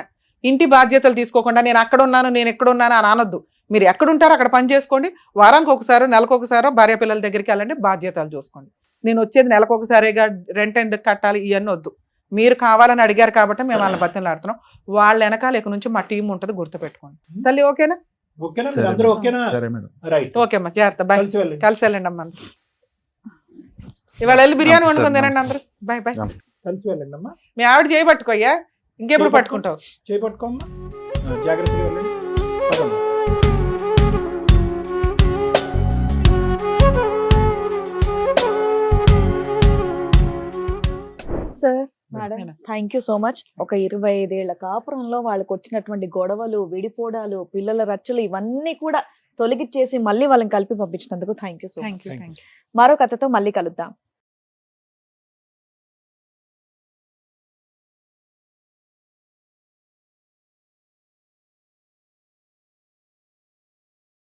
ఇంటి బాధ్యతలు తీసుకోకుండా నేను అక్కడ ఉన్నాను నేను ఎక్కడ ఉన్నాను అని అనొద్దు. మీరు ఎక్కడుంటారో అక్కడ పని చేసుకోండి. వారానికి ఒకసారో నెలకు ఒకసారో భార్య పిల్లల దగ్గరికి వెళ్ళండి, బాధ్యతలు చూసుకోండి. నేను వచ్చేది నెలకు ఒకసారిగా రెంట్ ఎందుకు కట్టాలి ఇవన్నీ వద్దు. మీరు కావాలని అడిగారు కాబట్టి మేము వాళ్ళని బతిలాడుతున్నాం. వాళ్ళ వెనకాల ఇక నుంచి మా టీం ఉంటుంది, గుర్తుపెట్టుకోండి. తల్లి ఓకేనా? ఓకేనా అందరూ ఓకేనా? సరే మేడం. రైట్. ఓకే అమ్మా, జాగ్రత్త. బాయ్. కలిసి వెళ్ళండి. కలిసి వెళ్ళండి అమ్మా. ఇవాళ వెళ్ళి బిర్యానీ వండుకొని తినండి అందరూ. Bye bye. కలిసి వెళ్ళండి అమ్మా. మీ ఆవిడ చేయబట్టుకోయ్యా, ఇంకెప్పుడు పట్టుకుంటావు? చేపట్టుకోమ్మా, జాగ్రత్తగా వెళ్ళండి. పదమ్మా. Sir madam, thank you so much. ఒక 25 ఏళ్ల కాపురంలో వాళ్ళకి వచ్చినటువంటి గొడవలు, విడిపోవడాలు, పిల్లల రచ్చలు ఇవన్నీ కూడా తొలగిచ్చేసి మళ్ళీ వాళ్ళని కలిపి పంపించినందుకు thank you so much. Thank you. మరో కథతో మళ్ళీ కలుద్దాం.